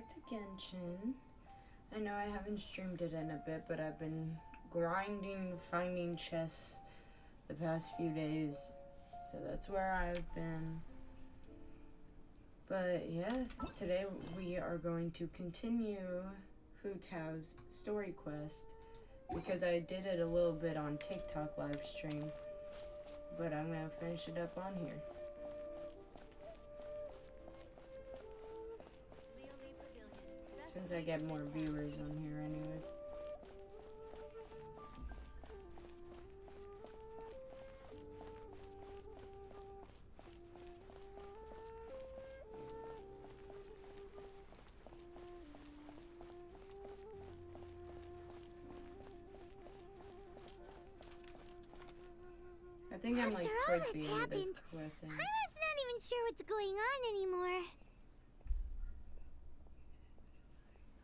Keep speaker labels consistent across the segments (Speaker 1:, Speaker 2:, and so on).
Speaker 1: back to Genshin. I know I haven't streamed it in a bit, but I've been grinding, finding chests the past few days. So that's where I've been. But yeah, today we are going to continue Hu Tao's story quest. Because I did it a little bit on TikTok live stream. But I'm going to finish it up on here. Since I get more viewers on here anyways. I think I'm like towards the end of this quest.
Speaker 2: I was not even sure what's going on anymore.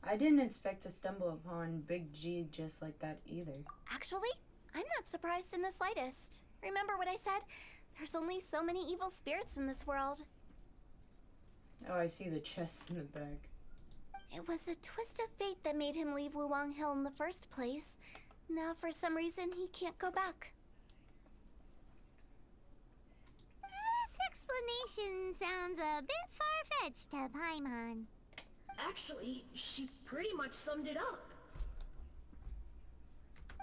Speaker 1: I didn't expect to stumble upon Big G just like that either.
Speaker 3: Actually, I'm not surprised in the slightest. Remember what I said? There's only so many evil spirits in this world.
Speaker 1: Oh, I see the chest in the back.
Speaker 3: It was a twist of fate that made him leave Wuwang Hill in the first place. Now, for some reason, he can't go back.
Speaker 2: This explanation sounds a bit far-fetched to Paimon.
Speaker 4: Actually, she pretty much summed it up.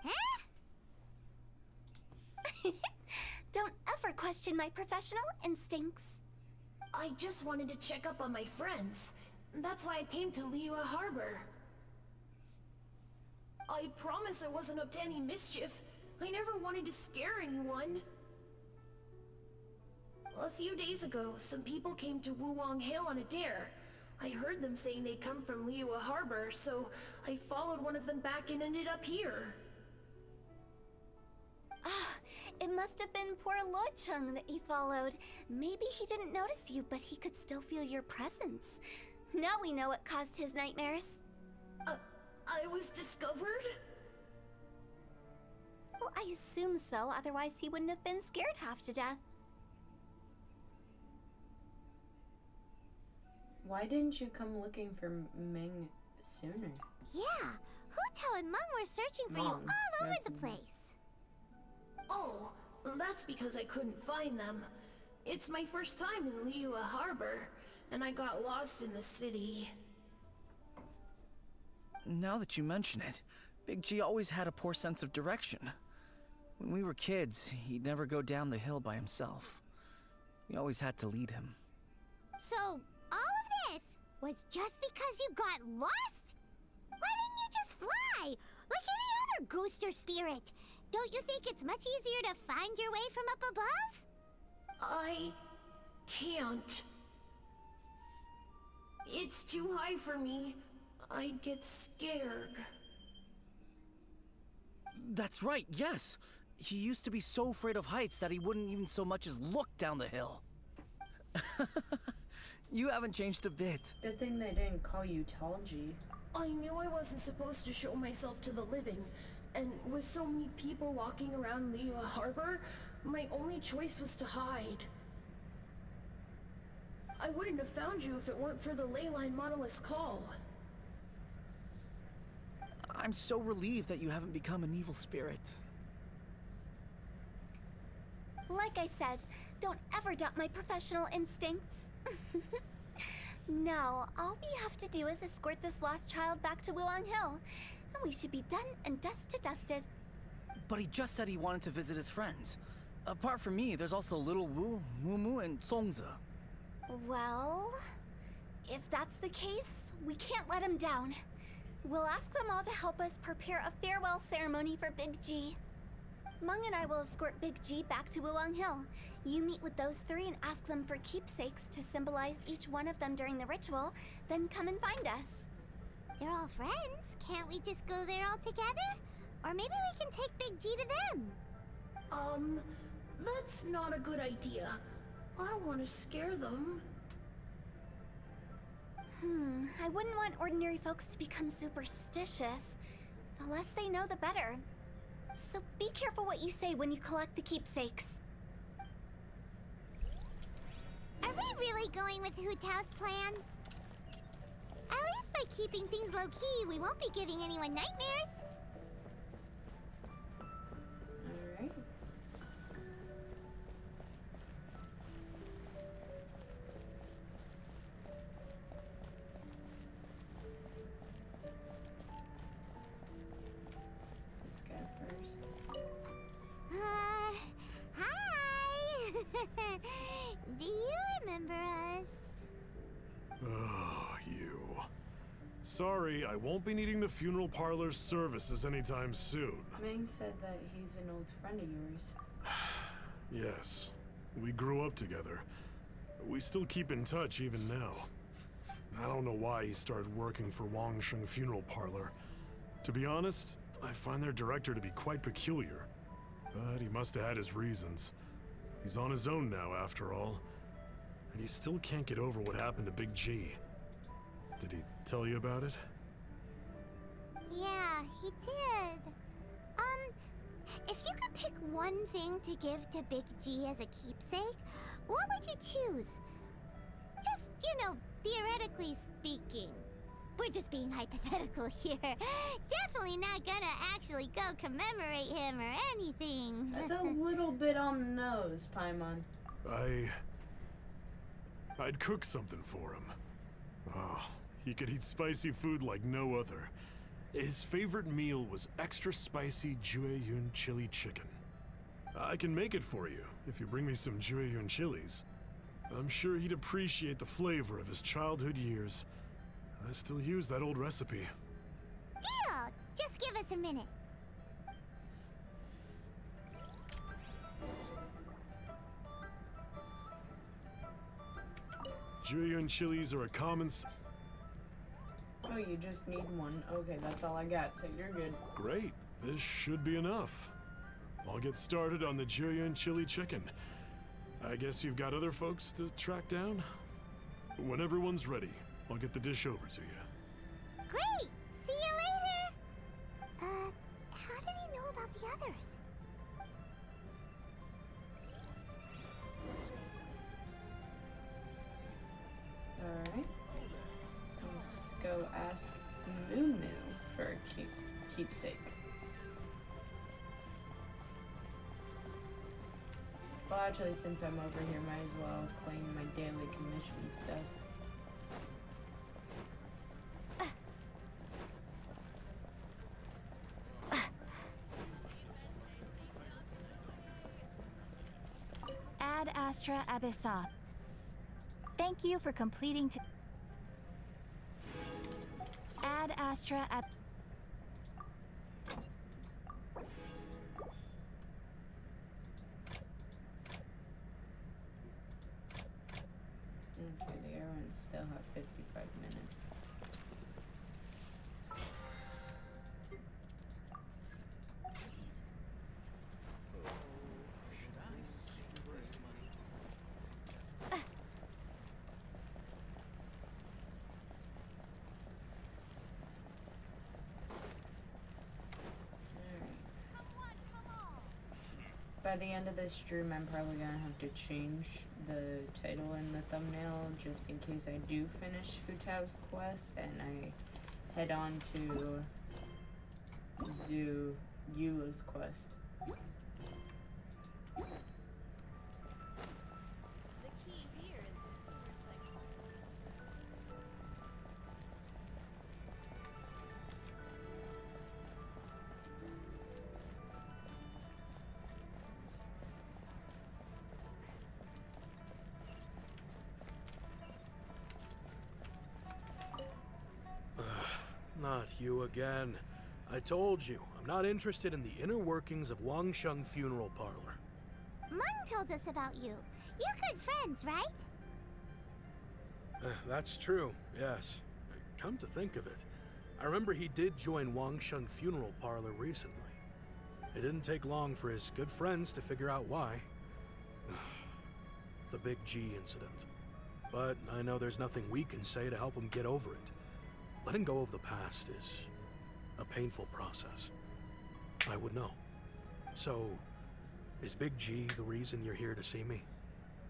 Speaker 2: Huh?
Speaker 3: Don't ever question my professional instincts.
Speaker 4: I just wanted to check up on my friends. That's why I came to Liyue Harbor. I promise I wasn't up to any mischief. I never wanted to scare anyone. A few days ago, some people came to Wuwang Hill on a dare. I heard them saying they'd come from Liyue Harbor, so I followed one of them back and ended up here.
Speaker 3: Ah, it must have been poor Lo Chung that he followed. Maybe he didn't notice you, but he could still feel your presence. Now we know what caused his nightmares.
Speaker 4: I was discovered?
Speaker 3: Well, I assume so, otherwise he wouldn't have been scared half to death.
Speaker 1: Why didn't you come looking for Ming sooner?
Speaker 2: Yeah, Hu Tao and Meng were searching for you all over the place.
Speaker 4: Oh, that's because I couldn't find them. It's my first time in Liyue Harbor, and I got lost in the city.
Speaker 5: Now that you mention it, Big G always had a poor sense of direction. When we were kids, he'd never go down the hill by himself. We always had to lead him.
Speaker 2: So, all of this was just because you got lost? Why didn't you just fly? Like any other ghost or spirit? Don't you think it's much easier to find your way from up above?
Speaker 4: I can't. It's too high for me. I'd get scared.
Speaker 5: That's right, yes! He used to be so afraid of heights that he wouldn't even so much as look down the hill. You haven't changed a bit.
Speaker 1: Good thing they didn't call you Tall G.
Speaker 4: I knew I wasn't supposed to show myself to the living, and with so many people walking around Liyue Harbor, my only choice was to hide. I wouldn't have found you if it weren't for the Leyline Monolith's call.
Speaker 5: I'm so relieved that you haven't become an evil spirit.
Speaker 3: Like I said, don't ever doubt my professional instincts. Now, all we have to do is escort this lost child back to Wuwang Hill, and we should be done and dusted.
Speaker 5: But he just said he wanted to visit his friends. Apart from me, there's also Little Wu, Mumu, and Songze.
Speaker 3: Well, if that's the case, we can't let him down. We'll ask them all to help us prepare a farewell ceremony for Big G. Meng and I will escort Big G back to Wuwang Hill. You meet with those three and ask them for keepsakes to symbolize each one of them during the ritual, then come and find us.
Speaker 2: They're all friends. Can't we just go there all together? Or maybe we can take Big G to them.
Speaker 4: That's not a good idea. I don't want to scare them.
Speaker 3: I wouldn't want ordinary folks to become superstitious. The less they know, the better. So be careful what you say when you collect the keepsakes.
Speaker 2: Are we really going with Hu Tao's plan? At least keeping things low-key, we won't be giving anyone nightmares.
Speaker 1: Alright. This guy first.
Speaker 2: Hi! Do you remember us?
Speaker 6: Oh, you. Sorry, I won't be needing the funeral parlor's services anytime soon.
Speaker 1: Ming said that he's an old friend of yours.
Speaker 6: Yes, we grew up together. We still keep in touch even now. I don't know why he started working for Wangsheng Funeral Parlor. To be honest, I find their director to be quite peculiar. But he must have had his reasons. He's on his own now, after all. And he still can't get over what happened to Big G. Did he tell you about it?
Speaker 2: Yeah, he did. If you could pick one thing to give to Big G as a keepsake, what would you choose? Just, theoretically speaking. We're just being hypothetical here. Definitely not gonna actually go commemorate him or anything.
Speaker 1: That's a little bit on the nose, Paimon.
Speaker 6: I'd cook something for him. Oh, he could eat spicy food like no other. His favorite meal was extra spicy Jueyun chili chicken. I can make it for you if you bring me some Jueyun chilies. I'm sure he'd appreciate the flavor of his childhood years. I still use that old recipe.
Speaker 2: Deal! Just give us a minute.
Speaker 6: Jueyun chilies are a common
Speaker 1: Oh, you just need one. Okay, that's all I got, so you're good.
Speaker 6: Great. This should be enough. I'll get started on the Jueyun chili chicken. I guess you've got other folks to track down? When everyone's ready, I'll get the dish over to you.
Speaker 2: Great! See you later! How did he know about the others?
Speaker 1: Alright. Let's go ask Moo Moo for a keepsake. Well, actually, since I'm over here, might as well claim my daily commission stuff.
Speaker 3: Ad Astra Abyssa. Thank you for completing Ad Astra Ab...
Speaker 1: Okay, the errands still have 55 minutes. By the end of this stream, I'm probably gonna have to change the title in the thumbnail just in case I do finish Hu Tao's quest and I head on to do Eula's quest.
Speaker 7: Not you again. I told you, I'm not interested in the inner workings of Wangsheng Funeral Parlor.
Speaker 2: Mung told us about you. You're good friends, right?
Speaker 7: That's true, yes. Come to think of it, I remember he did join Wangsheng Funeral Parlor recently. It didn't take long for his good friends to figure out why. The Big G incident. But I know there's nothing we can say to help him get over it. Letting go of the past is a painful process. I would know. So, is Big G the reason you're here to see me?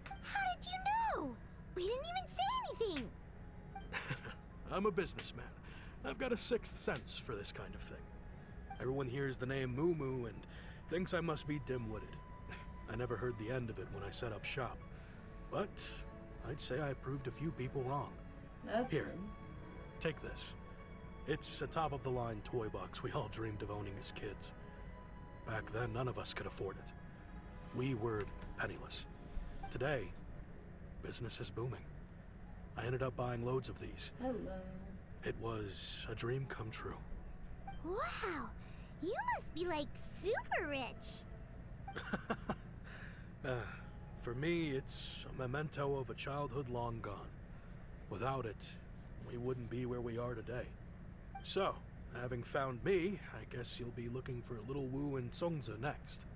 Speaker 2: How did you know? We didn't even say anything.
Speaker 7: I'm a businessman. I've got a sixth sense for this kind of thing. Everyone hears the name Moo Moo and thinks I must be dim-witted. I never heard the end of it when I set up shop. But I'd say I proved a few people wrong.
Speaker 1: That's
Speaker 7: Here,
Speaker 1: good.
Speaker 7: take this. It's a top-of-the-line toy box we all dreamed of owning as kids. Back then, none of us could afford it. We were penniless. Today, business is booming. I ended up buying loads of these.
Speaker 1: Hello.
Speaker 7: It was a dream come true.
Speaker 2: Wow, you must be like super rich.
Speaker 7: For me, it's a memento of a childhood long gone. Without it, we wouldn't be where we are today. So, having found me, I guess you'll be looking for Little Wu and Songza next.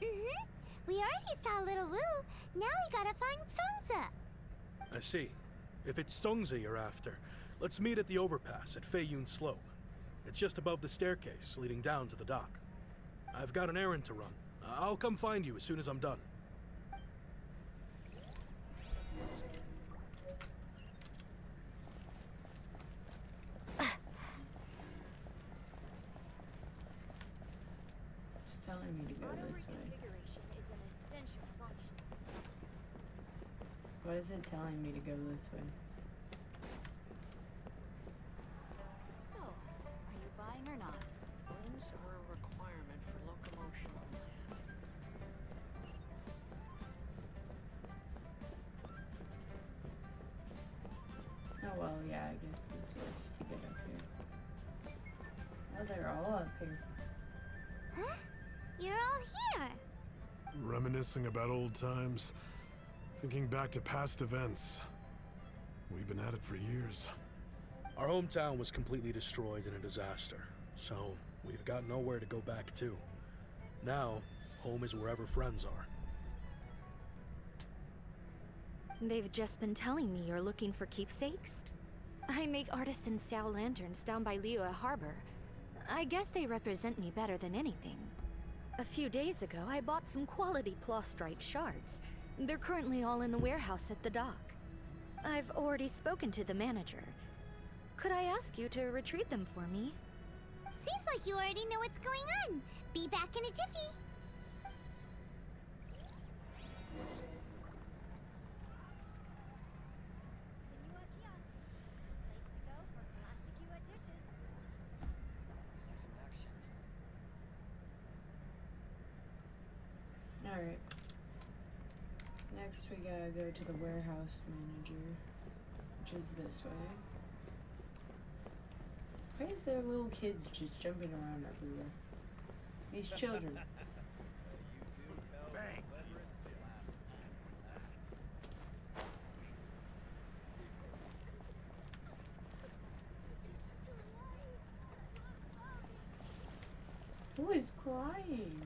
Speaker 2: Mm-hmm. We already saw Little Wu. Now we gotta find Songza.
Speaker 7: I see. If it's Songza you're after, let's meet at the overpass at Feiyun Slope. It's just above the staircase leading down to the dock. I've got an errand to run. I'll come find you as soon as I'm done.
Speaker 1: It's telling me to go this way. Why is it telling me to go this way?
Speaker 3: So, are you buying or not?
Speaker 8: Rooms are a requirement for locomotion on land.
Speaker 1: Oh well, yeah, I guess this works to get up here. Oh, they're all up here.
Speaker 2: Huh? You're all here.
Speaker 6: Reminiscing about old times, thinking back to past events. We've been at it for years.
Speaker 7: Our hometown was completely destroyed in a disaster, so we've got nowhere to go back to. Now, home is wherever friends are.
Speaker 3: They've just been telling me you're looking for keepsakes. I make artisan Sao lanterns down by Liyue Harbor. I guess they represent me better than anything. A few days ago, I bought some quality plastrite shards. They're currently all in the warehouse at the dock. I've already spoken to the manager. Could I ask you to retrieve them for me?
Speaker 2: Seems like you already know what's going on. Be back in a jiffy.
Speaker 1: Alright. Next we gotta go to the warehouse manager, which is this way. Why is there little kids just jumping around everywhere? These children. Who is crying?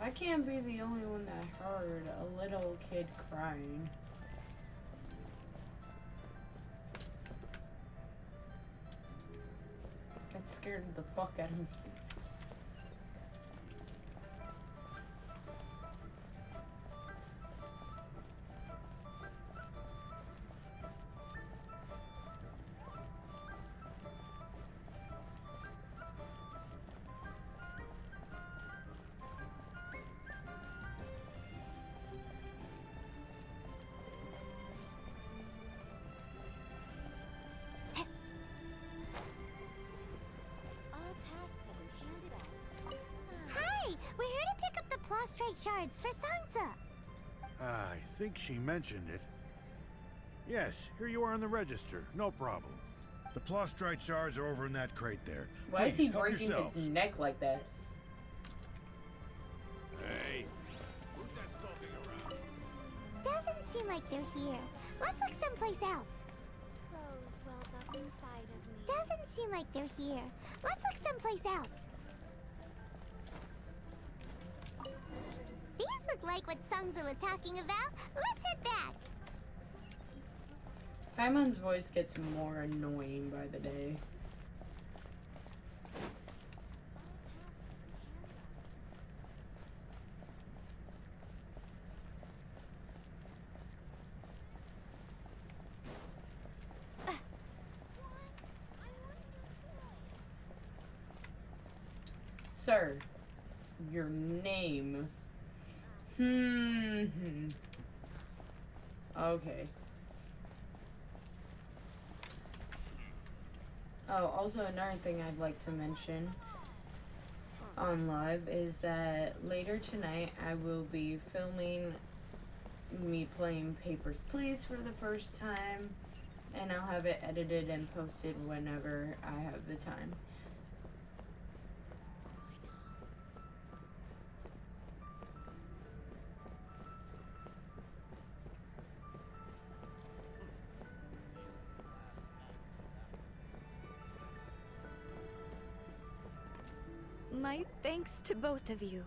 Speaker 1: I can't be the only one that heard a little kid crying. That scared the fuck out of me.
Speaker 2: Hi, we're here to pick up the plastrite shards for Sansa.
Speaker 9: I think she mentioned it. Yes, here you are on the register. No problem. The plastrite shards are over in that crate there.
Speaker 1: Why is
Speaker 9: Please,
Speaker 1: he
Speaker 9: help
Speaker 1: breaking
Speaker 9: yourselves.
Speaker 1: his neck like that?
Speaker 9: Hey, who's that skulking around?
Speaker 2: Doesn't seem like they're here. Let's look someplace else.
Speaker 3: Rose wells up inside of me.
Speaker 2: Doesn't seem like they're here. Let's look someplace else. These look like what Sungza was talking about. Let's head back.
Speaker 1: Paimon's voice gets more annoying by the day. Sir, your name. Okay. Oh, also another thing I'd like to mention on live is that later tonight I will be filming me playing Papers, Please for the first time, and I'll have it edited and posted whenever I have the time.
Speaker 3: My thanks to both of you.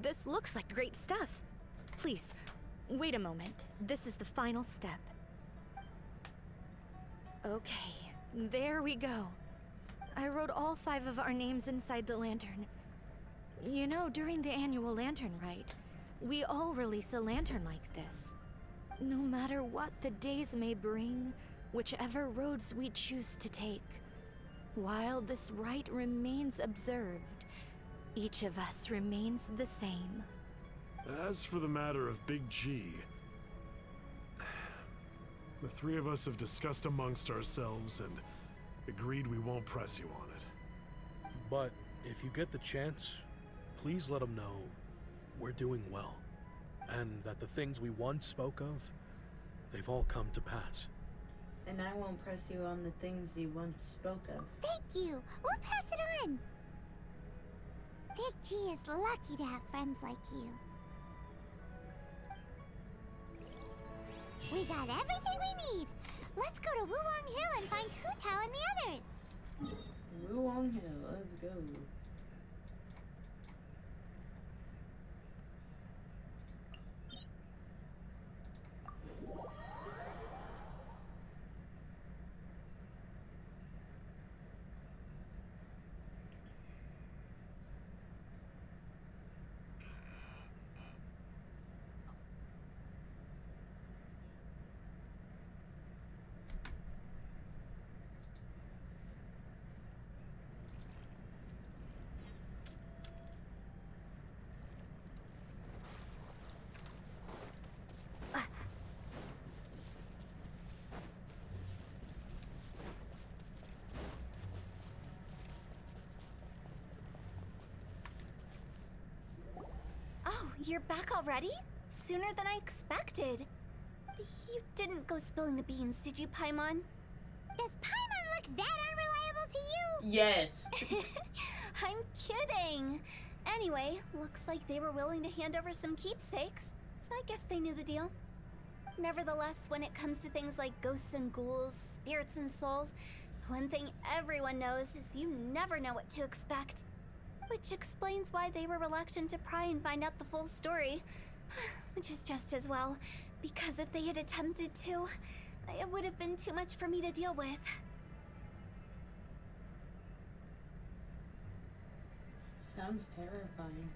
Speaker 3: This looks like great stuff. Please, wait a moment. This is the final step. Okay, there we go. I wrote all 5 of our names inside the lantern. You know, during the annual lantern rite, we all release a lantern like this. No matter what the days may bring, whichever roads we choose to take, while this rite remains observed, each of us remains the same.
Speaker 6: As for the matter of Big G, the 3 of us have discussed amongst ourselves and agreed we won't press you on it.
Speaker 7: But if you get the chance, please let them know we're doing well, and that the things we once spoke of, they've all come to pass.
Speaker 1: And I won't press you on the things you once spoke of.
Speaker 2: Thank you. We'll pass it on. Big G is lucky to have friends like you. We got everything we need. Let's go to Wuwang Hill and find Hu Tao and the others.
Speaker 1: Wuwang Hill, let's go.
Speaker 3: Oh, you're back already? Sooner than I expected. You didn't go spilling the beans, did you, Paimon?
Speaker 2: Does Paimon look that unreliable to you?
Speaker 1: Yes.
Speaker 3: I'm kidding. Anyway, looks like they were willing to hand over some keepsakes, so I guess they knew the deal. Nevertheless, when it comes to things like ghosts and ghouls, spirits and souls, one thing everyone knows is you never know what to expect. Which explains why they were reluctant to pry and find out the full story. Which is just as well, because if they had attempted to, it would have been too much for me to deal with.
Speaker 1: Sounds terrifying.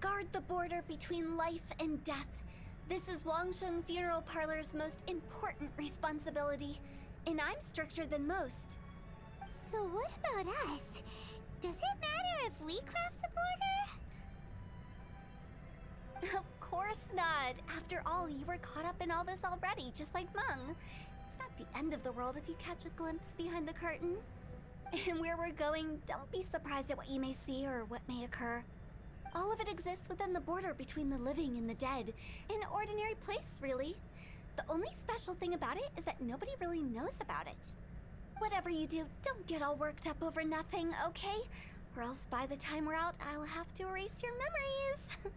Speaker 3: Guard the border between life and death. This is Wangsheng Funeral Parlor's most important responsibility, and I'm stricter than most.
Speaker 2: So what about us? Does it matter if we cross the border?
Speaker 3: Of course not. After all, you were caught up in all this already, just like Meng. It's not the end of the world if you catch a glimpse behind the curtain. And where we're going, don't be surprised at what you may see or what may occur. All of it exists within the border between the living and the dead. An ordinary place, really. The only special thing about it is that nobody really knows about it. Whatever you do, don't get all worked up over nothing, okay? Or else by the time we're out, I'll have to erase your memories.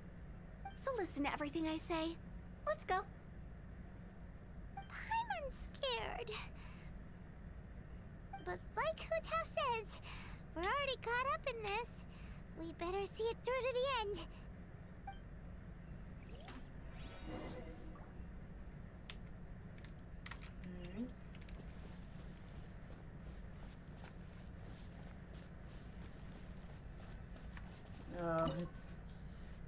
Speaker 3: So listen to everything I say. Let's go.
Speaker 2: Paimon's scared. But like Hu Tao says, we're already caught up in this. We better see it through to the end.
Speaker 1: Oh, it's...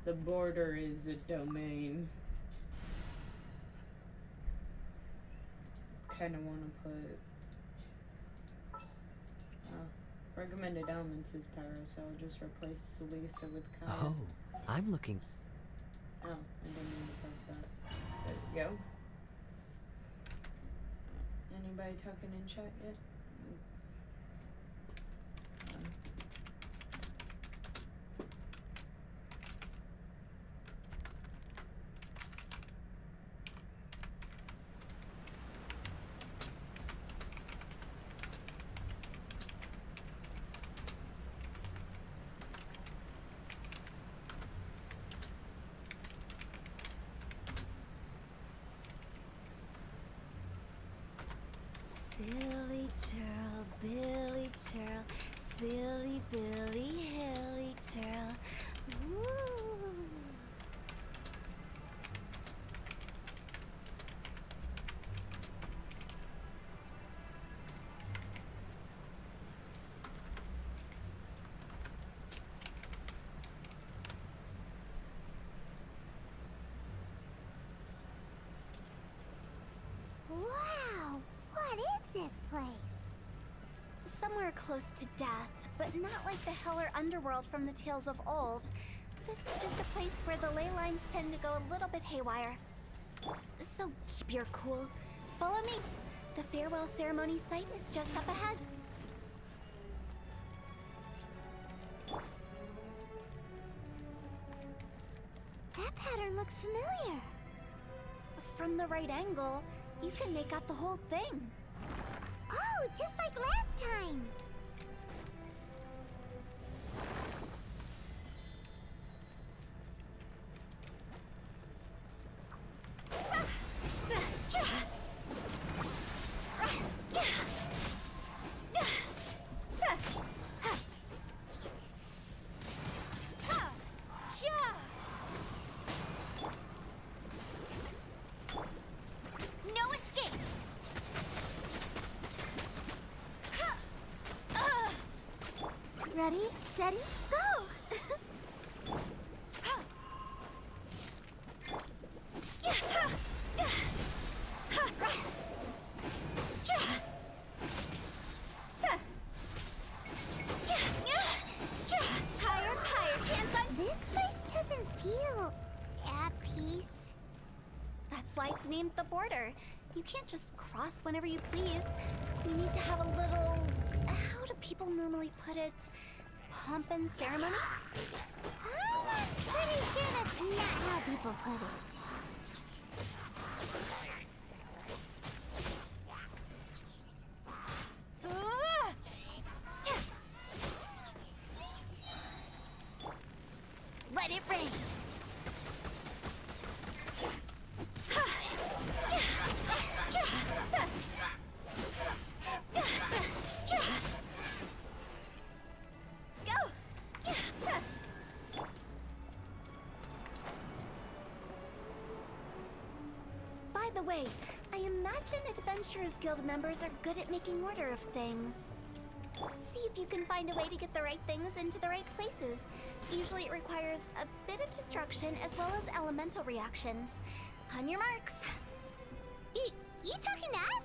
Speaker 1: The border is a domain. Kinda wanna put... Recommended elements is pyro, so I'll just replace Lisa with Kaya.
Speaker 10: Oh, I'm looking.
Speaker 1: Oh, I didn't mean to press that. There we go. Anybody talking in chat yet?
Speaker 3: Silly churl, Billy churl, silly Billy, hilly churl. Woo.
Speaker 2: Wow! What is this place?
Speaker 3: Somewhere close to death, but not like the hell or underworld from the tales of old. This is just a place where the ley lines tend to go a little bit haywire. So keep your cool. Follow me. The farewell ceremony site is just up ahead.
Speaker 2: That pattern looks familiar.
Speaker 3: From the right angle, you can make out the whole thing.
Speaker 2: Oh, just like last time.
Speaker 3: No escape!
Speaker 2: Ready, steady, go!
Speaker 3: Higher, higher, hands on.
Speaker 2: This place doesn't feel at peace.
Speaker 3: That's why it's named the border. You can't just cross whenever you please. You need to have a little... How do people normally put it? Pomp and ceremony?
Speaker 2: I'm pretty sure that's not how people put it.
Speaker 3: Let it rain. Go! By the way, I imagine Adventurers Guild members are good at making order of things. See if you can find a way to get the right things into the right places. Usually it requires a bit of destruction as well as elemental reactions. On your marks.
Speaker 2: You talking to us?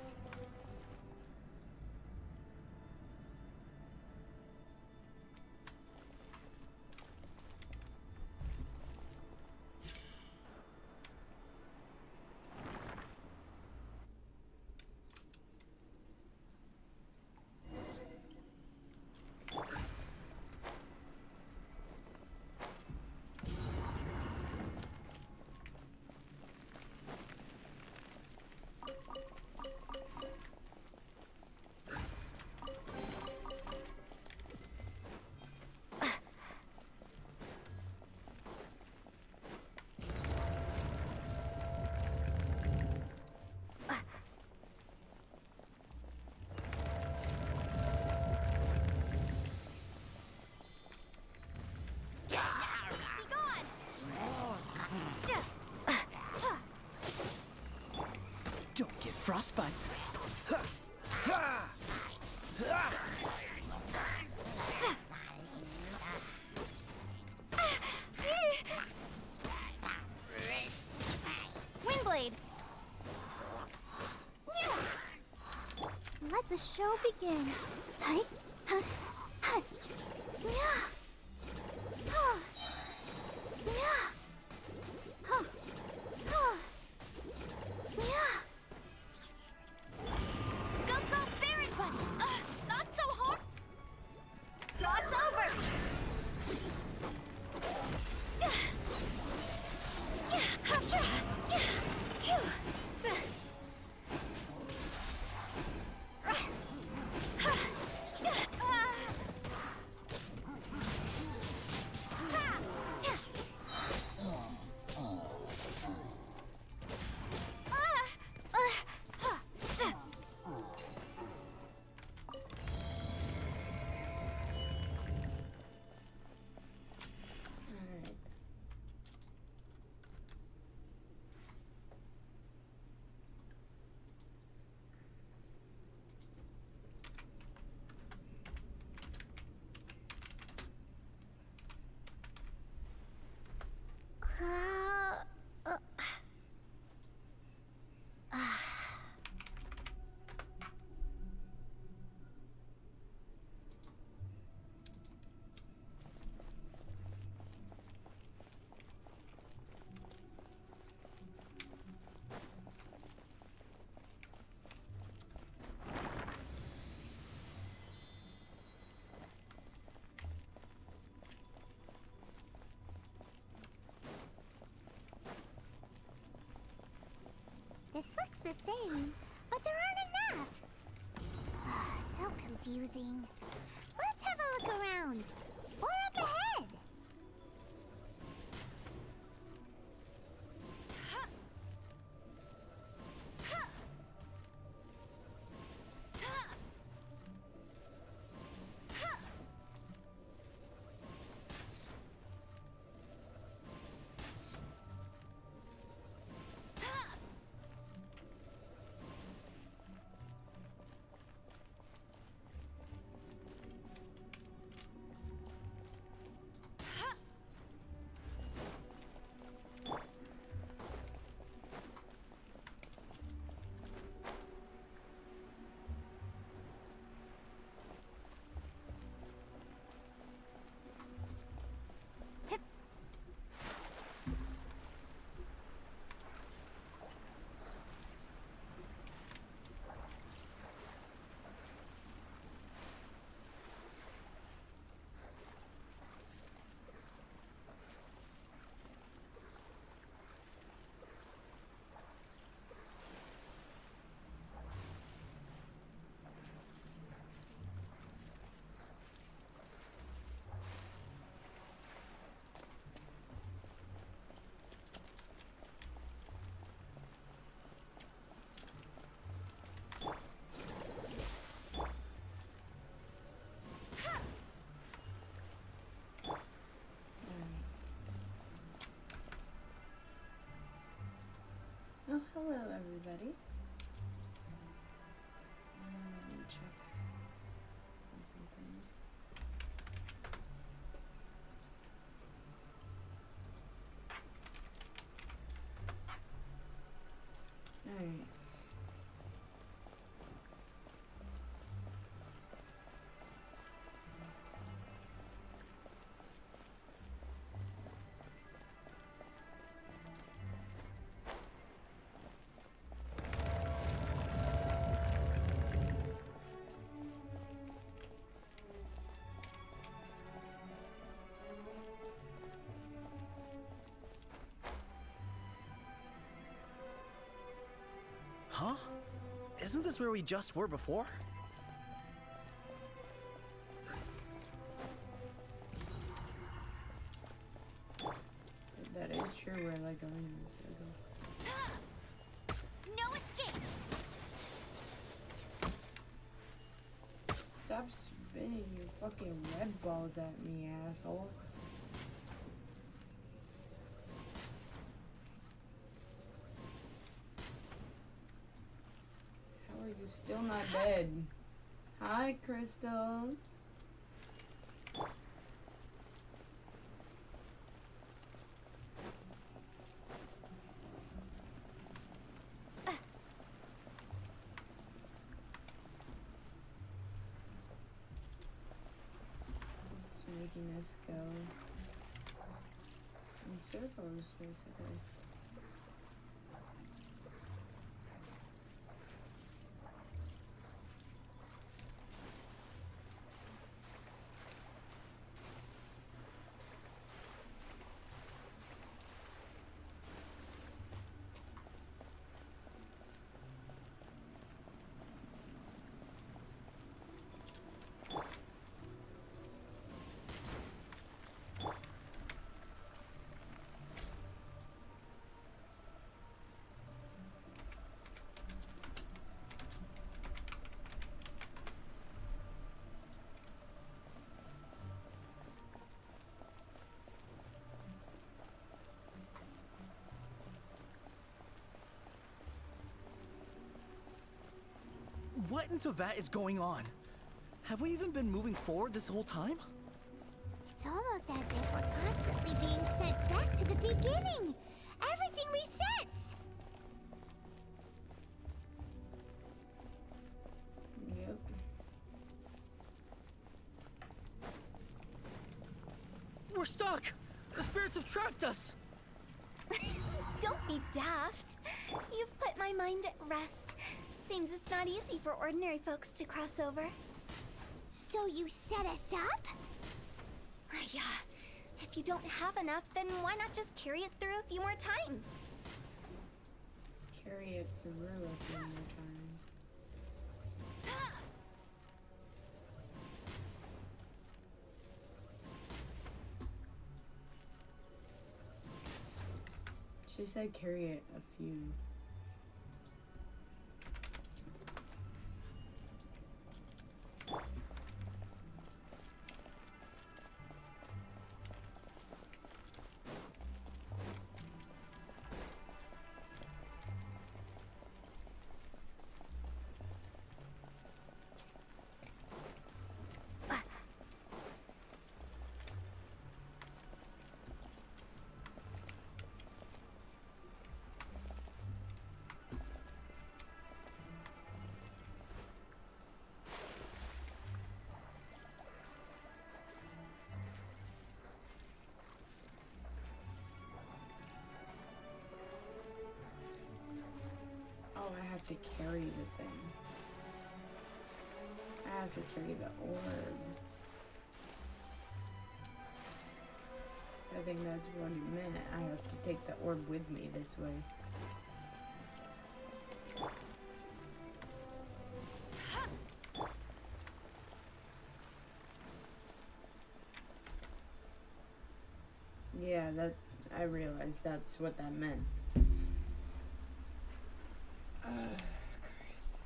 Speaker 5: Don't get frostbite.
Speaker 2: Windblade! Let the show begin. Hi. the same, but there aren't enough. So confusing. Let's have a look around. Or up ahead.
Speaker 1: Oh, hello everybody. Let me check on some things. Alright.
Speaker 5: Huh? Isn't this where we just were before?
Speaker 1: That is true, we're like going in a circle.
Speaker 2: No escape.
Speaker 1: Stop spinning your fucking red balls at me, asshole. How are you still not dead? Hi, Crystal. It's making us go in circles, basically.
Speaker 5: What in Teyvat is going on? Have we even been moving forward this whole time?
Speaker 2: It's almost as if we're constantly being sent back to the beginning. Everything resets.
Speaker 1: Yep.
Speaker 5: We're stuck! The spirits have trapped us!
Speaker 3: Don't be daft. You've put my mind at rest. Seems it's not easy for ordinary folks to cross over.
Speaker 2: So you set us up?
Speaker 3: Yeah. If you don't have enough, then why not just carry it through a few more times?
Speaker 1: carry it through a few more times. She said carry it a few. Oh, I have to carry the thing. I have to carry the orb. I think that's what it meant. I have to take the orb with me this way. Yeah, I realized that's what that meant. Christ.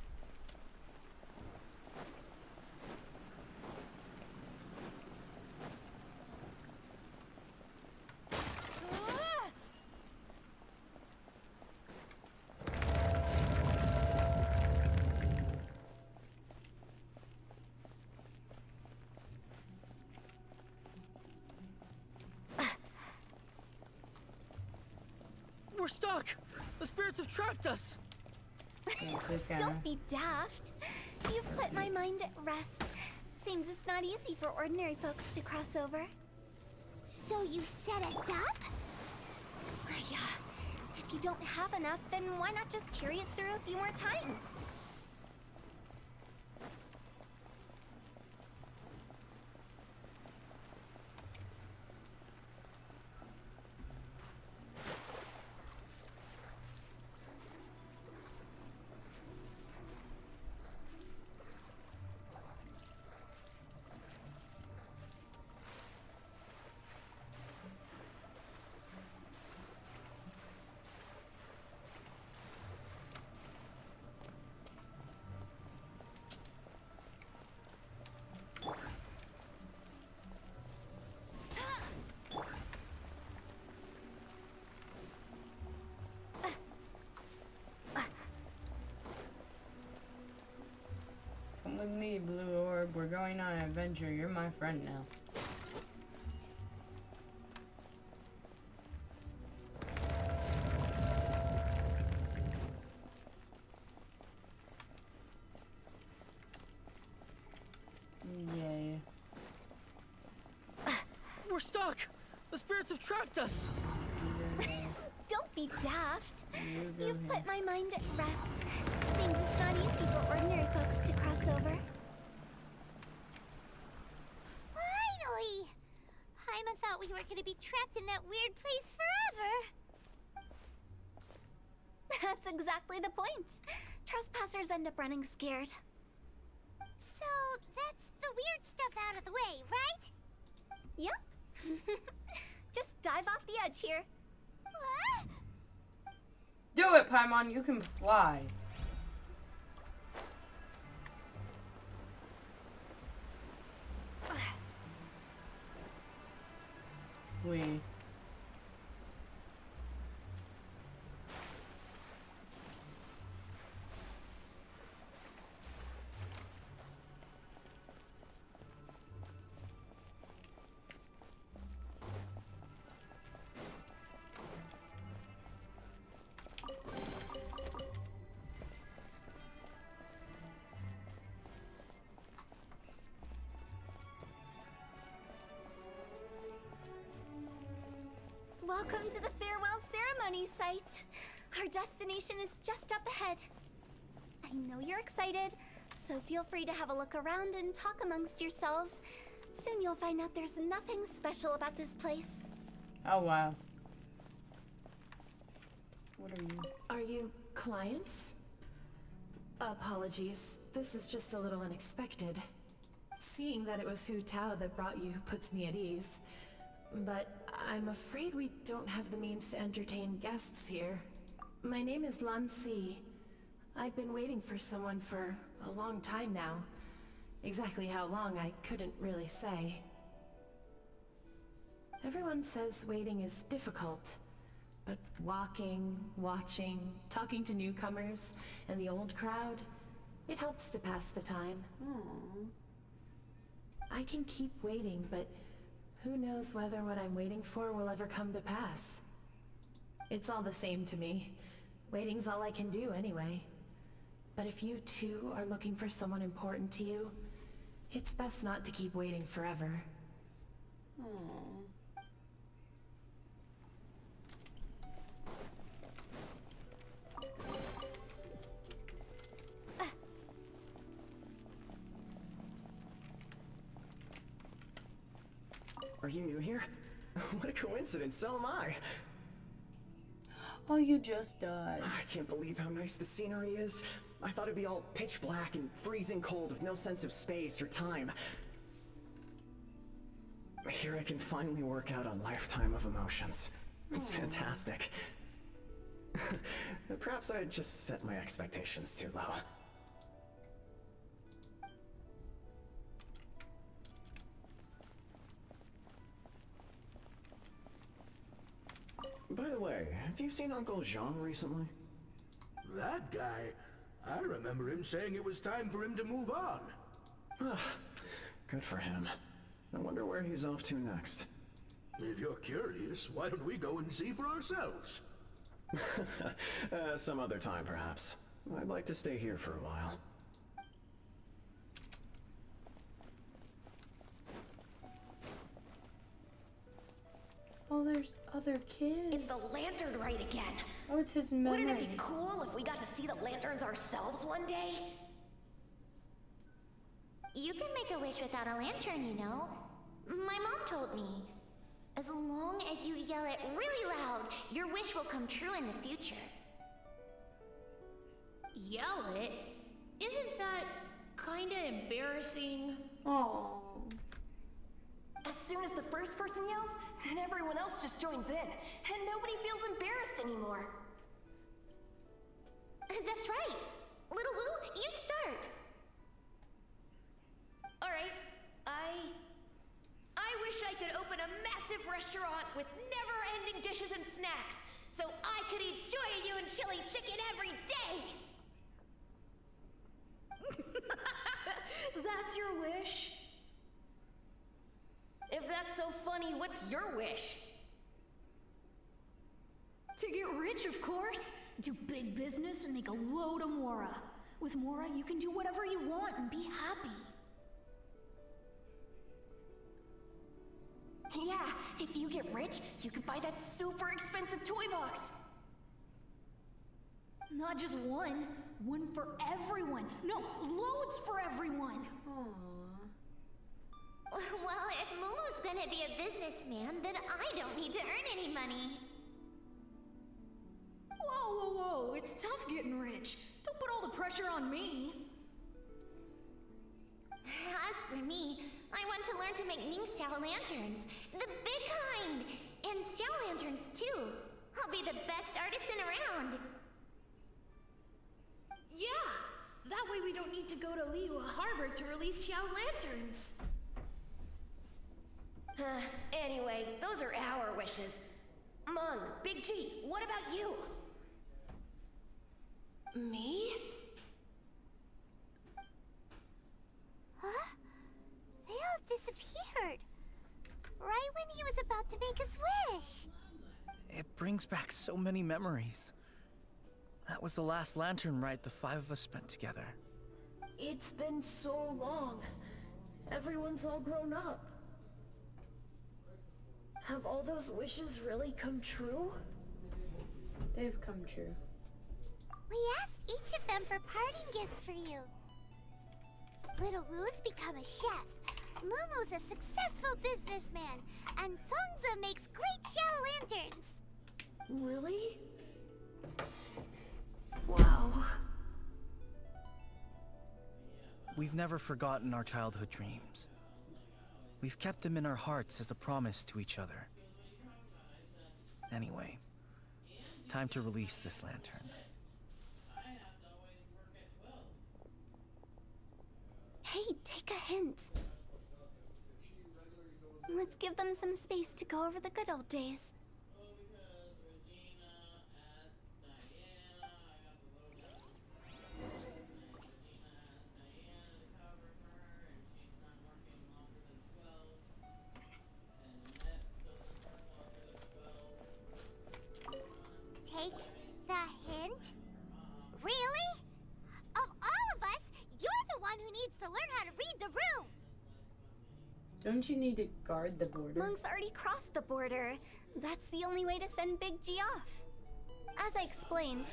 Speaker 5: We're stuck! The spirits have trapped us!
Speaker 1: It's just kinda...
Speaker 3: Don't be daft. You've put my mind at rest. Seems it's not easy for ordinary folks to cross over.
Speaker 2: So you set us up?
Speaker 3: Yeah. If you don't have enough, then why not just carry it through a few more times?
Speaker 1: Come with me, Blue Orb. We're going on an adventure. You're my friend now. Yay.
Speaker 5: We're stuck! The spirits have trapped us!
Speaker 3: Don't be daft.
Speaker 1: You go
Speaker 3: You've
Speaker 1: ahead.
Speaker 3: put my mind at rest. Seems it's not easy for ordinary folks to cross over.
Speaker 2: Finally! Paimon thought we were gonna be trapped in that weird place forever.
Speaker 3: That's exactly the point. Trespassers end up running scared.
Speaker 2: So that's the weird stuff out of the way, right?
Speaker 3: Yep. Just dive off the edge here.
Speaker 2: What?
Speaker 1: Do it, Paimon. You can fly. We.
Speaker 3: Welcome to the farewell ceremony site. Our destination is just up ahead. I know you're excited, so feel free to have a look around and talk amongst yourselves. Soon you'll find out there's nothing special about this place.
Speaker 1: Oh, wow. What are you?
Speaker 4: Are you clients? Apologies. This is just a little unexpected. Seeing that it was Hu Tao that brought you puts me at ease. But I'm afraid we don't have the means to entertain guests here. My name is Lan Si. I've been waiting for someone for a long time now. Exactly how long, I couldn't really say. Everyone says waiting is difficult, but walking, watching, talking to newcomers, and the old crowd, it helps to pass the time. I can keep waiting, but who knows whether what I'm waiting for will ever come to pass. It's all the same to me. Waiting's all I can do anyway. But if you too are looking for someone important to you, it's best not to keep waiting forever.
Speaker 10: Are you new here? What a coincidence, so am I.
Speaker 1: Oh, you just died.
Speaker 10: I can't believe how nice the scenery is. I thought it'd be all pitch black and freezing cold with no sense of space or time. Here I can finally work out a lifetime of emotions. It's fantastic. Perhaps I just set my expectations too low. By the way, have you seen Uncle Jean recently?
Speaker 7: That guy? I remember him saying it was time for him to move on.
Speaker 10: Good for him. I wonder where he's off to next.
Speaker 7: If you're curious, why don't we go and see for ourselves?
Speaker 10: Some other time, perhaps. I'd like to stay here for a while.
Speaker 1: Oh, there's other kids.
Speaker 11: It's the lantern rite again.
Speaker 1: Oh, it's his memory.
Speaker 11: Wouldn't it be cool if we got to see the lanterns ourselves one day?
Speaker 2: You can make a wish without a lantern, you know. My mom told me. As long as you yell it really loud, your wish will come true in the future.
Speaker 12: Yell it? Isn't that kinda embarrassing?
Speaker 1: Oh.
Speaker 11: As soon as the first person yells, and everyone else just joins in, and nobody feels embarrassed anymore.
Speaker 2: That's right. Little Wu, you start.
Speaker 11: Alright, I wish I could open a massive restaurant with never-ending dishes and snacks, so I could eat Joy and chili chicken every day!
Speaker 12: That's your wish?
Speaker 11: If that's so funny, what's your wish?
Speaker 12: To get rich, of course. Do big business and make a load of Mora. With Mora, you can do whatever you want and be happy.
Speaker 11: Yeah, if you get rich, you could buy that super expensive toy box.
Speaker 12: Not just one. One for everyone. No, loads for everyone.
Speaker 2: Well, if Momo's gonna be a businessman, then I don't need to earn any money.
Speaker 12: Whoa, whoa, whoa. It's tough getting rich. Don't put all the pressure on me.
Speaker 2: As for me, I want to learn to make Ning Xiao lanterns. The big kind! And Xiao lanterns, too. I'll be the best artisan around.
Speaker 12: Yeah! That way we don't need to go to Liyue Harbor to release Xiao lanterns.
Speaker 11: Anyway, those are our wishes. Mung, Big G, what about you?
Speaker 4: Me?
Speaker 2: Huh? They all disappeared. Right when he was about to make his wish.
Speaker 5: It brings back so many memories. That was the last lantern rite the 5 of us spent together.
Speaker 4: It's been so long. Everyone's all grown up. Have all those wishes really come true?
Speaker 1: They've come true.
Speaker 2: We asked each of them for parting gifts for you. Little Wu's become a chef. Momo's a successful businessman. And Zongza makes great Xiao lanterns.
Speaker 4: Really?
Speaker 5: we've never forgotten our childhood dreams. We've kept them in our hearts as a promise to each other. Anyway, time to release this lantern.
Speaker 3: Hey, take a hint. Let's give them some space to go over the good old days.
Speaker 2: Take the hint? Really? Of all of us, you're the one who needs to learn how to read the room.
Speaker 1: Don't you need to guard the border?
Speaker 3: Monk's already crossed the border. That's the only way to send Big G off. As I explained,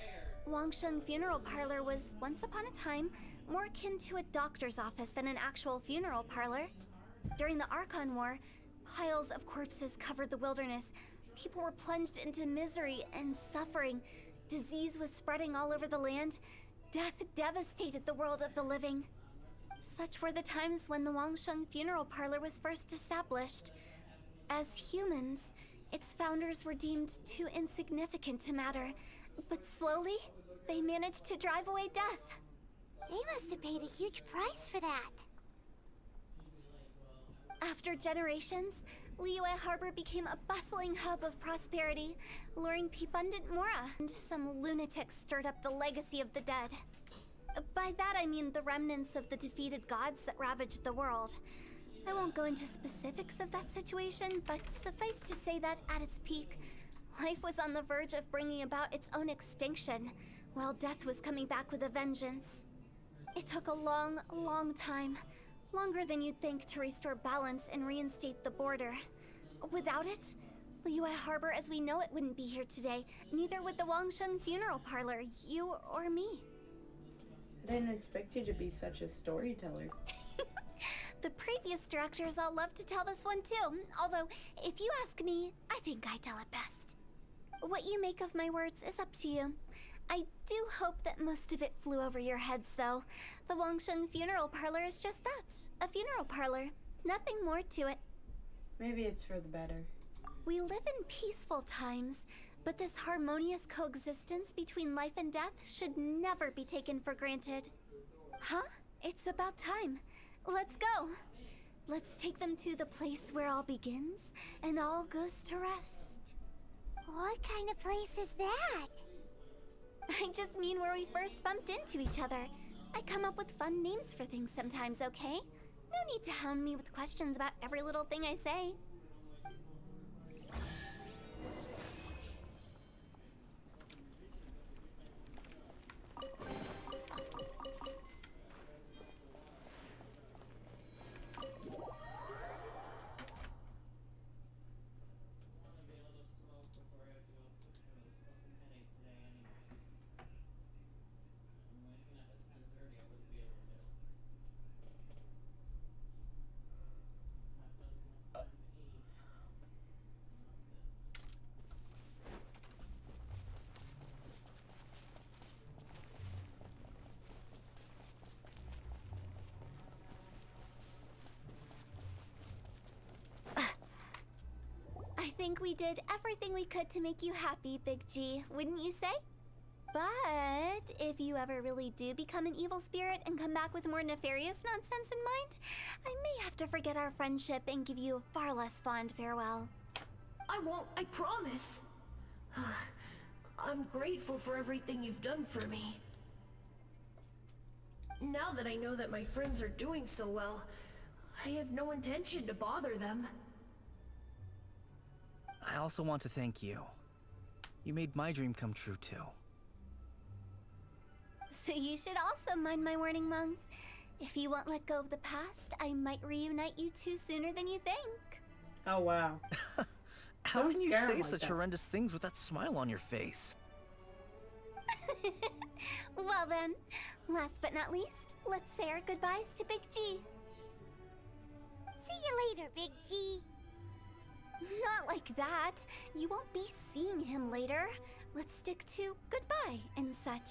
Speaker 3: Wangsheng Funeral Parlor was, once upon a time, more akin to a doctor's office than an actual funeral parlor. During the Archon War, piles of corpses covered the wilderness. People were plunged into misery and suffering. Disease was spreading all over the land. Death devastated the world of the living. Such were the times when the Wangsheng Funeral Parlor was first established. As humans, its founders were deemed too insignificant to matter, but slowly, they managed to drive away death.
Speaker 2: They must have paid a huge price for that.
Speaker 3: After generations, Liyue Harbor became a bustling hub of prosperity, luring abundant Mora, and some lunatics stirred up the legacy of the dead. By that I mean the remnants of the defeated gods that ravaged the world. I won't go into specifics of that situation, but suffice to say that at its peak, life was on the verge of bringing about its own extinction, while death was coming back with a vengeance. It took a long, long time, longer than you'd think, to restore balance and reinstate the border. Without it, Liyue Harbor as we know it wouldn't be here today, neither would the Wangsheng Funeral Parlor, you or me.
Speaker 1: I didn't expect you to be such a storyteller.
Speaker 3: The previous directors all loved to tell this one too, although, if you ask me, I think I tell it best. What you make of my words is up to you. I do hope that most of it flew over your heads, though. The Wangsheng Funeral Parlor is just that, a funeral parlor. Nothing more to it.
Speaker 1: Maybe it's for the better.
Speaker 3: We live in peaceful times, but this harmonious coexistence between life and death should never be taken for granted. Huh? It's about time. Let's go. Let's take them to the place where all begins and all goes to rest.
Speaker 2: What kind of place is that?
Speaker 3: I just mean where we first bumped into each other. I come up with fun names for things sometimes, okay? No need to hound me with questions about every little thing I say. I think we did everything we could to make you happy, Big G, wouldn't you say? But if you ever really do become an evil spirit and come back with more nefarious nonsense in mind, I may have to forget our friendship and give you a far less fond farewell.
Speaker 4: I won't, I promise. I'm grateful for everything you've done for me. Now that I know that my friends are doing so well, I have no intention to bother them.
Speaker 5: I also want to thank you. You made my dream come true too.
Speaker 3: So you should also mind my warning, Mung. If you won't let go of the past, I might reunite you two sooner than you think.
Speaker 1: Oh, wow.
Speaker 5: How
Speaker 1: Don't
Speaker 5: can you
Speaker 1: scare him
Speaker 5: say
Speaker 1: like
Speaker 5: such
Speaker 1: that.
Speaker 5: horrendous things with that smile on your face?
Speaker 3: Well then, last but not least, let's say our goodbyes to Big G.
Speaker 2: See you later, Big G.
Speaker 3: Not like that. You won't be seeing him later. Let's stick to goodbye and such.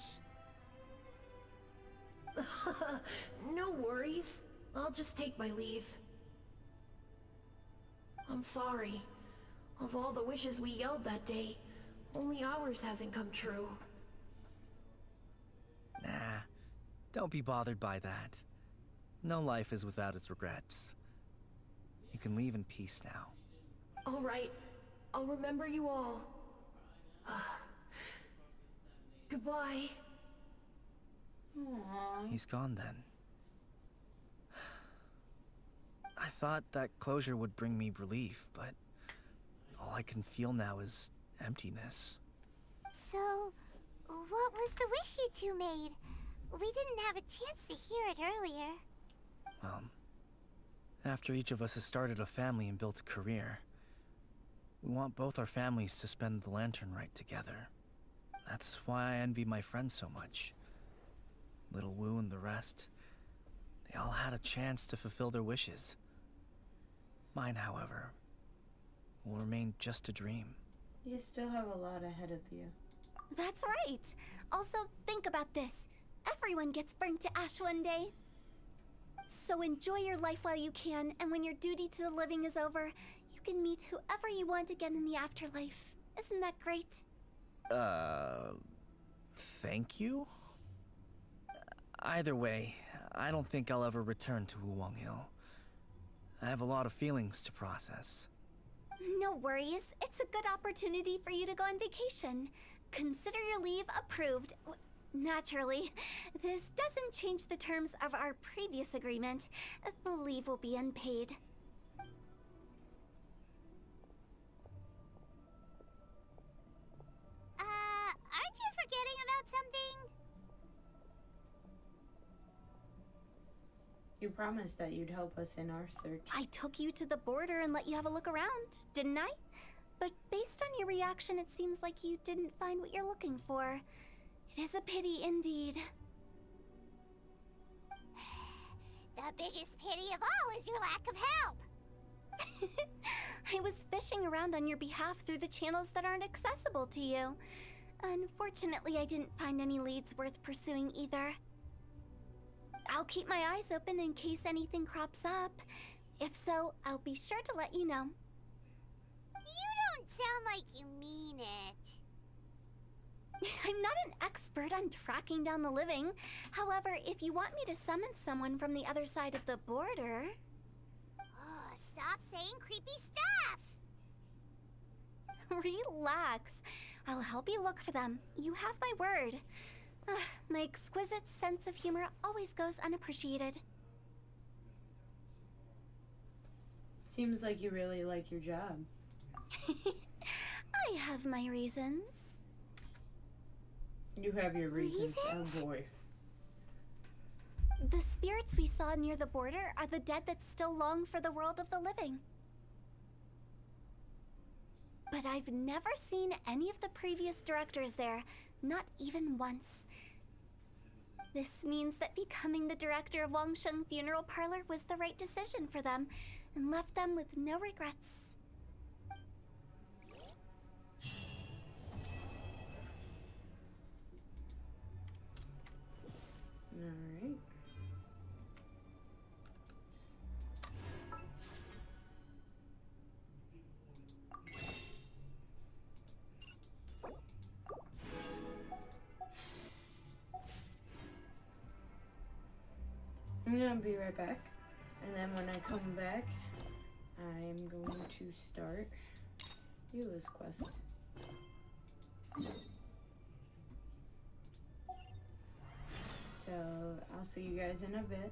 Speaker 4: No worries. I'll just take my leave. I'm sorry. Of all the wishes we yelled that day, only ours hasn't come true.
Speaker 5: Nah, don't be bothered by that. No life is without its regrets. You can leave in peace now.
Speaker 4: All right. I'll remember you all. Goodbye.
Speaker 1: Aww.
Speaker 5: He's gone then. I thought that closure would bring me relief, but all I can feel now is emptiness.
Speaker 2: So, what was the wish you two made? We didn't have a chance to hear it earlier.
Speaker 5: After each of us has started a family and built a career, we want both our families to spend the Lantern Rite together. That's why I envy my friends so much. Little Wu and the rest, they all had a chance to fulfill their wishes. Mine, however, will remain just a dream.
Speaker 1: You still have a lot ahead of you.
Speaker 3: That's right. Also, think about this. Everyone gets burnt to ash one day. So enjoy your life while you can, and when your duty to the living is over, you can meet whoever you want again in the afterlife. Isn't that great?
Speaker 5: Thank you? Either way, I don't think I'll ever return to Wuwang Hill. I have a lot of feelings to process.
Speaker 3: No worries. It's a good opportunity for you to go on vacation. Consider your leave approved. Naturally, this doesn't change the terms of our previous agreement. The leave will be unpaid.
Speaker 2: Aren't you forgetting about something?
Speaker 1: You promised that you'd help us in our search.
Speaker 3: I took you to the border and let you have a look around, didn't I? But based on your reaction, it seems like you didn't find what you're looking for. It is a pity indeed.
Speaker 2: The biggest pity of all is your lack of help.
Speaker 3: I was fishing around on your behalf through the channels that aren't accessible to you. Unfortunately, I didn't find any leads worth pursuing either. I'll keep my eyes open in case anything crops up. If so, I'll be sure to let you know.
Speaker 2: You don't sound like you mean it.
Speaker 3: I'm not an expert on tracking down the living. However, if you want me to summon someone from the other side of the border...
Speaker 2: Oh, stop saying creepy stuff!
Speaker 3: Relax. I'll help you look for them. You have my word. My exquisite sense of humor always goes unappreciated.
Speaker 1: Seems like you really like your job.
Speaker 3: I have my reasons.
Speaker 1: You have your reasons, oh boy.
Speaker 3: The spirits we saw near the border are the dead that still long for the world of the living. But I've never seen any of the previous directors there, not even once. This means that becoming the director of Wangsheng Funeral Parlor was the right decision for them, and left them with no regrets.
Speaker 1: Alright. I'm gonna be right back, and then when I come back, I'm going to start Eula's quest. So, I'll see you guys in a bit.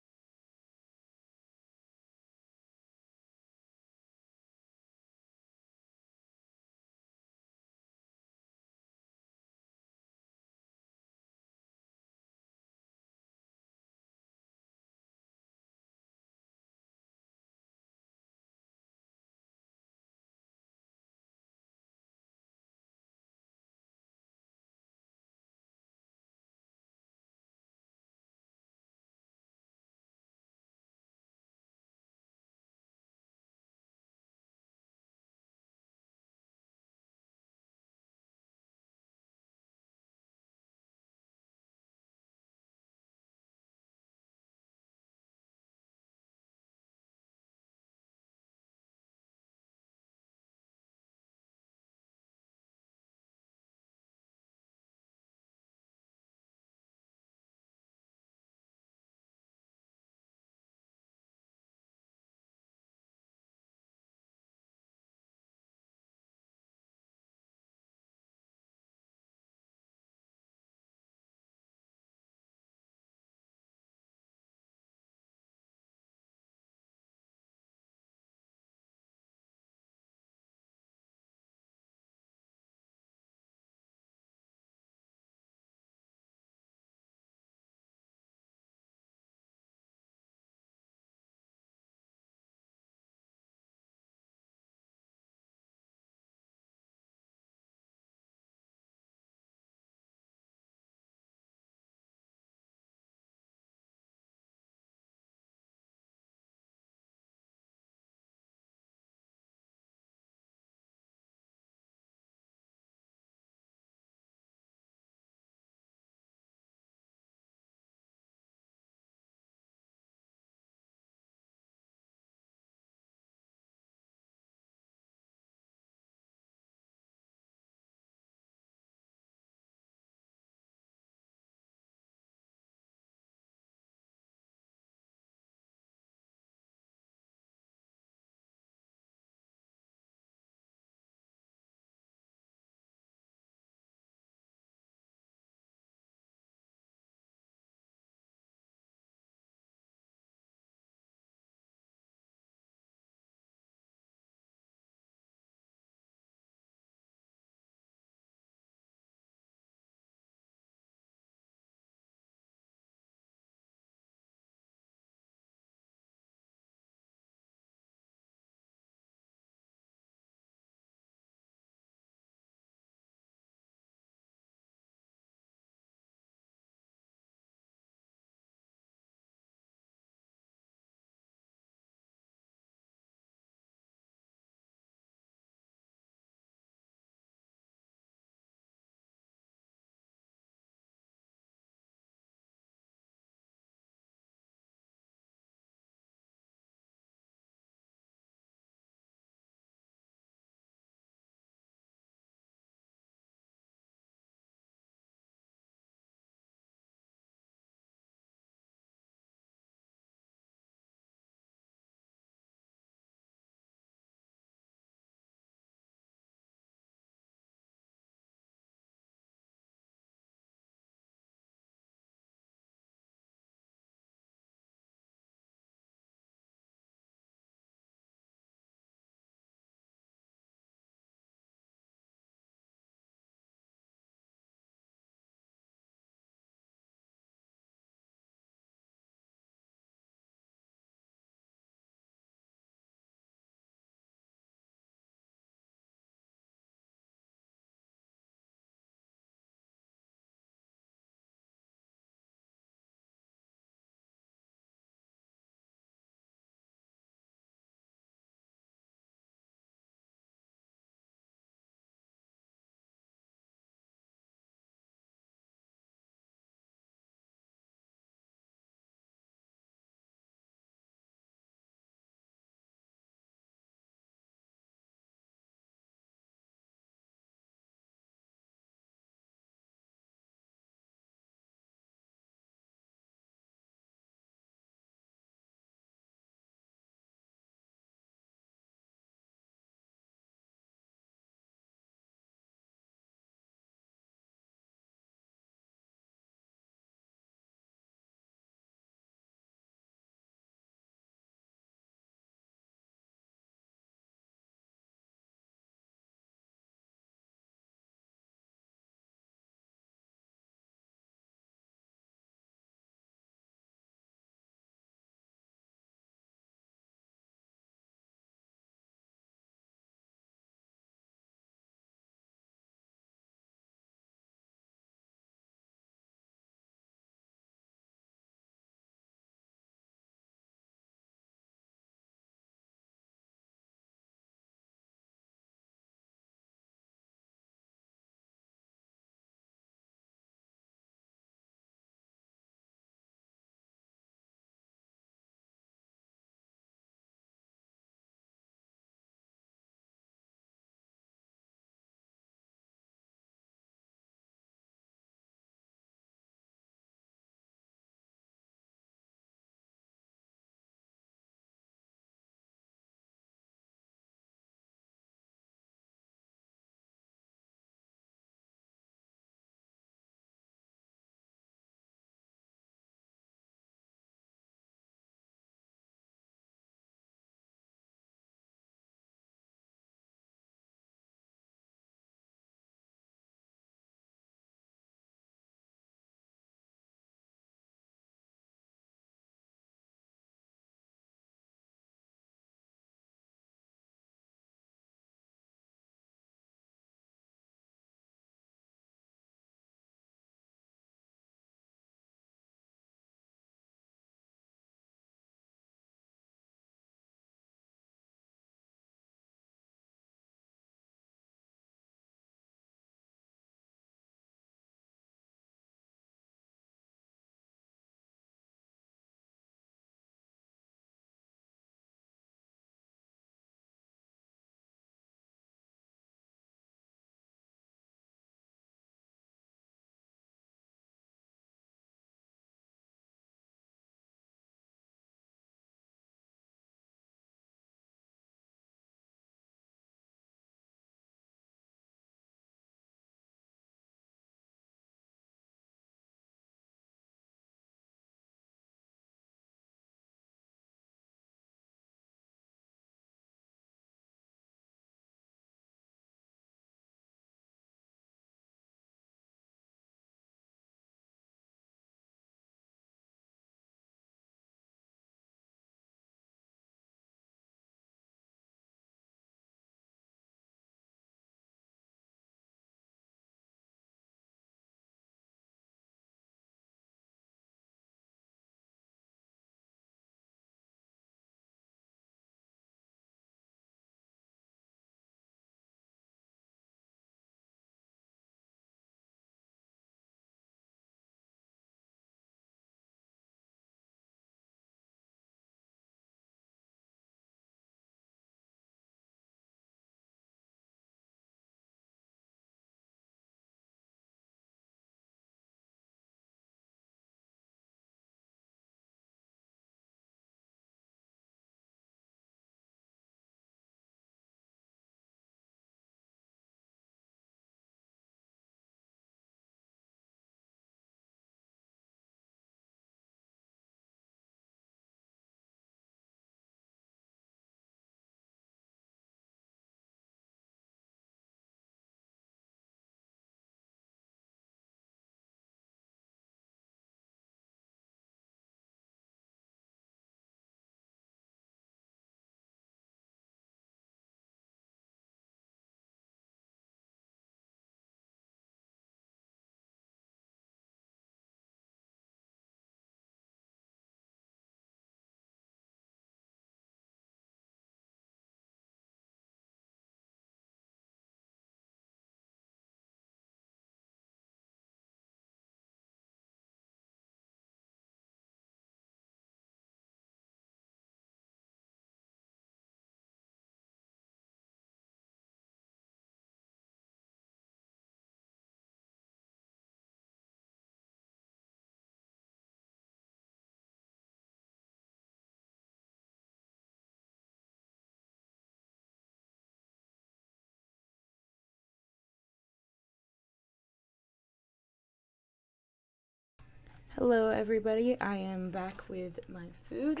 Speaker 1: Hello everybody, I am back with my food.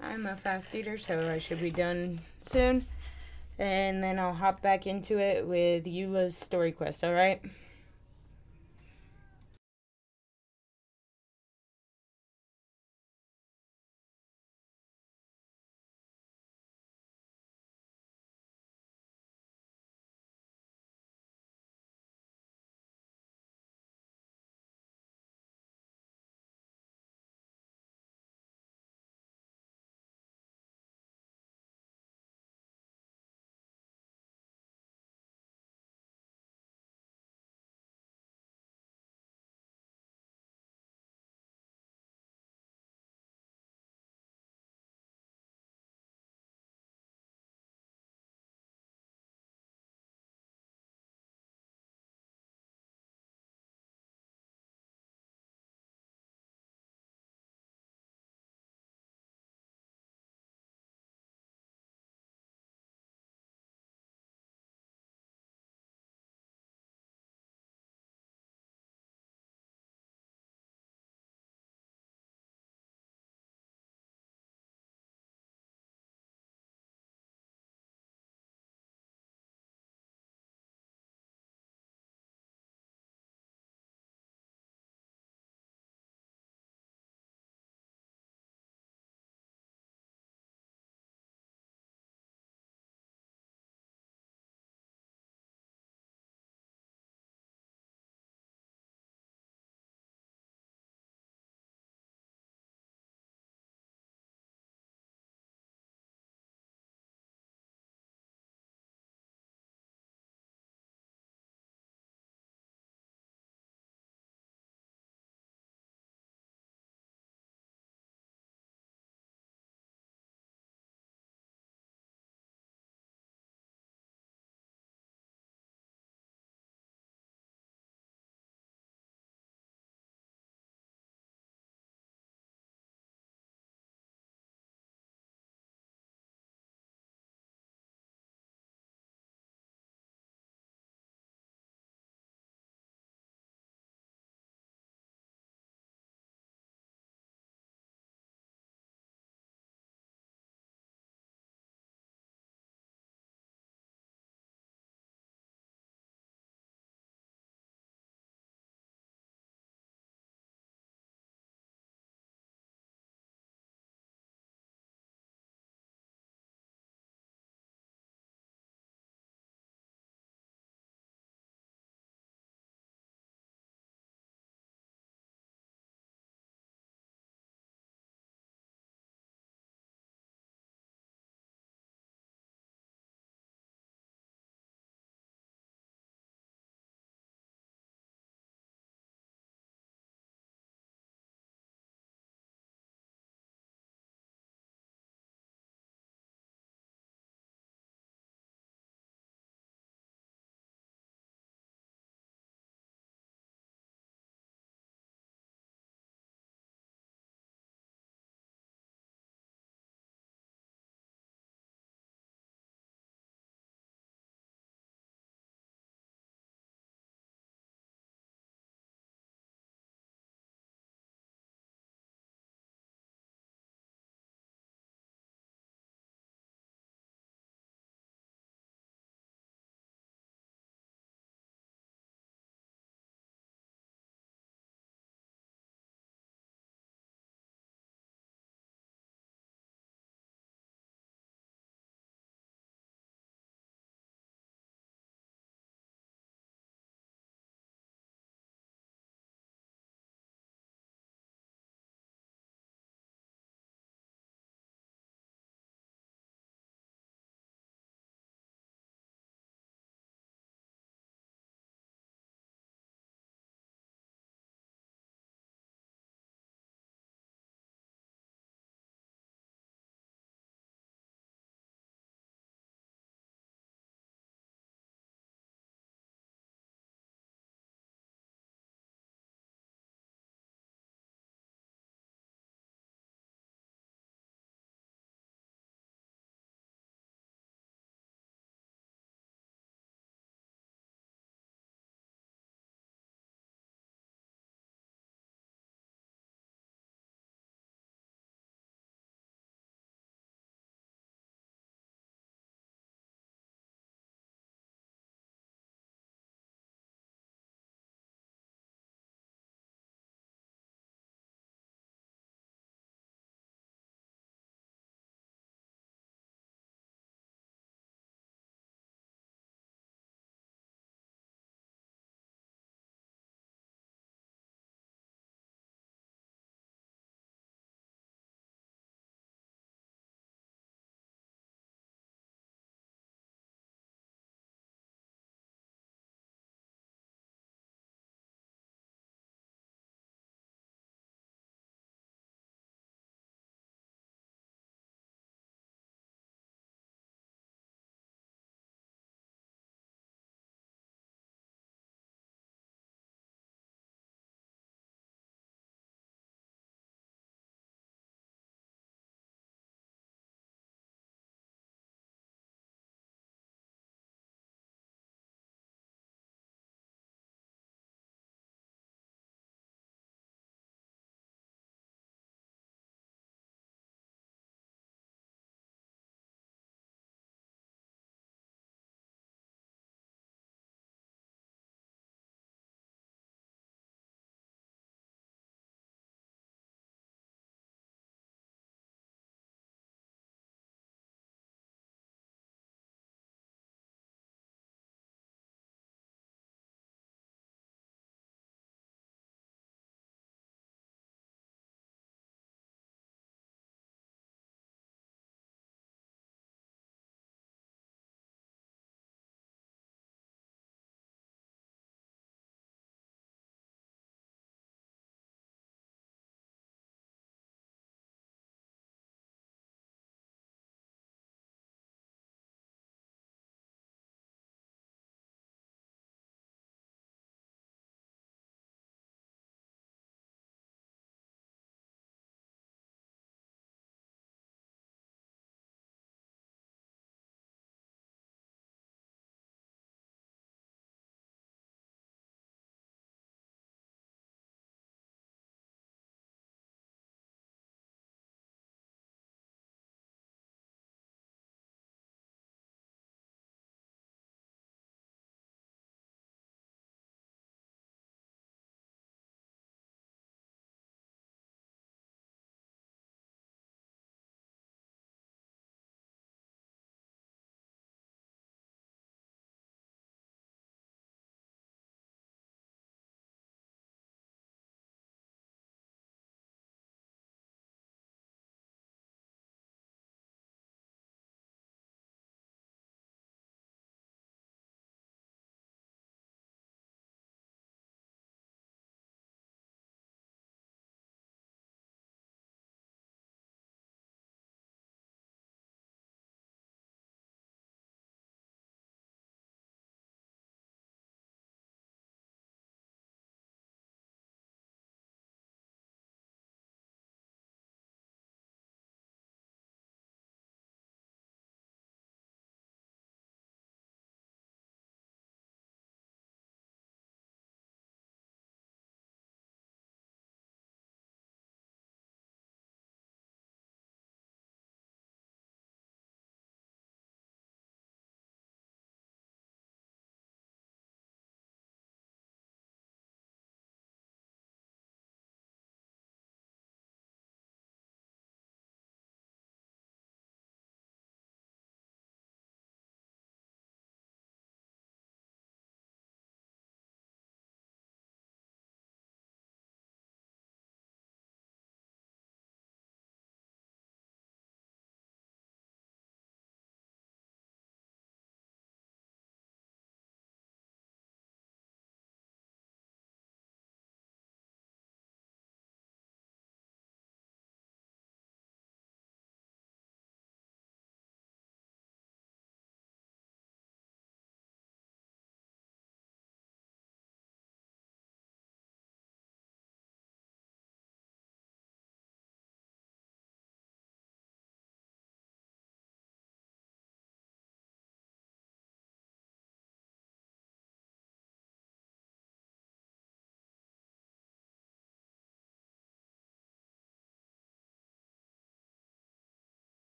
Speaker 1: I'm a fast eater, so I should be done soon. And then I'll hop back into it with Eula's story quest, alright?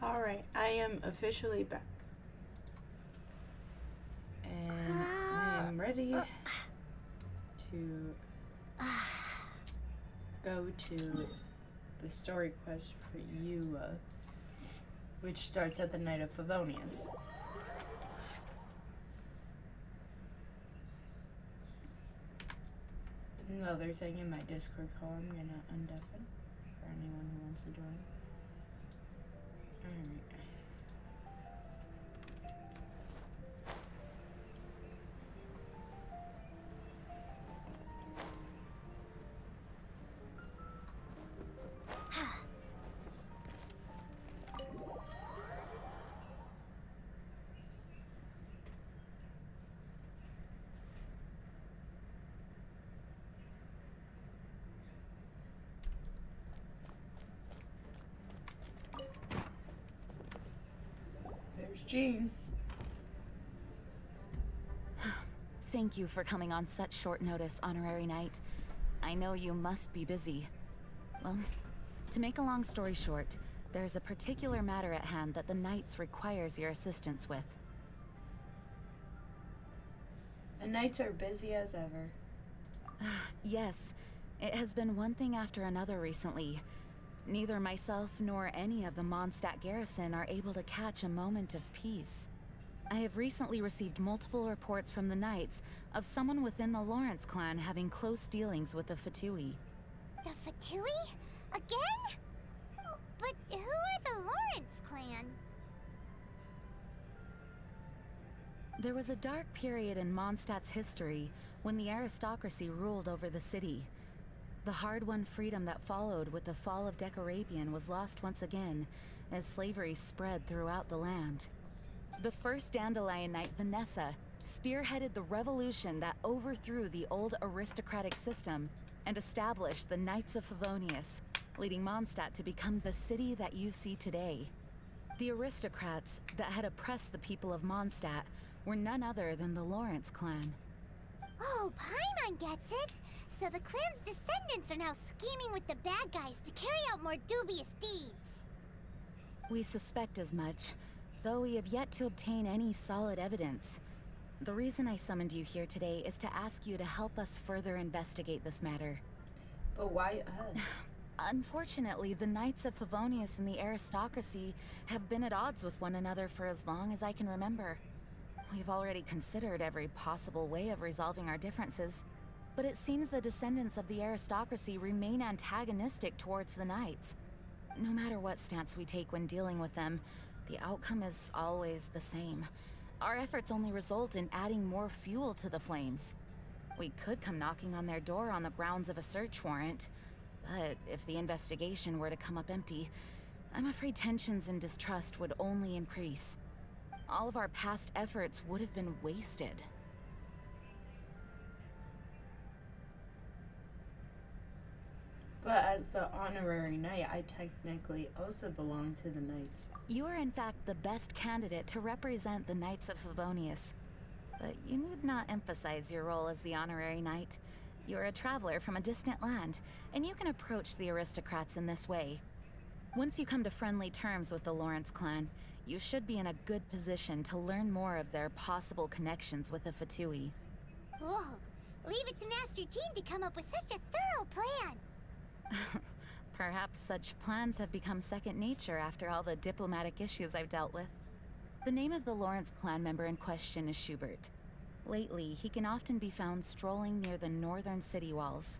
Speaker 1: Alright, I am officially back. And I am ready to go to the story quest for Eula, which starts at the night of Favonius. Another thing in my Discord call I'm gonna undeafen for anyone who wants to join. Alright. There's Jean.
Speaker 13: Thank you for coming on such short notice, Honorary Knight. I know you must be busy. Well, to make a long story short, there's a particular matter at hand that the Knights requires your assistance with.
Speaker 1: The Knights are busy as ever.
Speaker 13: Yes, it has been one thing after another recently. Neither myself nor any of the Mondstadt garrison are able to catch a moment of peace. I have recently received multiple reports from the Knights of someone within the Lawrence clan having close dealings with the Fatui.
Speaker 2: The Fatui? Again? Oh, but who are the Lawrence clan?
Speaker 13: There was a dark period in Mondstadt's history when the aristocracy ruled over the city. The hard-won freedom that followed with the fall of Decarabian was lost once again as slavery spread throughout the land. The first Dandelion Knight, Vanessa, spearheaded the revolution that overthrew the old aristocratic system and established the Knights of Favonius, leading Mondstadt to become the city that you see today. The aristocrats that had oppressed the people of Mondstadt were none other than the Lawrence clan.
Speaker 2: Oh, Paimon gets it! So the clan's descendants are now scheming with the bad guys to carry out more dubious deeds.
Speaker 13: We suspect as much, though we have yet to obtain any solid evidence. The reason I summoned you here today is to ask you to help us further investigate this matter.
Speaker 1: But why us?
Speaker 13: Unfortunately, the Knights of Favonius and the aristocracy have been at odds with one another for as long as I can remember. We've already considered every possible way of resolving our differences, but it seems the descendants of the aristocracy remain antagonistic towards the Knights. No matter what stance we take when dealing with them, the outcome is always the same. Our efforts only result in adding more fuel to the flames. We could come knocking on their door on the grounds of a search warrant, but if the investigation were to come up empty, I'm afraid tensions and distrust would only increase. All of our past efforts would have been wasted.
Speaker 1: But as the honorary knight, I technically also belong to the Knights.
Speaker 13: You are in fact the best candidate to represent the Knights of Favonius. But you need not emphasize your role as the honorary knight. You're a traveler from a distant land, and you can approach the aristocrats in this way. Once you come to friendly terms with the Lawrence clan, you should be in a good position to learn more of their possible connections with the Fatui.
Speaker 2: Whoa, leave it to Master Jean to come up with such a thorough plan.
Speaker 13: Perhaps such plans have become second nature after all the diplomatic issues I've dealt with. The name of the Lawrence clan member in question is Schubert. Lately, he can often be found strolling near the northern city walls.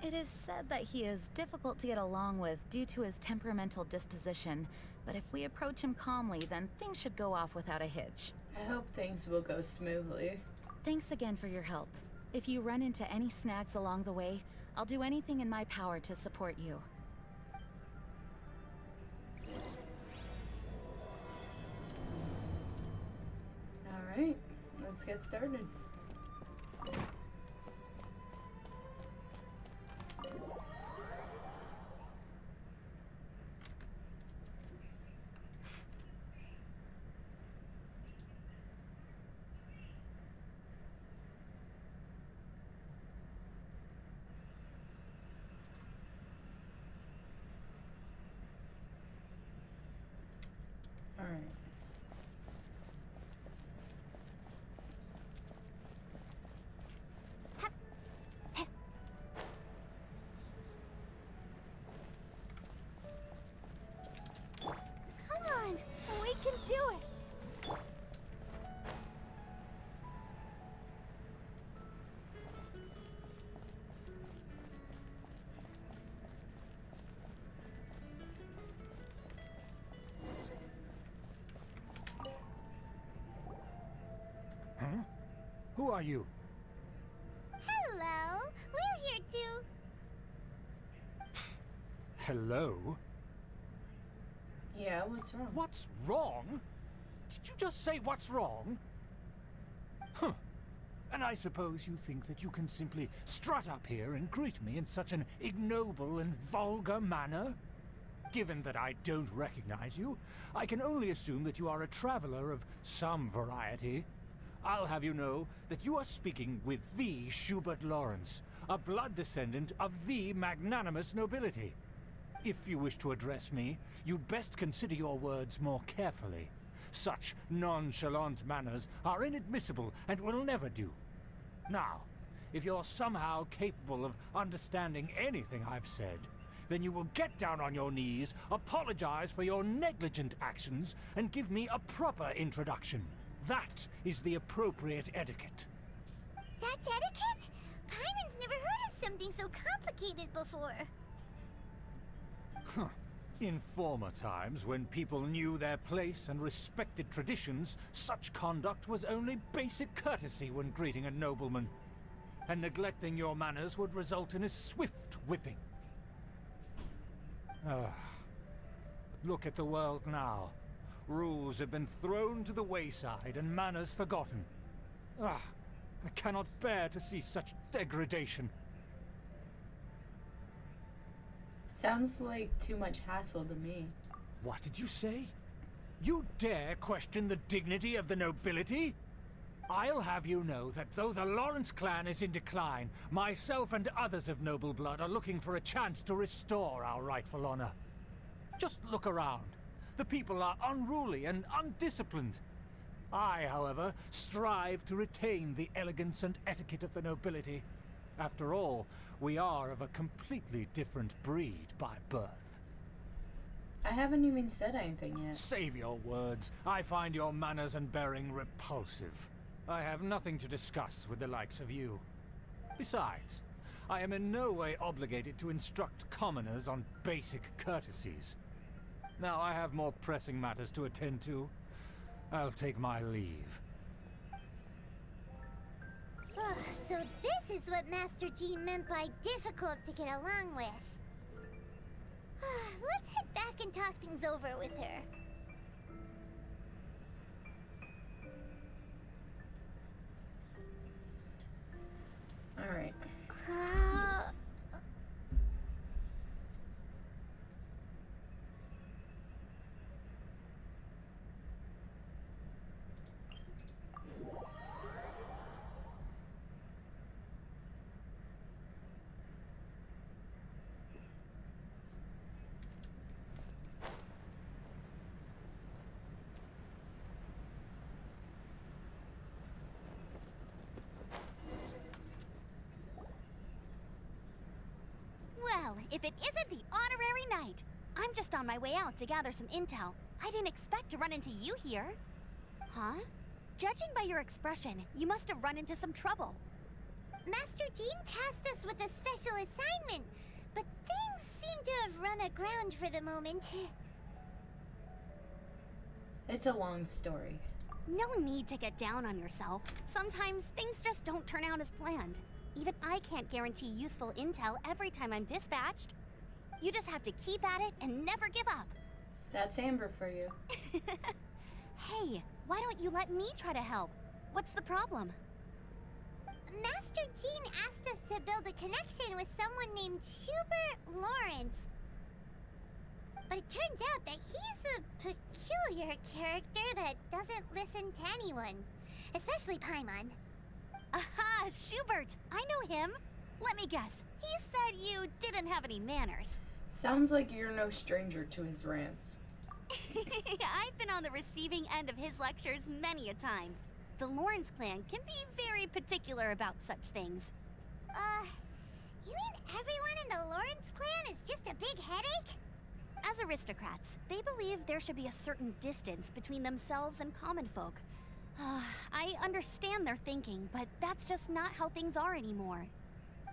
Speaker 13: It is said that he is difficult to get along with due to his temperamental disposition, but if we approach him calmly, then things should go off without a hitch.
Speaker 1: I hope things will go smoothly.
Speaker 13: Thanks again for your help. If you run into any snags along the way, I'll do anything in my power to support you.
Speaker 1: Alright, let's get started.
Speaker 14: Who are you?
Speaker 2: Hello. We're here to...
Speaker 14: Hello?
Speaker 1: Yeah, what's wrong?
Speaker 14: What's wrong? Did you just say what's wrong? Huh. And I suppose you think that you can simply strut up here and greet me in such an ignoble and vulgar manner? Given that I don't recognize you, I can only assume that you are a traveler of some variety. I'll have you know that you are speaking with the Schubert Lawrence, a blood descendant of the magnanimous nobility. If you wish to address me, you'd best consider your words more carefully. Such nonchalant manners are inadmissible and will never do. Now, if you're somehow capable of understanding anything I've said, then you will get down on your knees, apologize for your negligent actions, and give me a proper introduction. That is the appropriate etiquette.
Speaker 2: That's etiquette? Paimon's never heard of something so complicated before.
Speaker 14: Huh. In former times, when people knew their place and respected traditions, such conduct was only basic courtesy when greeting a nobleman. And neglecting your manners would result in a swift whipping. Look at the world now. Rules have been thrown to the wayside and manners forgotten. I cannot bear to see such degradation.
Speaker 1: Sounds like too much hassle to me.
Speaker 14: What did you say? You dare question the dignity of the nobility? I'll have you know that though the Lawrence clan is in decline, myself and others of noble blood are looking for a chance to restore our rightful honor. Just look around. The people are unruly and undisciplined. I, however, strive to retain the elegance and etiquette of the nobility. After all, we are of a completely different breed by birth.
Speaker 1: I haven't even said anything yet.
Speaker 14: Save your words. I find your manners and bearing repulsive. I have nothing to discuss with the likes of you. Besides, I am in no way obligated to instruct commoners on basic courtesies. Now I have more pressing matters to attend to. I'll take my leave.
Speaker 2: So this is what Master Jean meant by difficult to get along with. Let's head back and talk things over with her.
Speaker 1: Alright.
Speaker 3: Well, if it isn't the honorary knight. I'm just on my way out to gather some intel. I didn't expect to run into you here. Huh? Judging by your expression, you must have run into some trouble.
Speaker 2: Master Jean tasked us with a special assignment, but things seem to have run aground for the moment.
Speaker 1: It's a long story.
Speaker 3: No need to get down on yourself. Sometimes things just don't turn out as planned. Even I can't guarantee useful intel every time I'm dispatched. You just have to keep at it and never give up.
Speaker 1: That's Amber for you.
Speaker 3: Hey, why don't you let me try to help? What's the problem?
Speaker 2: Master Jean asked us to build a connection with someone named Schubert Lawrence. But it turns out that he's a peculiar character that doesn't listen to anyone, especially Paimon.
Speaker 3: Aha, Schubert! I know him. Let me guess. He said you didn't have any manners.
Speaker 1: Sounds like you're no stranger to his rants.
Speaker 3: I've been on the receiving end of his lectures many a time. The Lawrence clan can be very particular about such things.
Speaker 2: You mean everyone in the Lawrence clan is just a big headache?
Speaker 3: As aristocrats, they believe there should be a certain distance between themselves and common folk. I understand their thinking, but that's just not how things are anymore.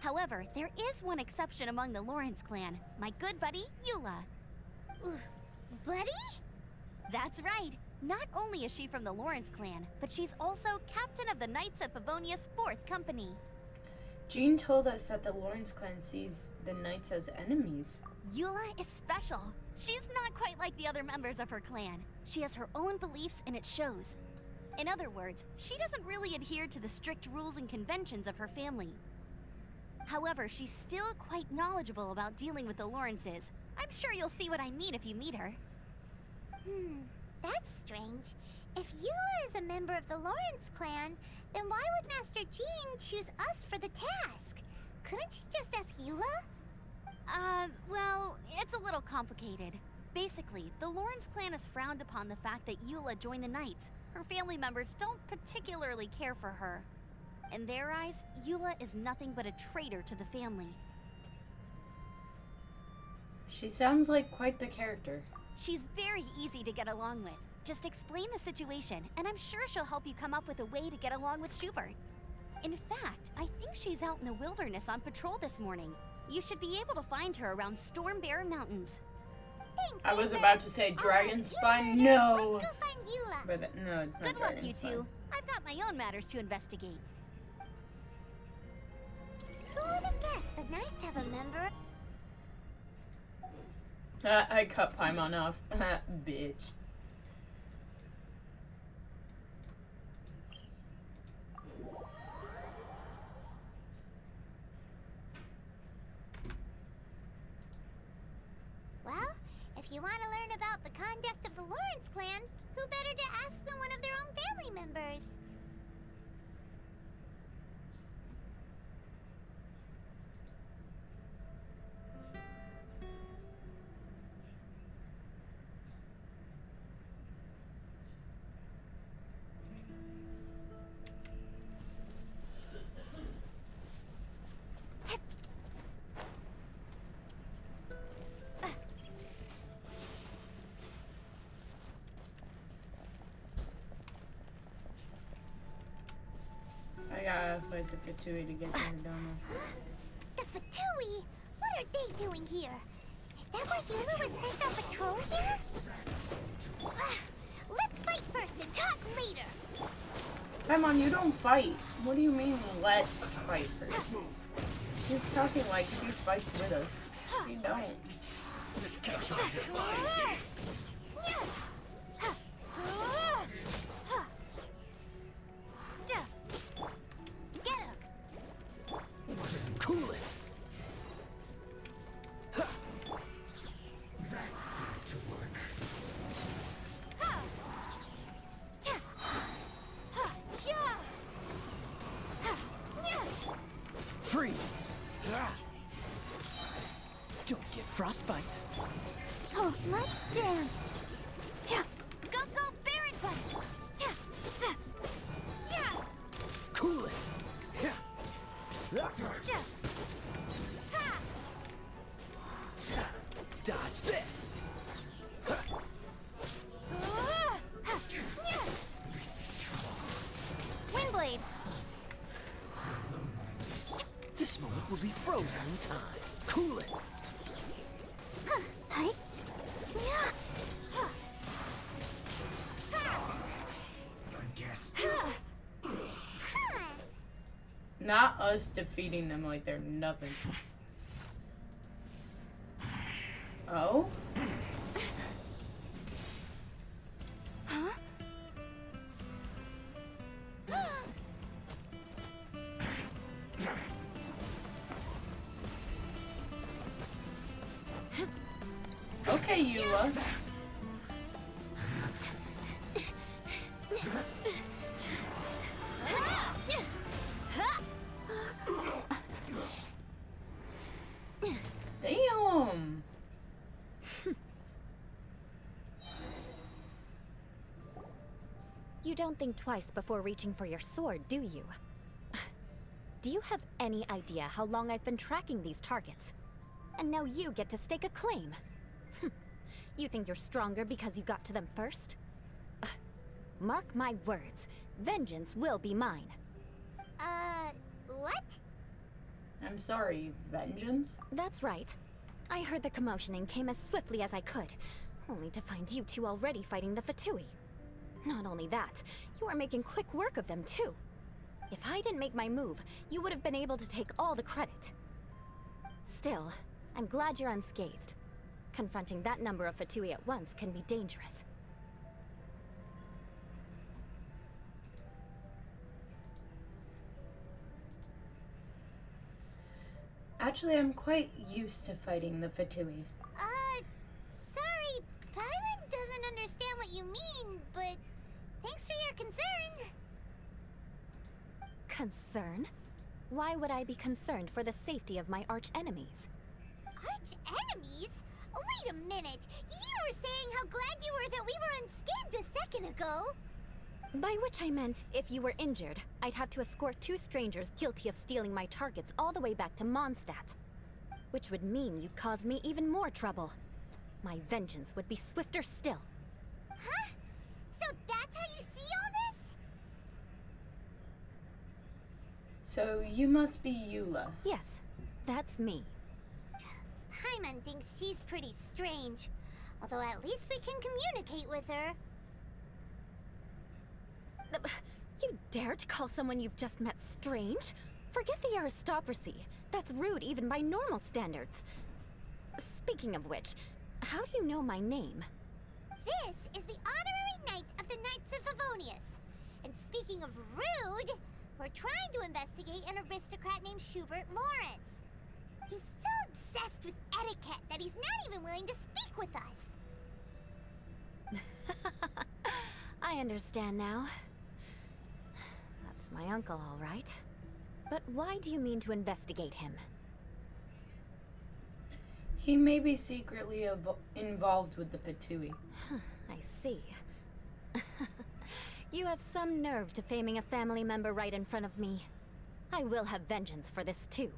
Speaker 3: However, there is one exception among the Lawrence clan, my good buddy, Eula.
Speaker 2: Buddy?
Speaker 3: That's right. Not only is she from the Lawrence clan, but she's also captain of the Knights of Favonia's 4th company.
Speaker 1: Jean told us that the Lawrence clan sees the knights as enemies.
Speaker 3: Eula is special. She's not quite like the other members of her clan. She has her own beliefs and it shows. In other words, she doesn't really adhere to the strict rules and conventions of her family. However, she's still quite knowledgeable about dealing with the Lawrences. I'm sure you'll see what I mean if you meet her.
Speaker 2: That's strange. If Eula is a member of the Lawrence clan, then why would Master Jean choose us for the task? Couldn't she just ask Eula?
Speaker 3: Well, it's a little complicated. Basically, the Lawrence clan has frowned upon the fact that Eula joined the Knights. Her family members don't particularly care for her. In their eyes, Eula is nothing but a traitor to the family.
Speaker 1: She sounds like quite the character.
Speaker 3: She's very easy to get along with. Just explain the situation, and I'm sure she'll help you come up with a way to get along with Schubert. In fact, I think she's out in the wilderness on patrol this morning. You should be able to find her around Storm Bear Mountains.
Speaker 2: Thanks,
Speaker 1: I was
Speaker 2: Amber.
Speaker 1: about to say Dragon Spine.
Speaker 2: You
Speaker 1: No!
Speaker 2: Let's go find Eula.
Speaker 1: But no, it's not
Speaker 3: Good luck,
Speaker 1: Dragon
Speaker 3: you
Speaker 1: Spine.
Speaker 3: two. I've got my own matters to investigate.
Speaker 2: Who would have guessed the Knights have a member?
Speaker 1: I cut Paimon off. Bitch.
Speaker 2: Well, if you want to learn about the conduct of the Lawrence clan, who better to ask than one of their own family members?
Speaker 1: I gotta fight the Fatui to get to the Doma.
Speaker 2: The Fatui? What are they doing here? Is that why Eula was sent on patrol here? Let's fight first and talk later.
Speaker 1: Paimon, you don't fight. What do you mean, let's fight first? She's talking like she fights with us. She don't.
Speaker 3: Get him!
Speaker 10: Cool it. Freeze. Don't get frostbite.
Speaker 2: Oh, let's dance.
Speaker 3: Go, Baron Button!
Speaker 10: Cool it. Dodge this.
Speaker 3: Windblade!
Speaker 10: This moment will be frozen in time. Cool it.
Speaker 2: Hi.
Speaker 1: Not us defeating them like they're nothing. Oh? Okay, Eula. Damn.
Speaker 15: You don't think twice before reaching for your sword, do you? Do you have any idea how long I've been tracking these targets? And now you get to stake a claim. You think you're stronger because you got to them first? Mark my words, vengeance will be mine.
Speaker 2: What?
Speaker 1: I'm sorry, vengeance?
Speaker 15: That's right. I heard the commotion and came as swiftly as I could, only to find you two already fighting the Fatui. Not only that, you are making quick work of them too. If I didn't make my move, you would have been able to take all the credit. Still, I'm glad you're unscathed. Confronting that number of Fatui at once can be dangerous.
Speaker 1: Actually, I'm quite used to fighting the Fatui.
Speaker 2: Sorry, Paimon doesn't understand what you mean, but thanks for your concern.
Speaker 15: Concern? Why would I be concerned for the safety of my arch-enemies?
Speaker 2: Arch-enemies? Wait a minute! You were saying how glad you were that we were unscathed a second ago!
Speaker 15: By which I meant, if you were injured, I'd have to escort 2 strangers guilty of stealing my targets all the way back to Mondstadt. Which would mean you'd cause me even more trouble. My vengeance would be swifter still.
Speaker 2: Huh? So that's how you see all this?
Speaker 1: So you must be Eula.
Speaker 15: Yes, that's me.
Speaker 2: Paimon thinks she's pretty strange. Although at least we can communicate with her.
Speaker 15: You dare to call someone you've just met strange? Forget the aristocracy. That's rude even by normal standards. Speaking of which, how do you know my name?
Speaker 2: This is the honorary knight of the Knights of Favonius. And speaking of rude, we're trying to investigate an aristocrat named Schubert Lawrence. He's so obsessed with etiquette that he's not even willing to speak with us.
Speaker 15: I understand now. That's my uncle, all right. But why do you mean to investigate him?
Speaker 1: He may be secretly involved with the Fatui.
Speaker 15: I see. You have some nerve to faming a family member right in front of me. I will have vengeance for this too.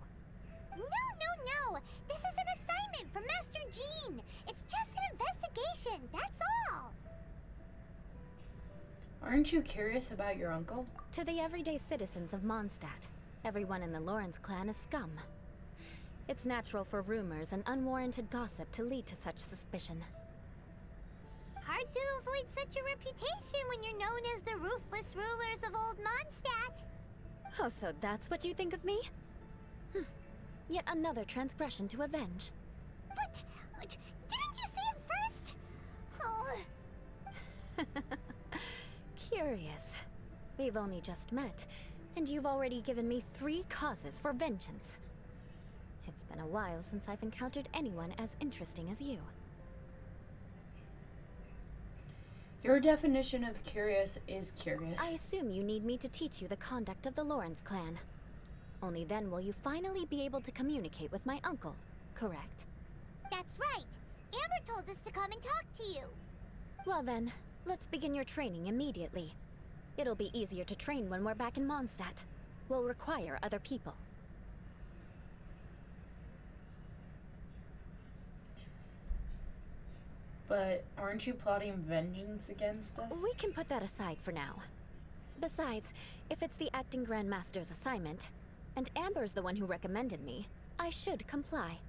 Speaker 2: No! This is an assignment from Master Jean! It's just an investigation, that's all!
Speaker 1: Aren't you curious about your uncle?
Speaker 15: To the everyday citizens of Mondstadt, everyone in the Lawrence clan is scum. It's natural for rumors and unwarranted gossip to lead to such suspicion.
Speaker 2: Hard to avoid such a reputation when you're known as the ruthless rulers of Old Mondstadt.
Speaker 15: Oh, so that's what you think of me? Yet another transgression to avenge.
Speaker 2: But didn't you say it first? Oh.
Speaker 15: Curious. We've only just met, and you've already given me 3 causes for vengeance. It's been a while since I've encountered anyone as interesting as you.
Speaker 1: Your definition of curious is curious.
Speaker 15: I assume you need me to teach you the conduct of the Lawrence clan. Only then will you finally be able to communicate with my uncle, correct?
Speaker 2: That's right. Amber told us to come and talk to you.
Speaker 15: Well then, let's begin your training immediately. It'll be easier to train when we're back in Mondstadt. We'll require other people.
Speaker 1: But aren't you plotting vengeance against us?
Speaker 15: We can put that aside for now. Besides, if it's the acting Grandmaster's assignment, and Amber's the one who recommended me, I should comply.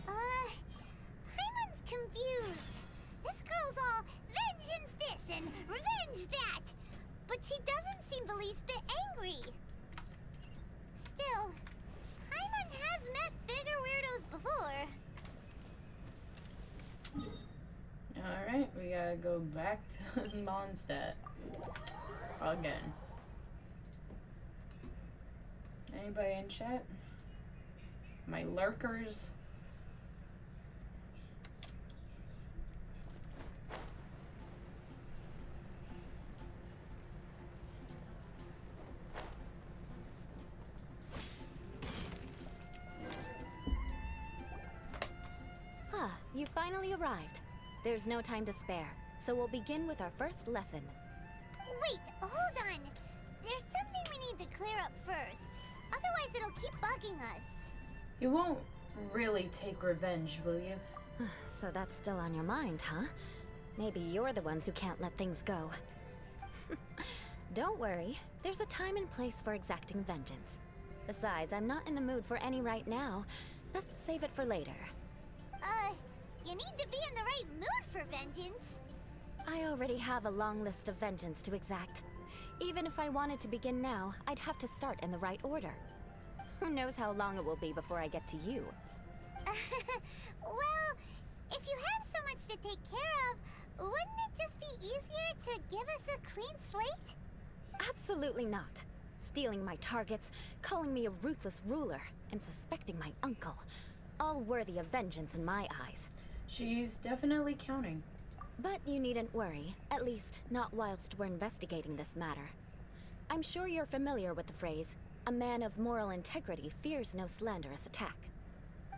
Speaker 2: Paimon's confused. This girl's all vengeance this and revenge that. But she doesn't seem the least bit angry. Still, Paimon has met bigger weirdos before.
Speaker 1: Alright, we gotta go back to Mondstadt. Again. Anybody in chat? My lurkers?
Speaker 15: Ah, you finally arrived. There's no time to spare, so we'll begin with our first lesson.
Speaker 2: Wait, hold on. There's something we need to clear up first. Otherwise it'll keep bugging us.
Speaker 1: You won't really take revenge, will you?
Speaker 15: So that's still on your mind, huh? Maybe you're the ones who can't let things go. Don't worry, there's a time and place for exacting vengeance. Besides, I'm not in the mood for any right now. Best save it for later.
Speaker 2: You need to be in the right mood for vengeance.
Speaker 15: I already have a long list of vengeance to exact. Even if I wanted to begin now, I'd have to start in the right order. Who knows how long it will be before I get to you?
Speaker 2: Well, if you have so much to take care of, wouldn't it just be easier to give us a clean slate?
Speaker 15: Absolutely not. Stealing my targets, calling me a ruthless ruler, and suspecting my uncle. All worthy of vengeance in my eyes.
Speaker 1: She's definitely counting.
Speaker 15: But you needn't worry, at least not whilst we're investigating this matter. I'm sure you're familiar with the phrase, a man of moral integrity fears no slanderous attack.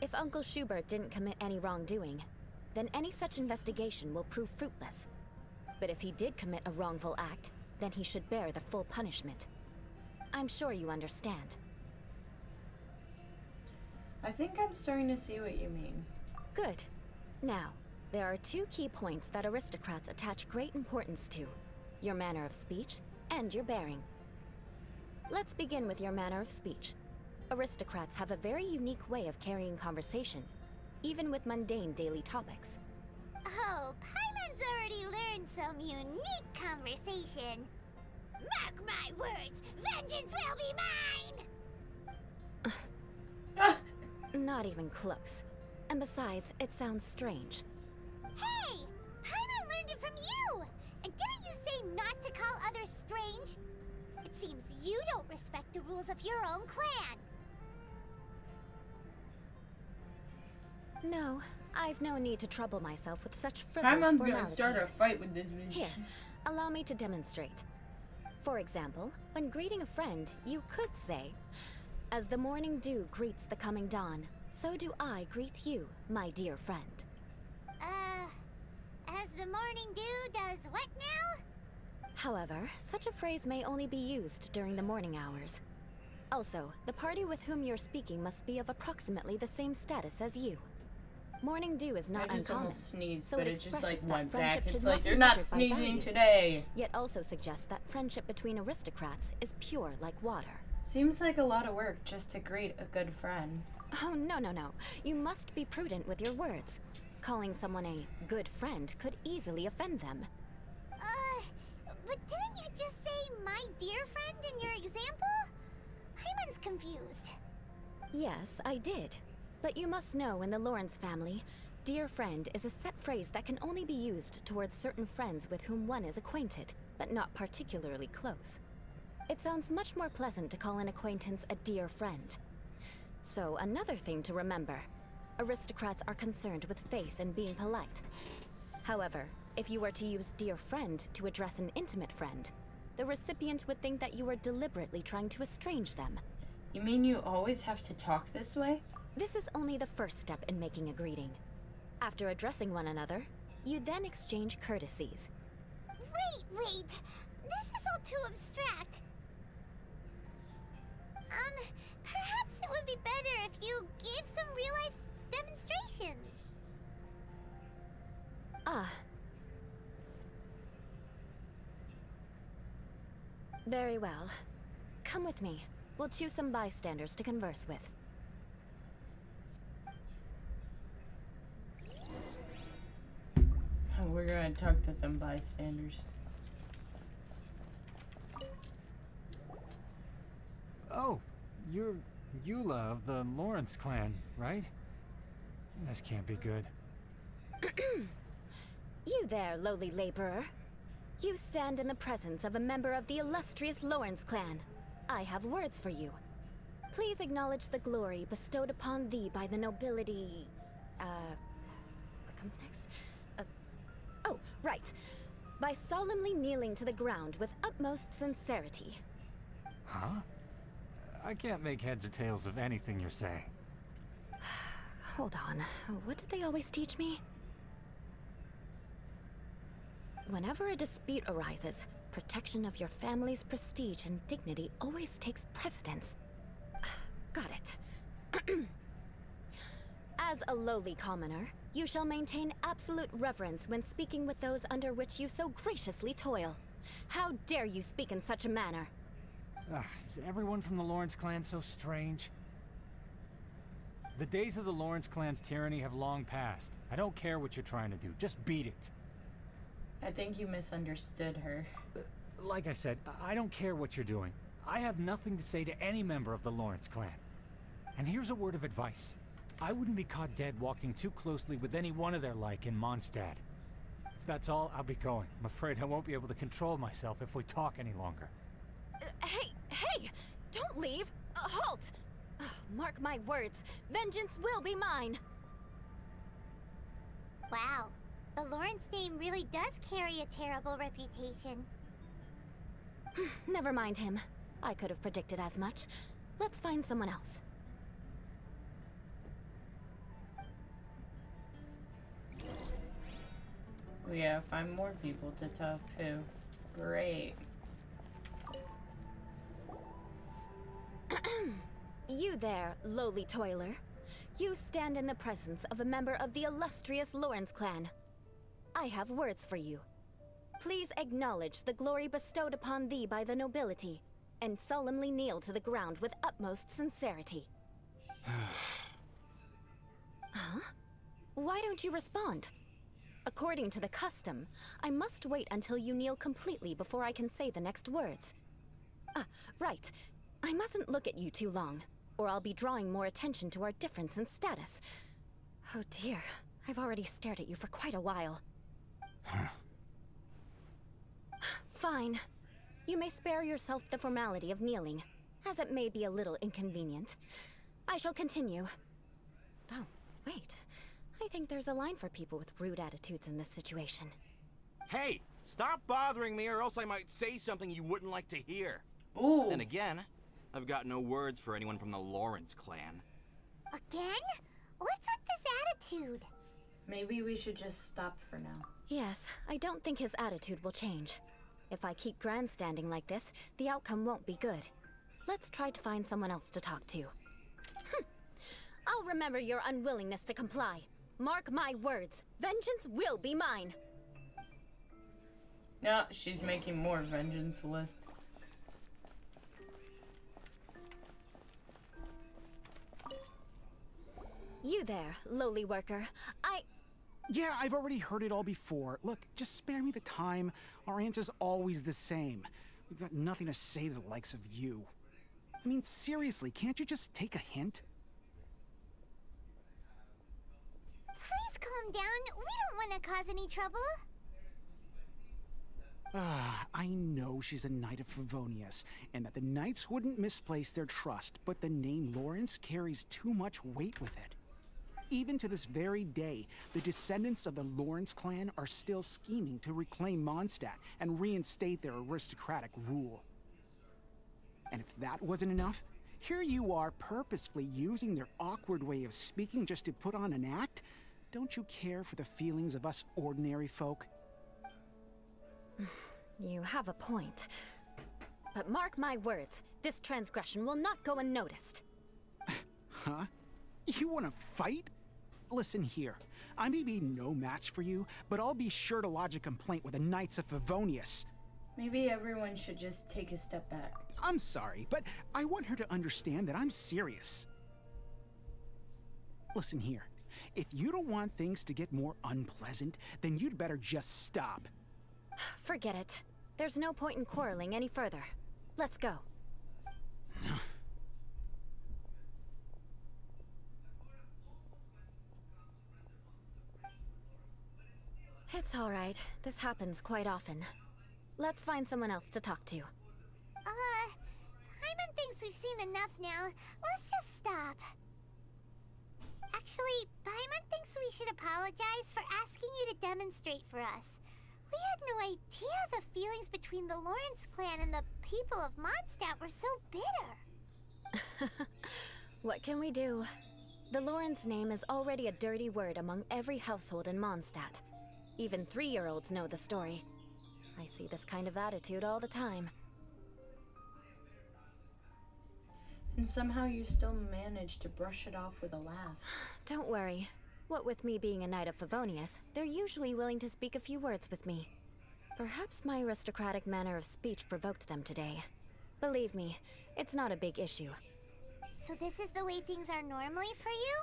Speaker 15: If Uncle Schubert didn't commit any wrongdoing, then any such investigation will prove fruitless. But if he did commit a wrongful act, then he should bear the full punishment. I'm sure you understand.
Speaker 1: I think I'm starting to see what you mean.
Speaker 15: Good. Now, there are two key points that aristocrats attach great importance to. Your manner of speech and your bearing. Let's begin with your manner of speech. Aristocrats have a very unique way of carrying conversation, even with mundane daily topics.
Speaker 2: Oh, Paimon's already learned some unique conversation. Mark my words, vengeance will be mine!
Speaker 15: Not even close. And besides, it sounds strange.
Speaker 2: Hey! Paimon learned it from you! And didn't you say not to call others strange? It seems you don't respect the rules of your own clan.
Speaker 15: No, I've no need to trouble myself with such frivolous
Speaker 1: Paimon's gonna
Speaker 15: formalities.
Speaker 1: start a fight with this bitch.
Speaker 15: Here, allow me to demonstrate. For example, when greeting a friend, you could say, "As the morning dew greets the coming dawn, so do I greet you, my dear friend."
Speaker 2: As the morning dew does what now?
Speaker 15: However, such a phrase may only be used during the morning hours. Also, the party with whom you're speaking must be of approximately the same status as you. Morning dew is not
Speaker 1: I just
Speaker 15: uncommon,
Speaker 1: almost sneezed,
Speaker 15: so
Speaker 1: but
Speaker 15: it
Speaker 1: it just
Speaker 15: expresses
Speaker 1: like
Speaker 15: that
Speaker 1: went
Speaker 15: friendship
Speaker 1: back.
Speaker 15: should
Speaker 1: It's
Speaker 15: not
Speaker 1: like
Speaker 15: be
Speaker 1: you're not
Speaker 15: measured by
Speaker 1: sneezing
Speaker 15: value.
Speaker 1: today.
Speaker 15: Yet also suggests that friendship between aristocrats is pure like water.
Speaker 1: Seems like a lot of work just to greet a good friend.
Speaker 15: Oh, no, no, no. You must be prudent with your words. Calling someone a good friend could easily offend them.
Speaker 2: But didn't you just say my dear friend in your example? Paimon's confused.
Speaker 15: Yes, I did. But you must know in the Lawrence family, dear friend is a set phrase that can only be used towards certain friends with whom one is acquainted, but not particularly close. It sounds much more pleasant to call an acquaintance a dear friend. So, another thing to remember. Aristocrats are concerned with face and being polite. However, if you were to use dear friend to address an intimate friend, the recipient would think that you are deliberately trying to estrange them.
Speaker 1: You mean you always have to talk this way?
Speaker 15: This is only the first step in making a greeting. After addressing one another, you then exchange courtesies.
Speaker 2: Wait! This is all too abstract. Perhaps it would be better if you gave some real-life demonstrations.
Speaker 15: Ah. Very well. Come with me. We'll choose some bystanders to converse with.
Speaker 1: We're gonna talk to some bystanders.
Speaker 14: Oh, you're Eula of the Lawrence clan, right? This can't be good.
Speaker 15: You there, lowly laborer. You stand in the presence of a member of the illustrious Lawrence clan. I have words for you. Please acknowledge the glory bestowed upon thee by the nobility... what comes next? Oh, right. By solemnly kneeling to the ground with utmost sincerity.
Speaker 14: Huh? I can't make heads or tails of anything you're saying.
Speaker 15: Hold on. What did they always teach me? Whenever a dispute arises, protection of your family's prestige and dignity always takes precedence. Got it. As a lowly commoner, you shall maintain absolute reverence when speaking with those under which you so graciously toil. How dare you speak in such a manner?
Speaker 14: Is everyone from the Lawrence clan so strange? The days of the Lawrence clan's tyranny have long passed. I don't care what you're trying to do. Just beat it.
Speaker 1: I think you misunderstood her.
Speaker 14: Like I said, I don't care what you're doing. I have nothing to say to any member of the Lawrence clan. And here's a word of advice. I wouldn't be caught dead walking too closely with any one of their like in Mondstadt. If that's all, I'll be going. I'm afraid I won't be able to control myself if we talk any longer.
Speaker 15: Hey! Don't leave! Halt! Ugh, mark my words, vengeance will be mine!
Speaker 2: Wow, the Lawrence name really does carry a terrible reputation.
Speaker 15: Never mind him. I could have predicted as much. Let's find someone else.
Speaker 1: Yeah, find more people to talk to. Great.
Speaker 15: You there, lowly toiler. You stand in the presence of a member of the illustrious Lawrence clan. I have words for you. Please acknowledge the glory bestowed upon thee by the nobility, and solemnly kneel to the ground with utmost sincerity. Huh? Why don't you respond? According to the custom, I must wait until you kneel completely before I can say the next words. Ah, right. I mustn't look at you too long, or I'll be drawing more attention to our difference in status. Oh dear, I've already stared at you for quite a while. Fine. You may spare yourself the formality of kneeling, as it may be a little inconvenient. I shall continue. Oh, wait. I think there's a line for people with rude attitudes in this situation.
Speaker 16: Hey, stop bothering me or else I might say something you wouldn't like to hear.
Speaker 1: Ooh.
Speaker 16: Then again, I've got no words for anyone from the Lawrence clan.
Speaker 2: Again? What's with this attitude?
Speaker 1: Maybe we should just stop for now.
Speaker 15: Yes, I don't think his attitude will change. If I keep grandstanding like this, the outcome won't be good. Let's try to find someone else to talk to. I'll remember your unwillingness to comply. Mark my words, vengeance will be mine.
Speaker 1: No, she's making more vengeance list.
Speaker 15: You there, lowly worker.
Speaker 17: Yeah, I've already heard it all before. Look, just spare me the time. Our answer's always the same. We've got nothing to say to the likes of you. I mean, seriously, can't you just take a hint?
Speaker 2: Please calm down. We don't want to cause any trouble.
Speaker 17: I know she's a Knight of Favonius, and that the Knights wouldn't misplace their trust, but the name Lawrence carries too much weight with it. Even to this very day, the descendants of the Lawrence clan are still scheming to reclaim Mondstadt and reinstate their aristocratic rule. And if that wasn't enough, here you are purposefully using their awkward way of speaking just to put on an act? Don't you care for the feelings of us ordinary folk?
Speaker 15: You have a point. But mark my words, this transgression will not go unnoticed.
Speaker 17: Huh? You want to fight? Listen here, I may be no match for you, but I'll be sure to lodge a complaint with the Knights of Favonius.
Speaker 1: Maybe everyone should just take a step back.
Speaker 17: I'm sorry, but I want her to understand that I'm serious. Listen here, if you don't want things to get more unpleasant, then you'd better just stop.
Speaker 15: Forget it. There's no point in quarreling any further. Let's go. It's all right. This happens quite often. Let's find someone else to talk to.
Speaker 2: Paimon thinks we've seen enough now. Let's just stop. Actually, Paimon thinks we should apologize for asking you to demonstrate for us. We had no idea the feelings between the Lawrence clan and the people of Mondstadt were so bitter.
Speaker 15: What can we do? The Lawrence name is already a dirty word among every household in Mondstadt. Even 3-year-olds know the story. I see this kind of attitude all the time.
Speaker 1: And somehow you still manage to brush it off with a laugh.
Speaker 15: Don't worry. What with me being a Knight of Favonius, they're usually willing to speak a few words with me. Perhaps my aristocratic manner of speech provoked them today. Believe me, it's not a big issue.
Speaker 2: So So this is the way things are normally for you?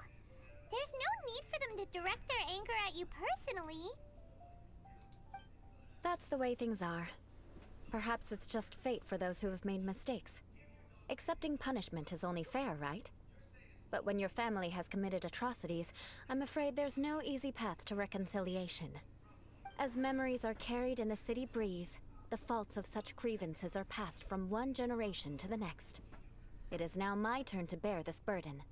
Speaker 2: There's no need for them to direct their anger at you personally.
Speaker 15: That's the way things are. Perhaps it's just fate for those who have made mistakes. Accepting punishment is only fair, right? But when your family has committed atrocities, I'm afraid there's no easy path to reconciliation. As memories are carried in the city breeze, the faults of such grievances are passed from one generation to the next. It is now my turn to bear this burden.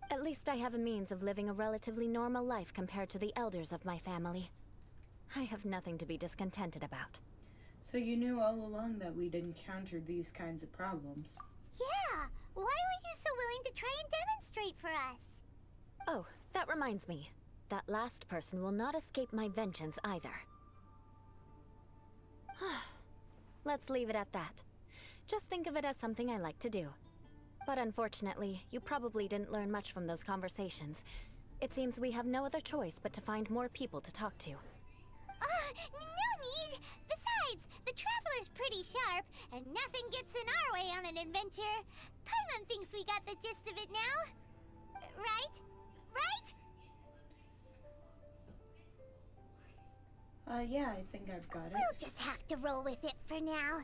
Speaker 15: At least I have a means of living a relatively normal life compared to the elders of my family. I have nothing to be discontented about.
Speaker 1: So you knew all along that we'd encountered these kinds of problems.
Speaker 2: Yeah! Why were you so willing to try and demonstrate for us?
Speaker 15: Oh, that reminds me. That last person will not escape my vengeance either. Let's leave it at that. Just think of it as something I like to do. But unfortunately, you probably didn't learn much from those conversations. It seems we have no other choice but to find more people to talk to.
Speaker 2: No need! Besides, the Traveler's pretty sharp, and nothing gets in our way on an adventure. Paimon thinks we got the gist of it now. Right?
Speaker 1: Yeah, I think I've got it.
Speaker 2: We'll just have to roll with it for now.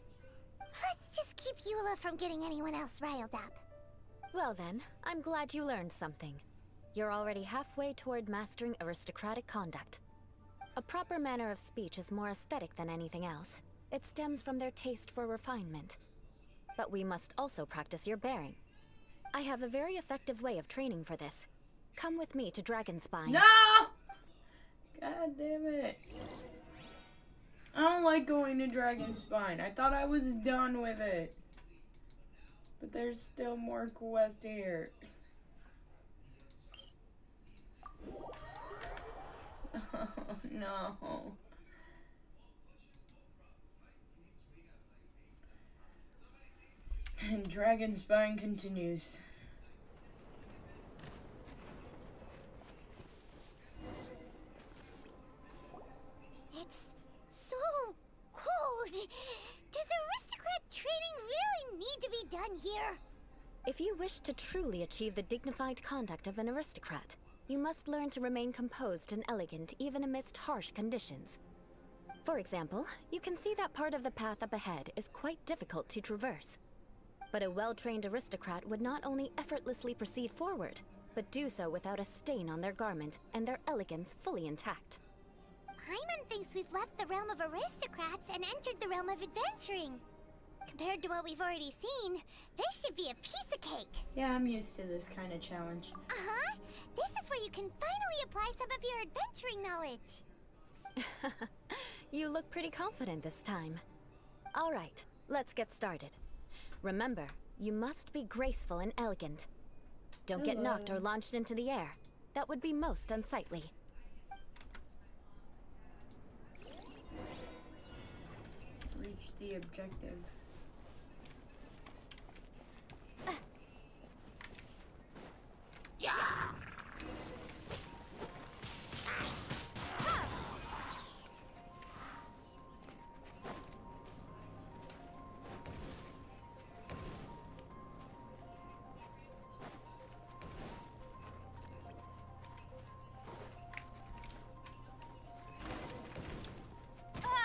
Speaker 2: Let's just keep Eula from getting anyone else riled up.
Speaker 15: Well then, I'm glad you learned something. You're already halfway toward mastering aristocratic conduct. A proper manner of speech is more aesthetic than anything else. It stems from their taste for refinement. But we must also practice your bearing. I have a very effective way of training for this. Come with me to Dragonspine.
Speaker 1: No! God damn it. I don't like going to Dragonspine. I thought I was done with it. But there's still more quests here. Oh, no. And Dragonspine continues.
Speaker 2: It's so cold. Does aristocrat training really need to be done here?
Speaker 15: If you wish to truly achieve the dignified conduct of an aristocrat, you must learn to remain composed and elegant even amidst harsh conditions. For example, you can see that part of the path up ahead is quite difficult to traverse. But a well-trained aristocrat would not only effortlessly proceed forward, but do so without a stain on their garment and their elegance fully intact.
Speaker 2: Paimon thinks we've left the realm of aristocrats and entered the realm of adventuring. Compared to what we've already seen, this should be a piece of cake.
Speaker 1: Yeah, I'm used to this kind of challenge.
Speaker 2: Uh-huh. This is where you can finally apply some of your adventuring knowledge.
Speaker 15: You look pretty confident this time. All right, let's get started. Remember, you must be graceful and elegant. Don't get knocked or launched into the air. That would be most unsightly.
Speaker 1: Reach the objective.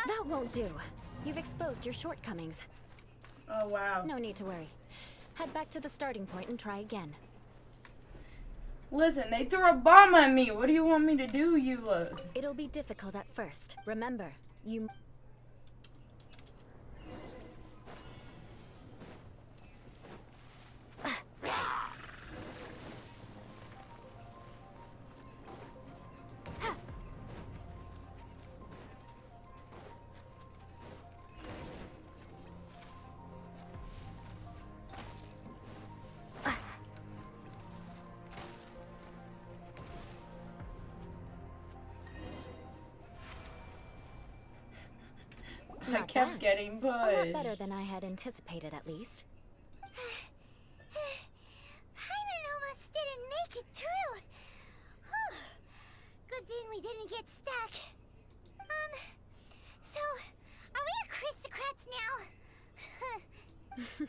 Speaker 15: That won't do. You've exposed your shortcomings.
Speaker 1: Oh, wow.
Speaker 15: No need to worry. Head back to the starting point and try again.
Speaker 1: Listen, they threw a bomb at me. What do you want me to do, Eula?
Speaker 15: It'll be difficult at first. Remember, you...
Speaker 1: I kept getting pushed.
Speaker 15: A lot better than I had anticipated, at least.
Speaker 2: Paimon almost didn't make it through. Whew. Good thing we didn't get stuck. So, are we aristocrats now?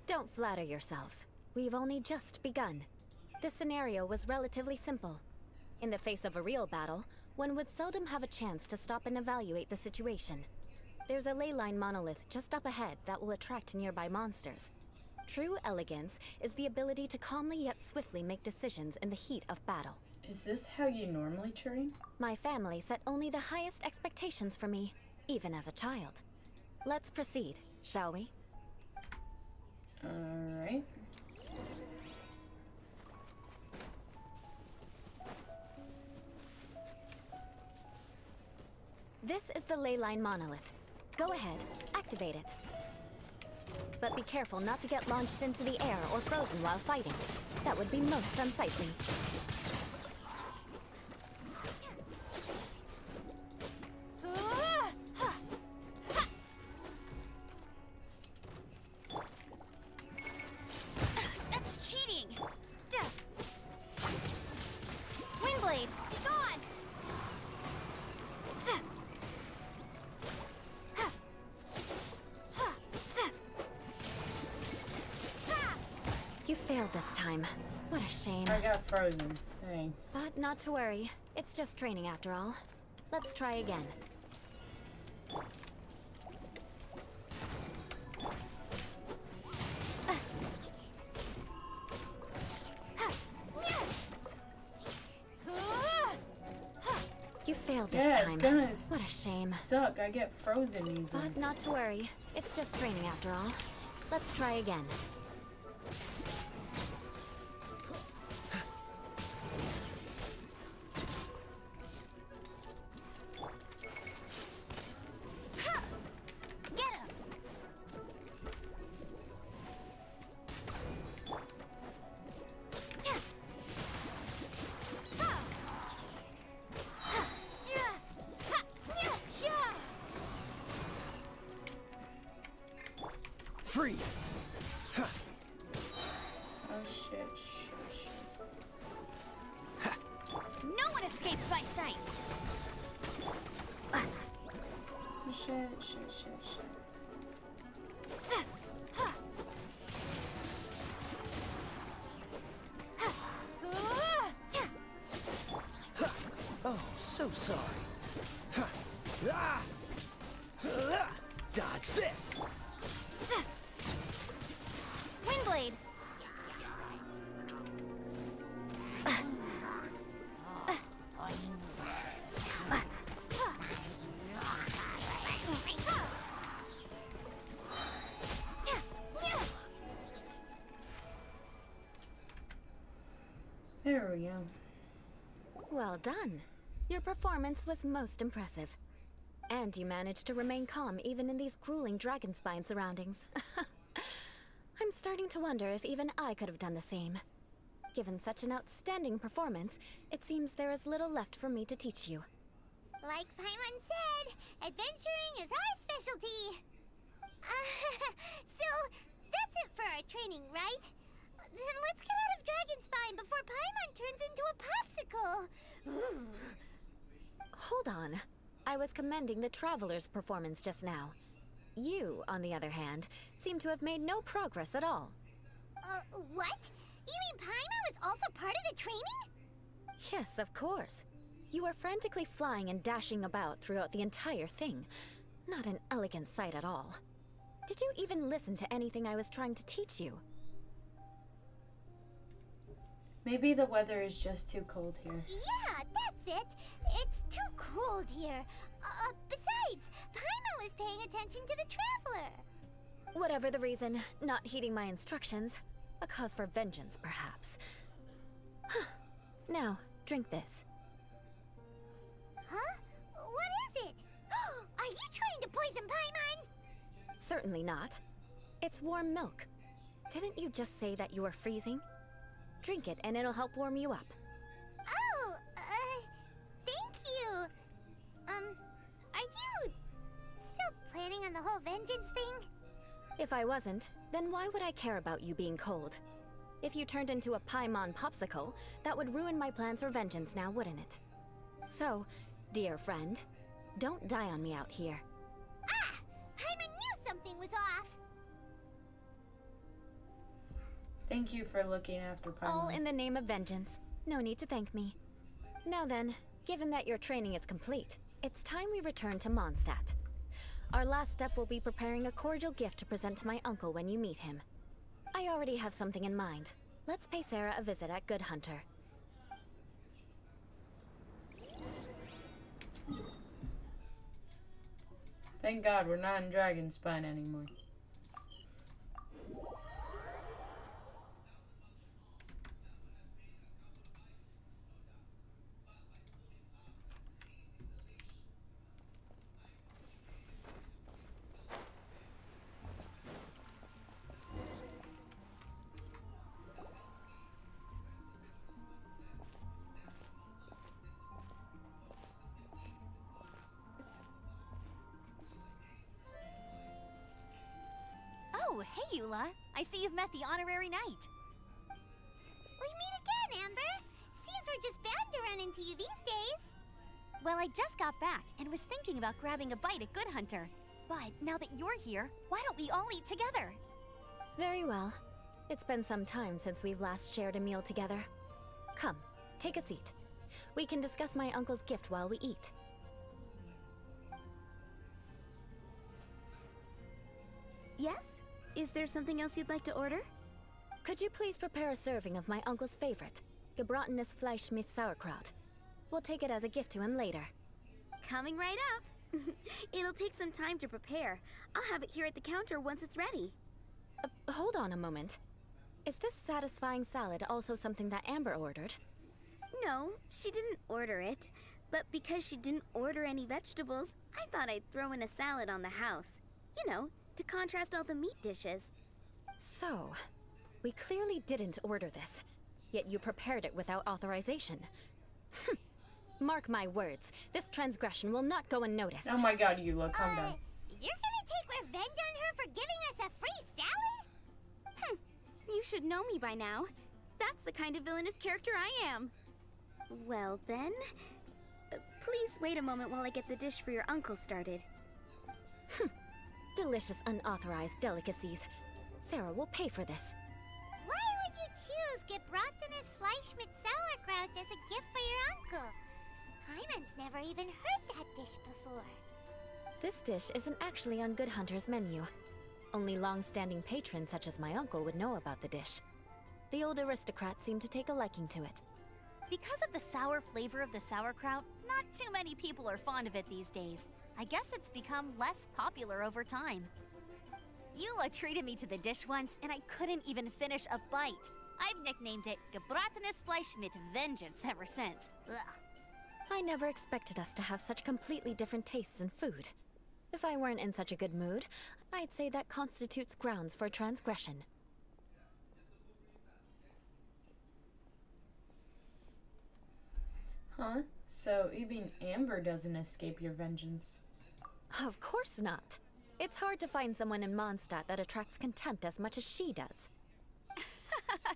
Speaker 15: Don't flatter yourselves. We've only just begun. This scenario was relatively simple. In the face of a real battle, one would seldom have a chance to stop and evaluate the situation. There's a ley line monolith just up ahead that will attract nearby monsters. True elegance is the ability to calmly yet swiftly make decisions in the heat of battle.
Speaker 1: Is this how you normally train?
Speaker 15: My family set only the highest expectations for me, even as a child. Let's proceed, shall we?
Speaker 1: Alright.
Speaker 15: This is the ley line monolith. Go ahead, activate it. But be careful not to get launched into the air or frozen while fighting. That would be most unsightly.
Speaker 2: That's cheating! Windblade, be gone!
Speaker 15: You failed this time. What a shame.
Speaker 1: I got frozen. Thanks.
Speaker 15: But not to worry. It's just training after all. Let's try again. You failed this
Speaker 1: Yeah,
Speaker 15: time.
Speaker 1: it's gonna
Speaker 15: What a shame.
Speaker 1: suck. I get frozen easily.
Speaker 15: But not to worry. It's just training after all. Let's try again.
Speaker 2: Get him!
Speaker 5: Freeze!
Speaker 1: Oh shit, shit.
Speaker 2: No one escapes my sights!
Speaker 1: Shit.
Speaker 5: Oh, so sorry. Dodge this!
Speaker 2: Windblade!
Speaker 1: There we go.
Speaker 15: Well done. Your performance was most impressive. And you managed to remain calm even in these grueling dragon spine surroundings. I'm starting to wonder if even I could have done the same. Given such an outstanding performance, it seems there is little left for me to teach you.
Speaker 2: Like Paimon said, adventuring is our specialty. So, that's it for our training, right? Then let's get out of Dragonspine before Paimon turns into a popsicle.
Speaker 15: Hold on. I was commending the Traveler's performance just now. You, on the other hand, seem to have made no progress at all.
Speaker 2: What? You mean Paimon was also part of the training?
Speaker 15: Yes, of course. You were frantically flying and dashing about throughout the entire thing. Not an elegant sight at all. Did you even listen to anything I was trying to teach you?
Speaker 1: Maybe the weather is just too cold here.
Speaker 2: Yeah, that's it. It's too cold here. Besides, Paimon was paying attention to the Traveler.
Speaker 15: Whatever the reason, not heeding my instructions. A cause for vengeance, perhaps. Now, drink this.
Speaker 2: Huh? What is it? Are you trying to poison Paimon?
Speaker 15: Certainly not. It's warm milk. Didn't you just say that you were freezing? Drink it and it'll help warm you up.
Speaker 2: Oh, thank you. Are you still planning on the whole vengeance thing?
Speaker 15: If I wasn't, then why would I care about you being cold? If you turned into a Paimon popsicle, that would ruin my plans for vengeance now, wouldn't it? So, dear friend, don't die on me out here.
Speaker 2: Ah! Paimon knew something was off!
Speaker 1: Thank you for looking after Paimon.
Speaker 15: All in the name of vengeance. No need to thank me. Now then, given that your training is complete, it's time we return to Mondstadt. Our last step will be preparing a cordial gift to present to my uncle when you meet him. I already have something in mind. Let's pay Sarah a visit at Good Hunter.
Speaker 1: Thank God we're not in Dragon Spine anymore.
Speaker 2: Oh, hey, Eula. I see you've met the honorary knight. We meet again, Amber. Seems we're just bound to run into you these days. Well, I just got back and was thinking about grabbing a bite at Good Hunter. But now that you're here, why don't we all eat together?
Speaker 15: Very well. It's been some time since we've last shared a meal together. Come, take a seat. We can discuss my uncle's gift while we eat.
Speaker 18: Yes? Is there something else you'd like to order?
Speaker 15: Could you please prepare a serving of my uncle's favorite, gebratenes Fleisch mit Sauerkraut? We'll take it as a gift to him later.
Speaker 18: Coming right up. It'll take some time to prepare. I'll have it here at the counter once it's ready.
Speaker 15: Hold on a moment. Is this satisfying salad also something that Amber ordered?
Speaker 18: No, she didn't order it. But because she didn't order any vegetables, I thought I'd throw in a salad on the house. You know, to contrast all the meat dishes.
Speaker 15: So, we clearly didn't order this, yet you prepared it without authorization. Mark my words, this transgression will not go unnoticed.
Speaker 1: Oh my God, Eula, calm down.
Speaker 2: You're gonna take revenge on her for giving us a free salad?
Speaker 18: You should know me by now. That's the kind of villainous character I am. Well then, please wait a moment while I get the dish for your uncle started.
Speaker 15: Delicious unauthorized delicacies. Sarah will pay for this.
Speaker 2: Why would you choose gebratenes Fleisch mit Sauerkraut as a gift for your uncle? Hyman's never even heard that dish before.
Speaker 15: This dish isn't actually on Good Hunter's menu. Only long-standing patrons such as my uncle would know about the dish. The old aristocrat seemed to take a liking to it.
Speaker 2: Because of the sour flavor of the sauerkraut, not too many people are fond of it these days. I guess it's become less popular over time. Eula treated me to the dish once, and I couldn't even finish a bite. I've nicknamed it gebratenes Fleisch mit Vengeance ever since. Ugh.
Speaker 15: I never expected us to have such completely different tastes in food. If I weren't in such a good mood, I'd say that constitutes grounds for transgression.
Speaker 1: Huh? So even Amber doesn't escape your vengeance?
Speaker 15: Of course not. It's hard to find someone in Mondstadt that attracts contempt as much as she does.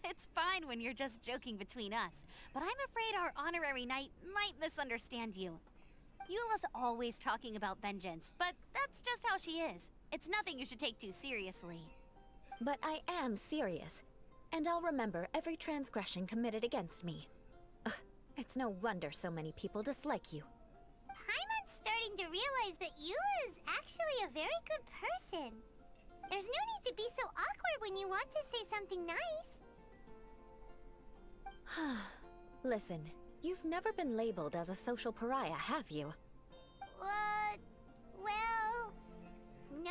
Speaker 2: It's fine when you're just joking between us, but I'm afraid our honorary knight might misunderstand you. Eula's always talking about vengeance, but that's just how she is. It's nothing you should take too seriously.
Speaker 15: But I am serious, and I'll remember every transgression committed against me. Ugh, it's no wonder so many people dislike you.
Speaker 2: Paimon's starting to realize that Eula is actually a very good person. There's no need to be so awkward when you want to say something nice.
Speaker 15: Listen, you've never been labeled as a social pariah, have you?
Speaker 2: Well, no?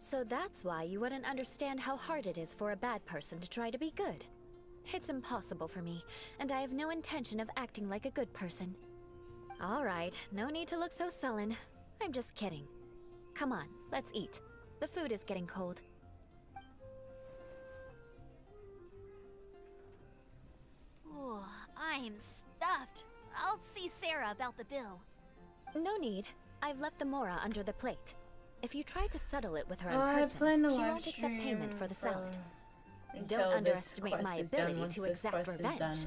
Speaker 15: So that's why you wouldn't understand how hard it is for a bad person to try to be good. It's impossible for me, and I have no intention of acting like a good person. All right, no need to look so sullen. I'm just kidding. Come on, let's eat. The food is getting cold.
Speaker 2: Oh, I'm stuffed. I'll see Sarah about the bill.
Speaker 15: No need. I've left the mora under the plate. If you try to settle it with her in person, she won't accept payment for the salad. Don't underestimate my ability to exact revenge.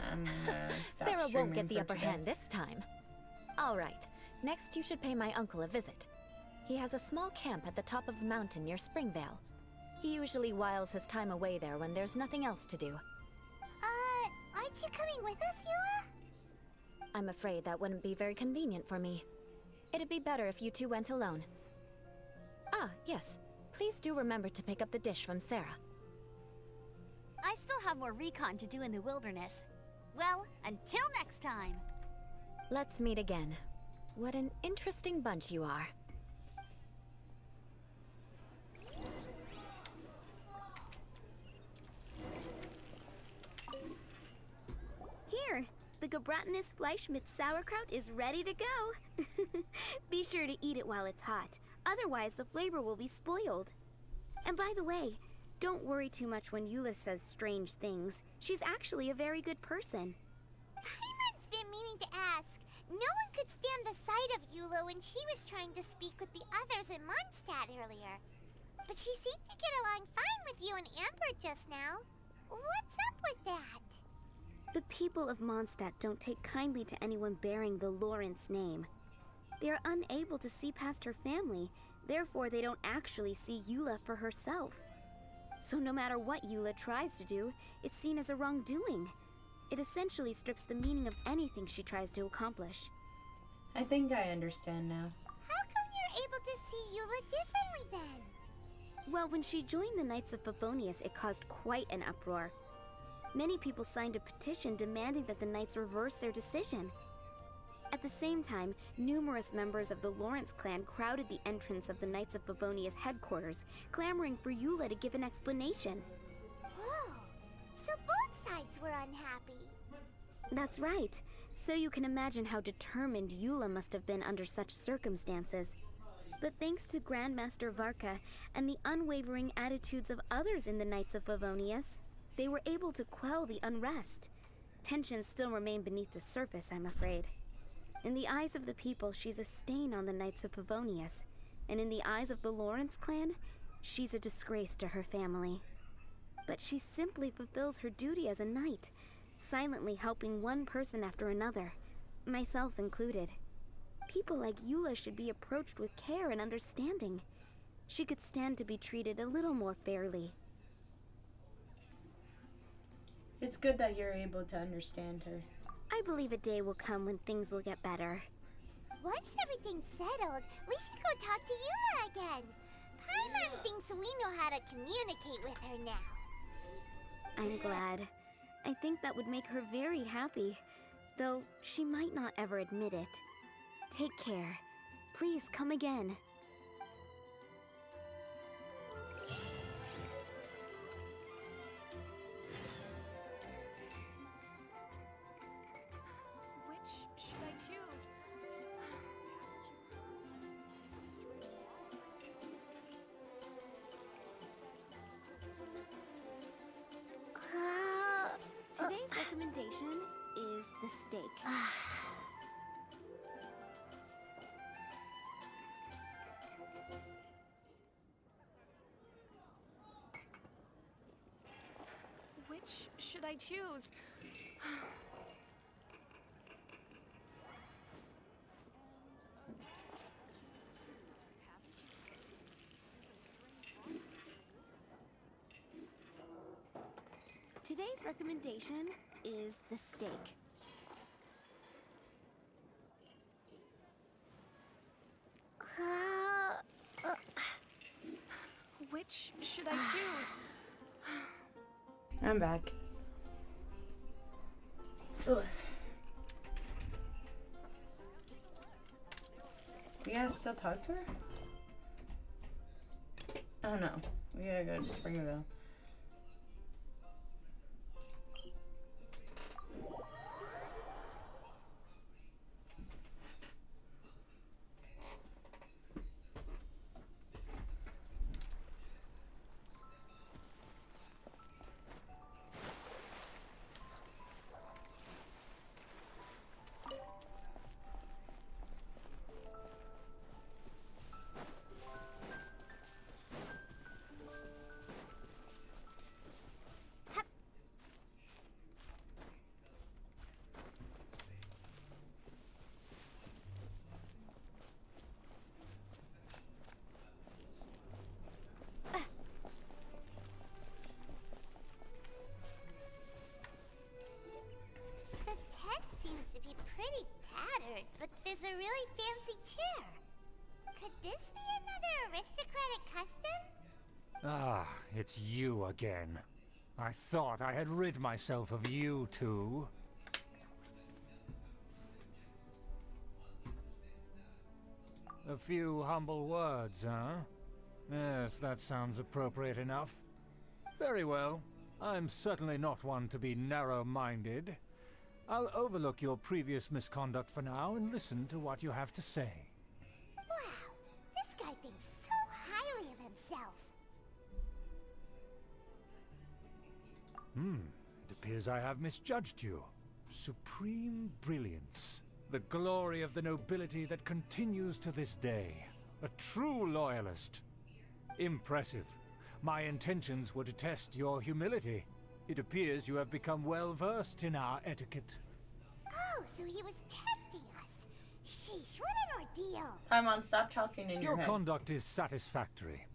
Speaker 15: Sarah won't get the upper hand this time. All right, next you should pay my uncle a visit. He has a small camp at the top of the mountain near Springvale. He usually whiles his time away there when there's nothing else to do.
Speaker 2: Aren't you coming with us, Eula?
Speaker 15: I'm afraid that wouldn't be very convenient for me. It'd be better if you two went alone. Ah, yes. Please do remember to pick up the dish from Sarah.
Speaker 19: I still have more recon to do in the wilderness. Well, until next time!
Speaker 15: Let's meet again. What an interesting bunch you are.
Speaker 18: Here, the Gebratinus Fleischmitz sauerkraut is ready to go. Be sure to eat it while it's hot, otherwise the flavor will be spoiled. And by the way, don't worry too much when Eula says strange things. She's actually a very good person.
Speaker 2: Paimon's been meaning to ask. No one could stand the sight of Eula when she was trying to speak with the others in Mondstadt earlier. But she seemed to get along fine with you and Amber just now. What's up with that?
Speaker 18: The people of Mondstadt don't take kindly to anyone bearing the Lawrence name. They are unable to see past her family, therefore they don't actually see Eula for herself. So no matter what Eula tries to do, it's seen as a wrongdoing. It essentially strips the meaning of anything she tries to accomplish.
Speaker 1: I think I understand now.
Speaker 2: How come you're able to see Eula differently then?
Speaker 18: Well, when she joined the Knights of Favonius, it caused quite an uproar. Many people signed a petition demanding that the Knights reverse their decision. At the same time, numerous members of the Lawrence clan crowded the entrance of the Knights of Favonius headquarters, clamoring for Eula to give an explanation.
Speaker 2: Whoa! So both sides were unhappy.
Speaker 18: That's right. So you can imagine how determined Eula must have been under such circumstances. But thanks to Grandmaster Varka and the unwavering attitudes of others in the Knights of Favonius, they were able to quell the unrest. Tensions still remain beneath the surface, I'm afraid. In the eyes of the people, she's a stain on the Knights of Favonius. And in the eyes of the Lawrence clan, she's a disgrace to her family. But she simply fulfills her duty as a knight, silently helping one person after another, myself included. People like Eula should be approached with care and understanding. She could stand to be treated a little more fairly.
Speaker 1: It's good that you're able to understand her.
Speaker 18: I believe a day will come when things will get better.
Speaker 2: Once everything's settled, we should go talk to Eula again. Paimon thinks we know how to communicate with her now.
Speaker 18: I'm glad. I think that would make her very happy, though she might not ever admit it. Take care. Please come again.
Speaker 3: Which should I choose?
Speaker 18: Today's recommendation is the steak.
Speaker 3: Which should I choose?
Speaker 18: Today's recommendation is the steak.
Speaker 3: Which should I choose?
Speaker 1: I'm back. Ugh. You guys still talk to her? Oh no. We gotta go to Springville.
Speaker 2: tired, but there's a really fancy chair. Could this be another aristocratic custom?
Speaker 14: Ah, it's you again. I thought I had rid myself of you two. A few humble words, huh? Yes, that sounds appropriate enough. Very well. I'm certainly not one to be narrow-minded. I'll overlook your previous misconduct for now and listen to what you have to say.
Speaker 2: Wow, this guy thinks so highly of himself.
Speaker 14: It appears I have misjudged you. Supreme brilliance. The glory of the nobility that continues to this day. A true loyalist. Impressive. My intentions were to test your humility. It appears you have become well-versed in our etiquette.
Speaker 2: Oh, so he was testing us. Sheesh, what an ordeal.
Speaker 1: Paimon, stop talking in your
Speaker 14: Your
Speaker 1: head.
Speaker 14: conduct is satisfactory.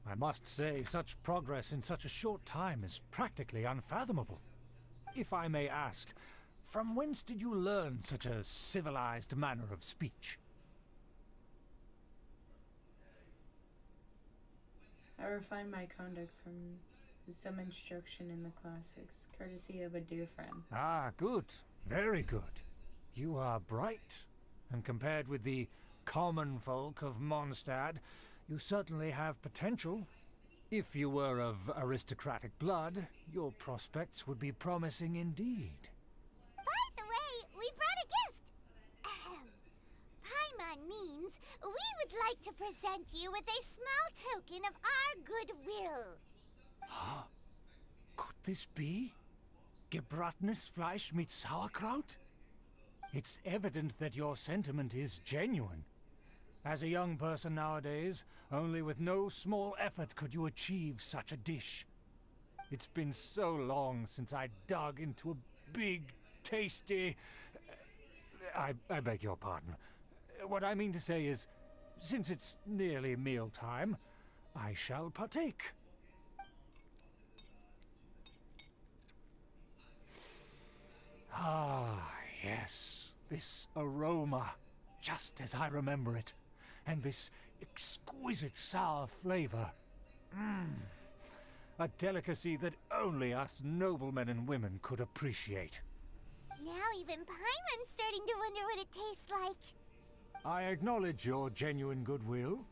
Speaker 14: I must say, such progress in such a short time is practically unfathomable. If I may ask, from whence did you learn such a civilized manner of speech?
Speaker 1: I refined my conduct from some instruction in the classics, courtesy of a dear friend.
Speaker 14: Ah, good. Very good. You are bright, and compared with the common folk of Mondstadt, you certainly have potential. If you were of aristocratic blood, your prospects would be promising indeed.
Speaker 2: By the way, we brought a gift. Paimon means we would like to present you with a small token of our goodwill.
Speaker 14: Huh? Could this be? Gebratenes Fleisch mit Sauerkraut? It's evident that your sentiment is genuine. As a young person nowadays, only with no small effort could you achieve such a dish. It's been so long since I dug into a big, tasty... I beg your pardon. What I mean to say is, since it's nearly mealtime, I shall partake. Ah, yes. This aroma, just as I remember it. And this exquisite sour flavor. A delicacy that only us noblemen and women could appreciate.
Speaker 2: Now even Paimon's starting to wonder what it tastes like.
Speaker 14: I acknowledge your genuine goodwill.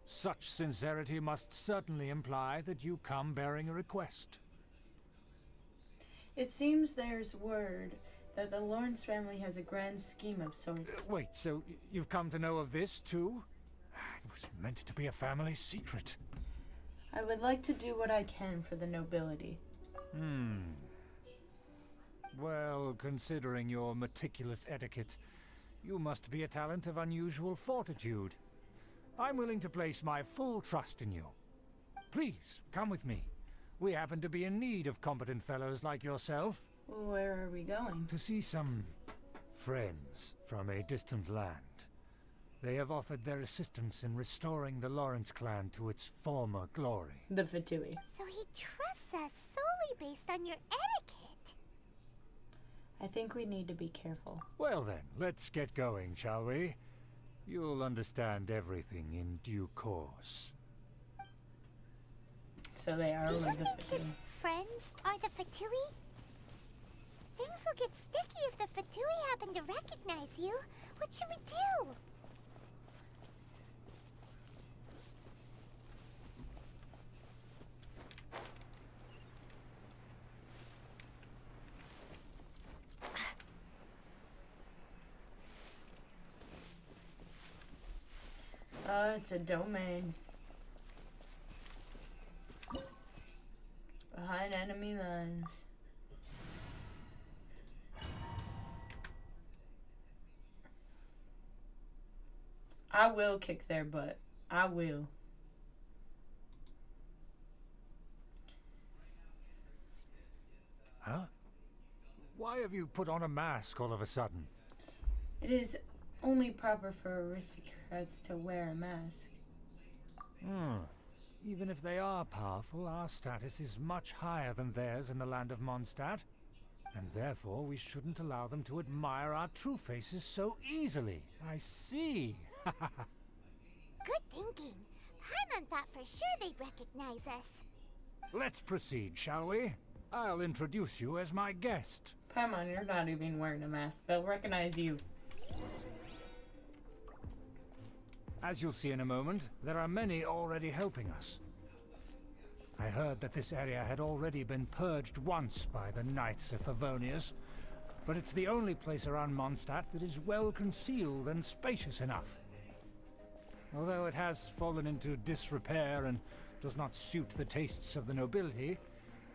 Speaker 14: Such sincerity must certainly imply that you come bearing a request.
Speaker 1: It seems there's word that the Lawrence family has a grand scheme of sorts.
Speaker 14: Wait, so you've come to know of this, too? It was meant to be a family secret.
Speaker 1: I would like to do what I can for the nobility.
Speaker 14: Well, considering your meticulous etiquette, you must be a talent of unusual fortitude. I'm willing to place my full trust in you. Please, come with me. We happen to be in need of competent fellows like yourself.
Speaker 1: Where are we going?
Speaker 14: To see some friends from a distant land. They have offered their assistance in restoring the Lawrence clan to its former glory.
Speaker 1: The Fatui.
Speaker 2: So he trusts us solely based on your etiquette.
Speaker 1: I think we need to be careful.
Speaker 14: Well then, let's get going, shall we? You'll understand everything in due course.
Speaker 1: So they are
Speaker 2: Do you
Speaker 1: like the
Speaker 2: think
Speaker 1: Fatui.
Speaker 2: his friends are the Fatui? Things will get sticky if the Fatui happen to recognize you. What should we do?
Speaker 1: It's a domain. Behind enemy lines. I will kick their butt. I will.
Speaker 14: Huh? Why have you put on a mask all of a sudden?
Speaker 1: It is only proper for aristocrats to wear a mask.
Speaker 14: Even if they are powerful, our status is much higher than theirs in the land of Mondstadt. And therefore we shouldn't allow them to admire our true faces so easily. I see.
Speaker 2: Good thinking. Paimon thought for sure they'd recognize us.
Speaker 14: Let's proceed, shall we? I'll introduce you as my guest.
Speaker 1: Paimon, you're not even wearing a mask. They'll recognize you.
Speaker 14: As you'll see in a moment, there are many already helping us. I heard that this area had already been purged once by the Knights of Favonius, but it's the only place around Mondstadt that is well concealed and spacious enough. Although it has fallen into disrepair and does not suit the tastes of the nobility,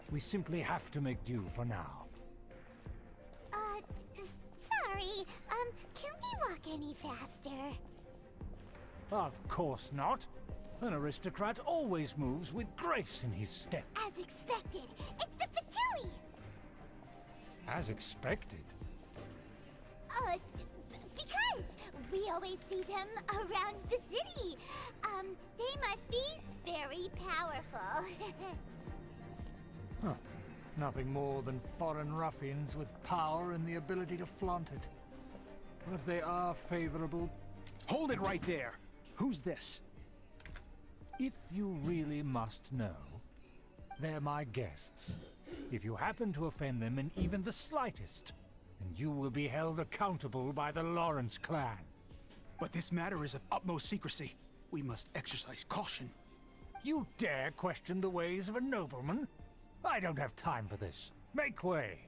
Speaker 14: we simply have to make do for now.
Speaker 2: Sorry, can we walk any faster?
Speaker 14: Of course not. An aristocrat always moves with grace in his step.
Speaker 2: As expected, it's the Fatui!
Speaker 14: As expected?
Speaker 2: Because we always see them around the city. They must be very powerful.
Speaker 14: Huh. Nothing more than foreign ruffians with power and the ability to flaunt it. But they are favorable.
Speaker 17: Hold it right there! Who's this?
Speaker 14: If you really must know, they're my guests. If you happen to offend them in even the slightest, then you will be held accountable by the Lawrence clan.
Speaker 17: But this matter is of utmost secrecy. We must exercise caution.
Speaker 14: You dare question the ways of a nobleman? I don't have time for this. Make way.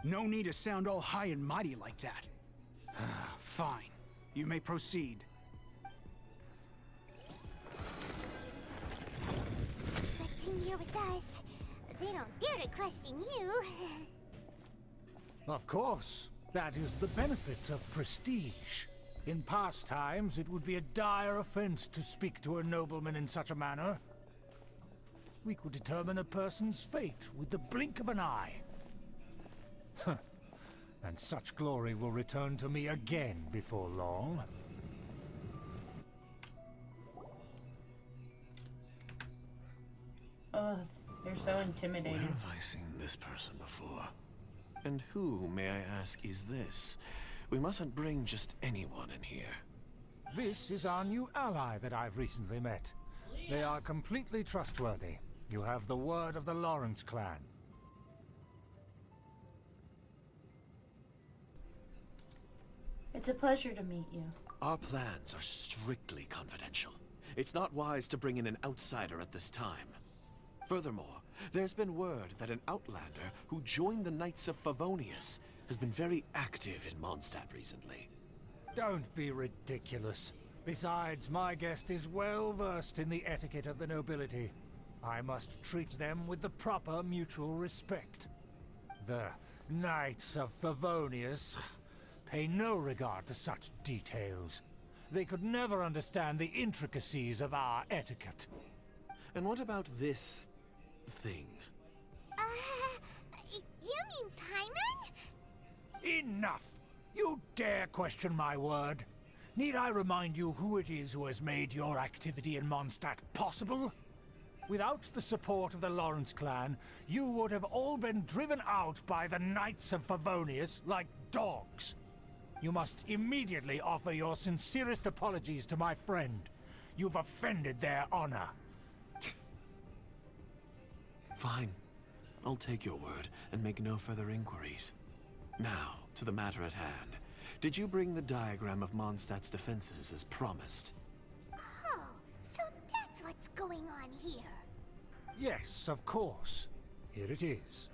Speaker 17: No need to sound all high and mighty like that. Fine. You may proceed.
Speaker 2: Good thing you're with us. They don't dare to question you.
Speaker 14: Of course. That is the benefit of prestige. In past times, it would be a dire offense to speak to a nobleman in such a manner. We could determine a person's fate with the blink of an eye. Huh. And such glory will return to me again before long.
Speaker 1: Oh, they're so intimidating.
Speaker 20: Where have I seen this person before? And who, may I ask, is this? We mustn't bring just anyone in here.
Speaker 14: This is our new ally that I've recently met. They are completely trustworthy. You have the word of the Lawrence clan.
Speaker 1: It's a pleasure to meet you.
Speaker 20: Our plans are strictly confidential. It's not wise to bring in an outsider at this time. Furthermore, there's been word that an outlander who joined the Knights of Favonius has been very active in Mondstadt recently.
Speaker 14: Don't be ridiculous. Besides, my guest is well versed in the etiquette of the nobility. I must treat them with the proper mutual respect. The Knights of Favonius pay no regard to such details. They could never understand the intricacies of our etiquette.
Speaker 20: And what about this thing?
Speaker 2: You mean Paimon?
Speaker 14: Enough! You dare question my word? Need I remind you who it is who has made your activity in Mondstadt possible? Without the support of the Lawrence clan, you would have all been driven out by the Knights of Favonius like dogs. You must immediately offer your sincerest apologies to my friend. You've offended their honor.
Speaker 20: Fine. I'll take your word and make no further inquiries. Now, to the matter at hand. Did you bring the diagram of Mondstadt's defenses as promised?
Speaker 2: Oh, so that's what's going on here.
Speaker 14: Yes, of course. Here it is.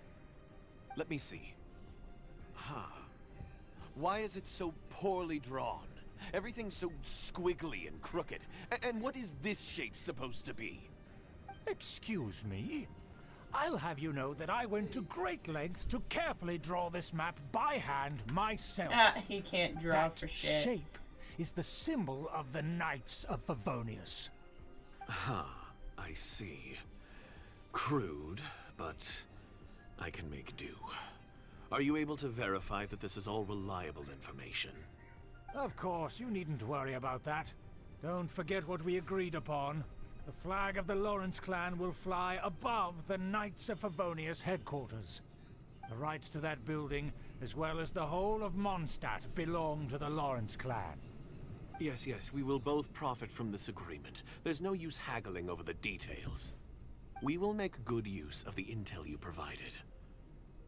Speaker 20: Let me see. Aha. Why is it so poorly drawn? Everything's so squiggly and crooked. And what is this shape supposed to be?
Speaker 14: Excuse me? I'll have you know that I went to great lengths to carefully draw this map by hand myself.
Speaker 1: He can't draw for shit.
Speaker 14: That shape is the symbol of the Knights of Favonius.
Speaker 20: I see. Crude, but I can make do. Are you able to verify that this is all reliable information?
Speaker 14: Of course, you needn't worry about that. Don't forget what we agreed upon. The flag of the Lawrence clan will fly above the Knights of Favonius headquarters. The rights to that building, as well as the whole of Mondstadt, belong to the Lawrence clan.
Speaker 20: Yes, we will both profit from this agreement. There's no use haggling over the details. We will make good use of the intel you provided.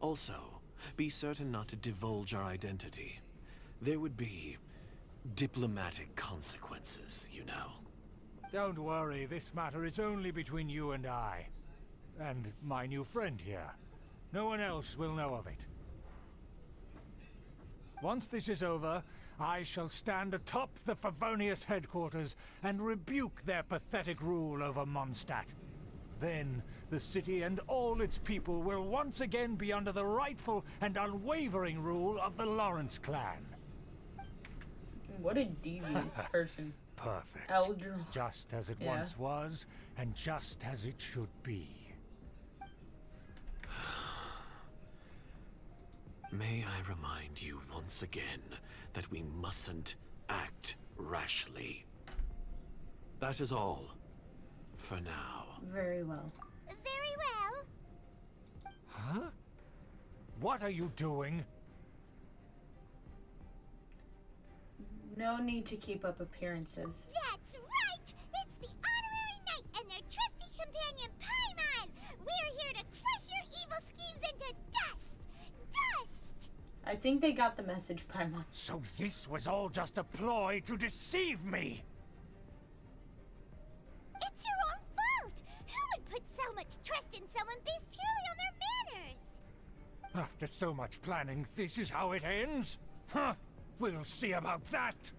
Speaker 20: Also, be certain not to divulge our identity. There would be diplomatic consequences, you know.
Speaker 14: Don't worry, this matter is only between you and I. And my new friend here. No one else will know of it. Once this is over, I shall stand atop the Favonius headquarters and rebuke their pathetic rule over Mondstadt. Then, the city and all its people will once again be under the rightful and unwavering rule of the Lawrence clan.
Speaker 1: What a devious person.
Speaker 14: Perfect.
Speaker 1: Eldril.
Speaker 14: Just as it once was, and just as it should be.
Speaker 20: May I remind you once again that we mustn't act rashly. That is all. For now.
Speaker 1: Very well.
Speaker 2: Very well.
Speaker 14: Huh? What are you doing?
Speaker 1: No need to keep up appearances.
Speaker 2: That's right! It's the Honorary Knight and their trusty companion Paimon! We're here to crush your evil schemes into dust! Dust!
Speaker 1: I think they got the message, Paimon.
Speaker 14: So this was all just a ploy to deceive me!
Speaker 2: It's your own fault! Who would put so much trust in someone based purely on their manners?
Speaker 14: After so much planning, this is how it ends? Huh? We'll see about that!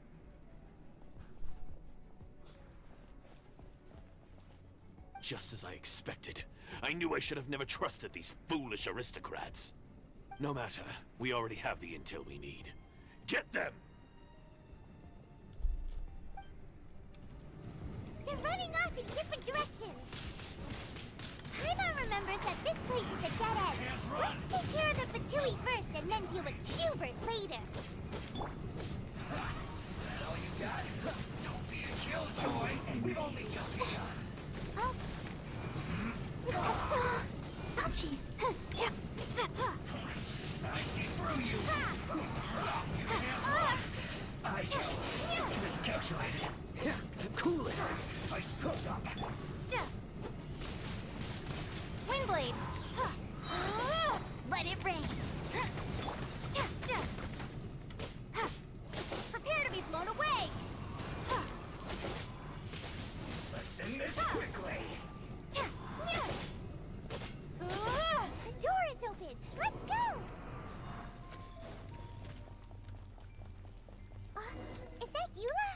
Speaker 20: Just as I expected. I knew I should have never trusted these foolish aristocrats. No matter, we already have the intel we need. Get them!
Speaker 2: They're running off in different directions. Paimon remembers that this place is a dead end. Let's take care of the Fatui first and then deal with Schubert later.
Speaker 21: All you got? Don't be a killjoy, and we've only just begun.
Speaker 2: Oh. Ouchie.
Speaker 21: I see through you. I miscalculated.
Speaker 10: Cool it.
Speaker 21: I slipped up.
Speaker 2: Windblade.
Speaker 19: Let it rain. Prepare to be blown away.
Speaker 21: Let's end this quickly.
Speaker 2: The door is open. Let's go. Is that Eula?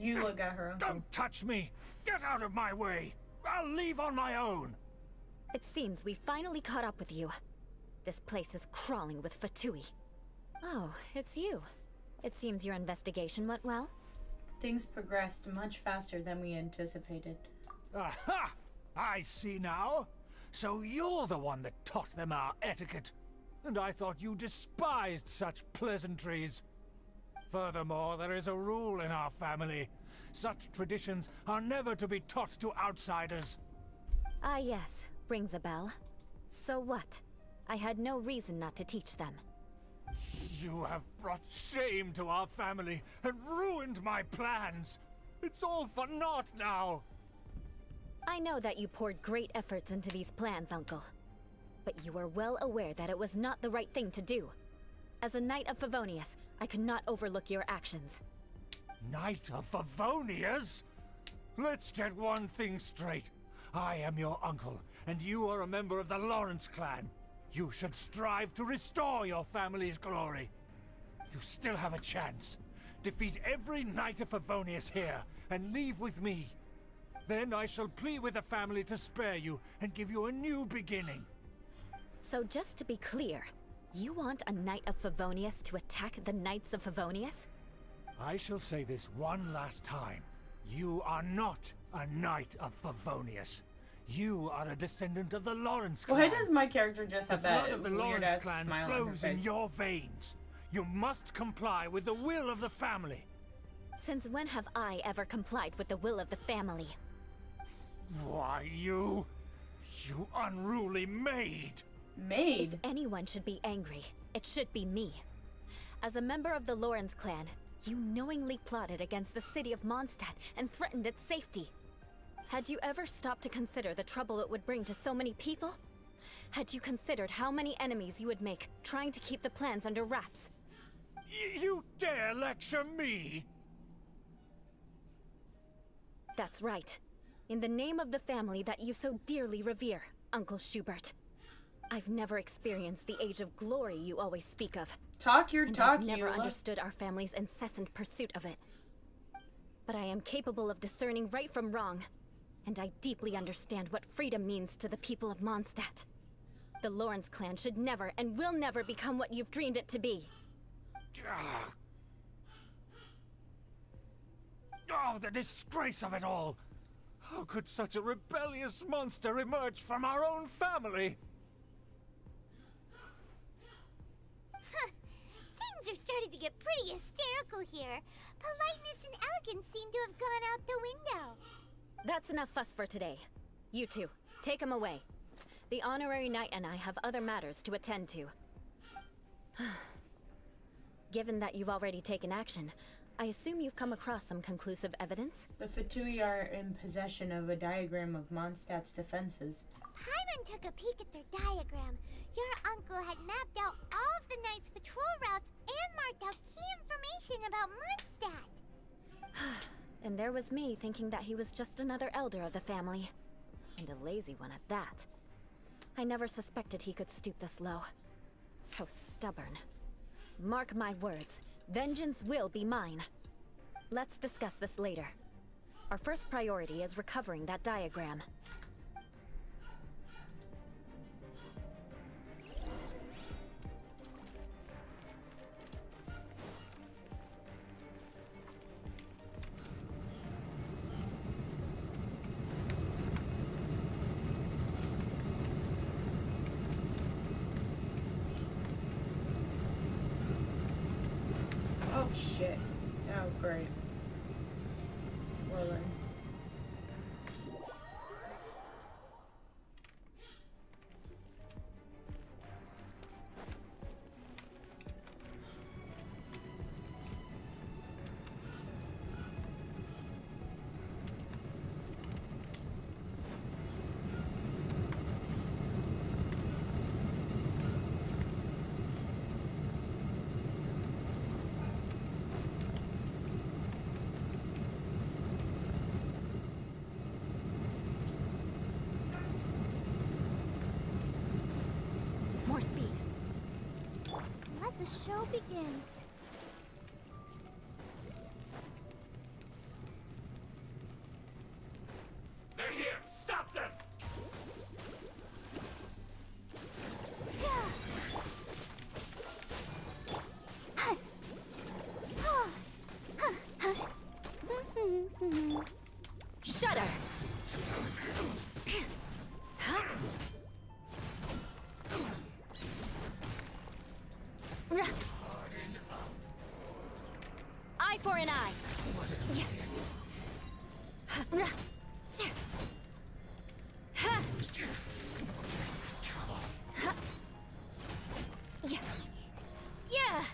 Speaker 1: Eula got her uncle.
Speaker 14: Don't touch me! Get out of my way! I'll leave on my own!
Speaker 15: It seems we finally caught up with you. This place is crawling with Fatui. Oh, it's you. It seems your investigation went well.
Speaker 1: Things progressed much faster than we anticipated.
Speaker 14: Aha! I see now. So you're the one that taught them our etiquette. And I thought you despised such pleasantries. Furthermore, there is a rule in our family. Such traditions are never to be taught to outsiders.
Speaker 15: Ah yes, rings a bell. So what? I had no reason not to teach them.
Speaker 14: You have brought shame to our family and ruined my plans. It's all for naught now.
Speaker 15: I know that you poured great efforts into these plans, Uncle. But you were well aware that it was not the right thing to do. As a Knight of Favonius, I could not overlook your actions.
Speaker 14: Knight of Favonius? Let's get one thing straight. I am your uncle, and you are a member of the Lawrence clan. You should strive to restore your family's glory. You still have a chance. Defeat every Knight of Favonius here, and leave with me. Then I shall plead with the family to spare you, and give you a new beginning.
Speaker 15: So just to be clear, you want a Knight of Favonius to attack the Knights of Favonius?
Speaker 14: I shall say this one last time. You are not a Knight of Favonius. You are a descendant of the Lawrence clan.
Speaker 1: Why does my character just have that
Speaker 14: blood of the
Speaker 1: weird
Speaker 14: Lawrence
Speaker 1: ass
Speaker 14: clan
Speaker 1: smile on her
Speaker 14: flows in
Speaker 1: face?
Speaker 14: your veins. You must comply with the will of the family.
Speaker 15: Since when have I ever complied with the will of the family?
Speaker 14: Why, you You unruly maid!
Speaker 15: If anyone should be angry, it should be me. As a member of the Lawrence clan, you knowingly plotted against the city of Mondstadt and threatened its safety. Had you ever stopped to consider the trouble it would bring to so many people? Had you considered how many enemies you would make trying to keep the plans under wraps?
Speaker 14: You dare lecture me?
Speaker 15: That's right. In the name of the family that you so dearly revere, Uncle Schubert. I've never experienced the age of glory you always speak of.
Speaker 1: Talk your talk,
Speaker 15: I've never
Speaker 1: Eula.
Speaker 15: understood our family's incessant pursuit of it. But I am capable of discerning right from wrong, and I deeply understand what freedom means to the people of Mondstadt. The Lawrence clan should never and will never become what you've dreamed it to be.
Speaker 14: Oh, the disgrace of it all! How could such a rebellious monster emerge from our own family?
Speaker 2: Things are starting to get pretty hysterical here. Politeness and elegance seem to have gone out the window.
Speaker 15: That's enough fuss for today. You two, take him away. The honorary knight and I have other matters to attend to. Given that you've already taken action, I assume you've come across some conclusive evidence?
Speaker 1: The Fatui are in possession of a diagram of Mondstadt's defenses.
Speaker 2: Paimon took a peek at their diagram. Your uncle had mapped out all of the Knight's patrol routes and marked out key information about Mondstadt.
Speaker 15: And there was me thinking that he was just another elder of the family. And a lazy one at that. I never suspected he could stoop this low. So stubborn. Mark my words, vengeance will be mine. Let's discuss this later. Our first priority is recovering that diagram.
Speaker 1: Oh shit. Oh great. Well then.
Speaker 15: More speed.
Speaker 2: Let the show begin.
Speaker 21: They're here! Stop them!
Speaker 15: Shudder! Eye for an eye. Yeah. Yeah. Yeah.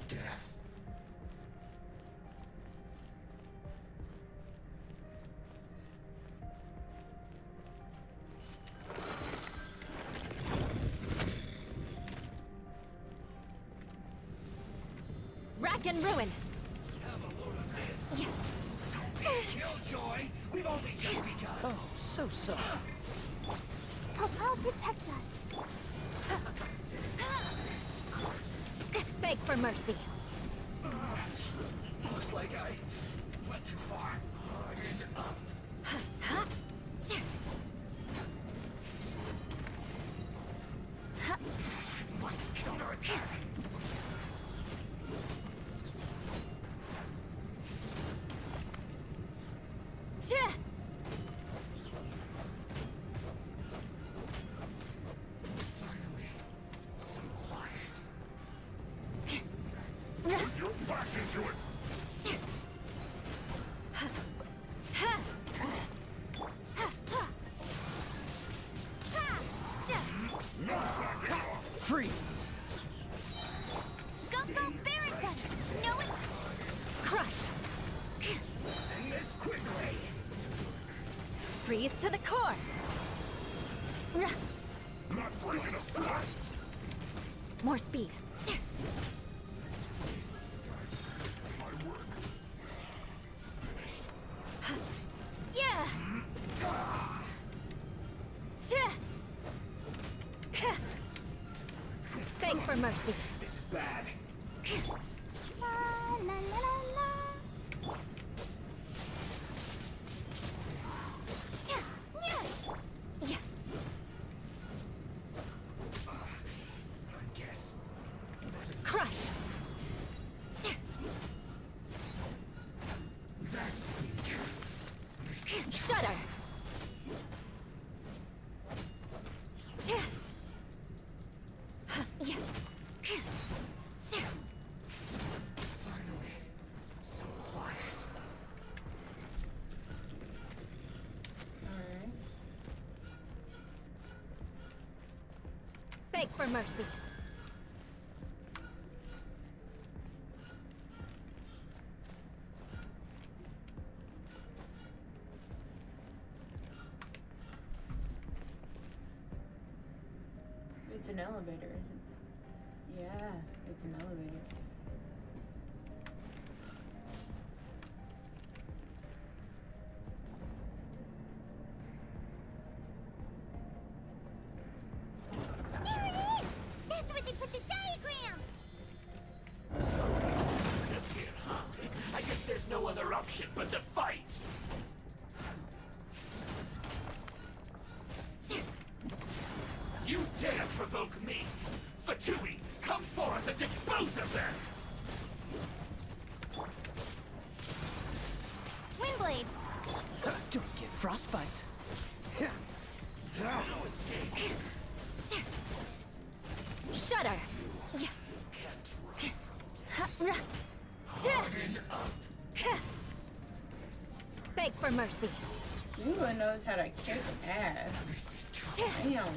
Speaker 21: Death.
Speaker 15: Rack and ruin. Yeah.
Speaker 21: Killjoy! We've only just begun.
Speaker 10: Oh, so sorry.
Speaker 2: I'll protect us.
Speaker 15: Beg for mercy.
Speaker 21: Looks like I went too far. Harden up. Must counterattack. Finally, some quiet. Your back
Speaker 15: Freeze to the core!
Speaker 21: Not bringing a sweat!
Speaker 15: More speed. Yeah! Beg for mercy.
Speaker 21: This is bad.
Speaker 2: La la la la la.
Speaker 15: Yeah.
Speaker 21: I guess.
Speaker 15: Crush! Shudder! Yeah.
Speaker 21: Finally. So quiet.
Speaker 1: Alright.
Speaker 15: Beg for mercy.
Speaker 1: It's an elevator, isn't it? Yeah, it's an elevator.
Speaker 2: There it is! That's where they put the diagram!
Speaker 21: So, us here, huh? I guess there's no other option but to fight! You dare provoke me! Fatui, come forth and dispose of them!
Speaker 2: Windblade!
Speaker 10: Don't get frostbite.
Speaker 21: No escape!
Speaker 15: Shudder! Yeah.
Speaker 21: Harden up!
Speaker 15: Beg for mercy.
Speaker 1: Eula knows how to kick ass. Damn.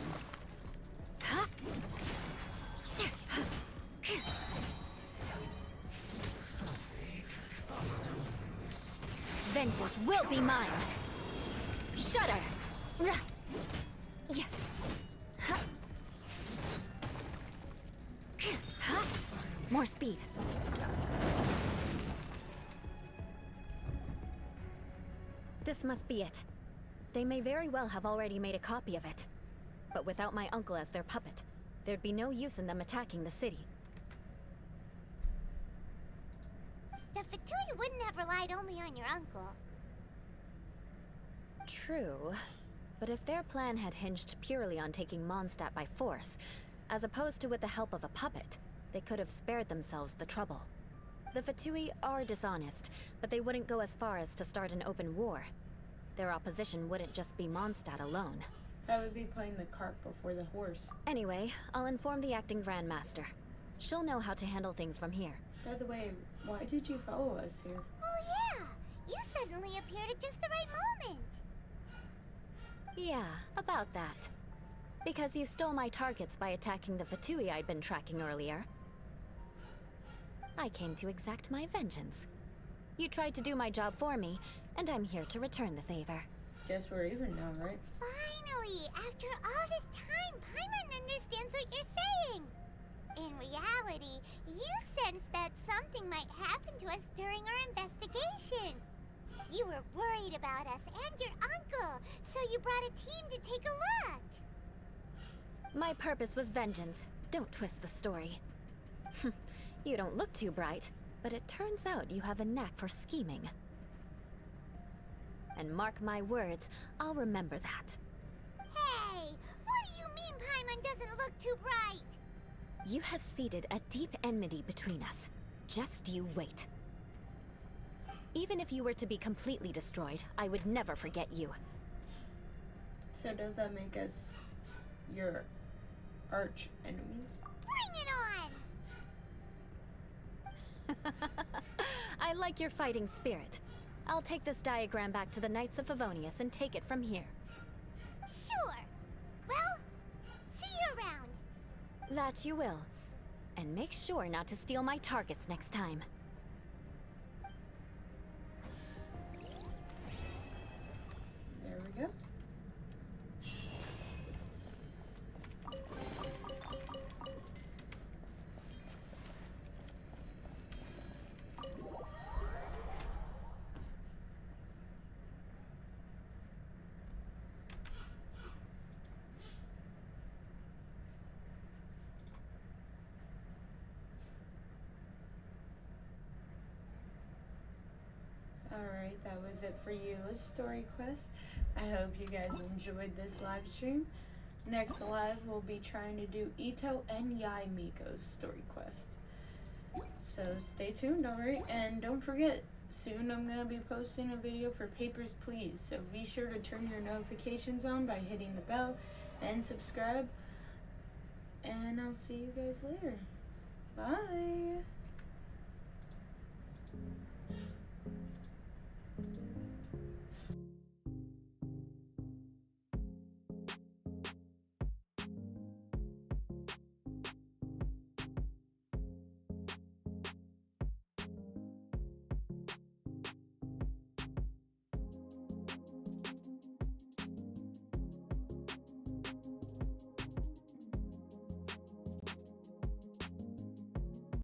Speaker 15: Vengeance will be mine. Shudder. Yeah. More speed. This must be it. They may very well have already made a copy of it. But without my uncle as their puppet, there'd be no use in them attacking the city.
Speaker 2: The Fatui wouldn't have relied only on your uncle.
Speaker 15: True. But if their plan had hinged purely on taking Mondstadt by force, as opposed to with the help of a puppet, they could have spared themselves the trouble. The Fatui are dishonest, but they wouldn't go as far as to start an open war. Their opposition wouldn't just be Mondstadt alone.
Speaker 1: That would be putting the cart before the horse.
Speaker 15: Anyway, I'll inform the acting Grandmaster. She'll know how to handle things from here.
Speaker 1: By the way, why did you follow us here?
Speaker 2: Oh yeah! You suddenly appeared at just the right moment!
Speaker 15: Yeah, about that. Because you stole my targets by attacking the Fatui I'd been tracking earlier. I came to exact my vengeance. You tried to do my job for me, and I'm here to return the favor.
Speaker 1: Guess we're even now, right?
Speaker 2: Finally! After all this time, Paimon understands what you're saying! In reality, you sensed that something might happen to us during our investigation. You were worried about us and your uncle, so you brought a team to take a look.
Speaker 15: My purpose was vengeance. Don't twist the story. You don't look too bright, but it turns out you have a knack for scheming. And mark my words, I'll remember that.
Speaker 2: Hey, what do you mean Paimon doesn't look too bright?
Speaker 15: You have seeded a deep enmity between us. Just you wait. Even if you were to be completely destroyed, I would never forget you.
Speaker 1: So does that make us your arch enemies?
Speaker 2: Bring it on!
Speaker 15: I like your fighting spirit. I'll take this diagram back to the Knights of Favonius and take it from here.
Speaker 2: Sure. Well, see you around.
Speaker 15: That you will. And make sure not to steal my targets next time.
Speaker 1: There we go. Alright, that was it for Eula's story quest. I hope you guys enjoyed this live stream. Next live, we'll be trying to do Ito and Yai Miko's story quest. So stay tuned, alright? And don't forget, soon I'm going to be posting a video for Papers, Please. So be sure to turn your notifications on by hitting the bell and subscribe. And I'll see you guys later. Bye!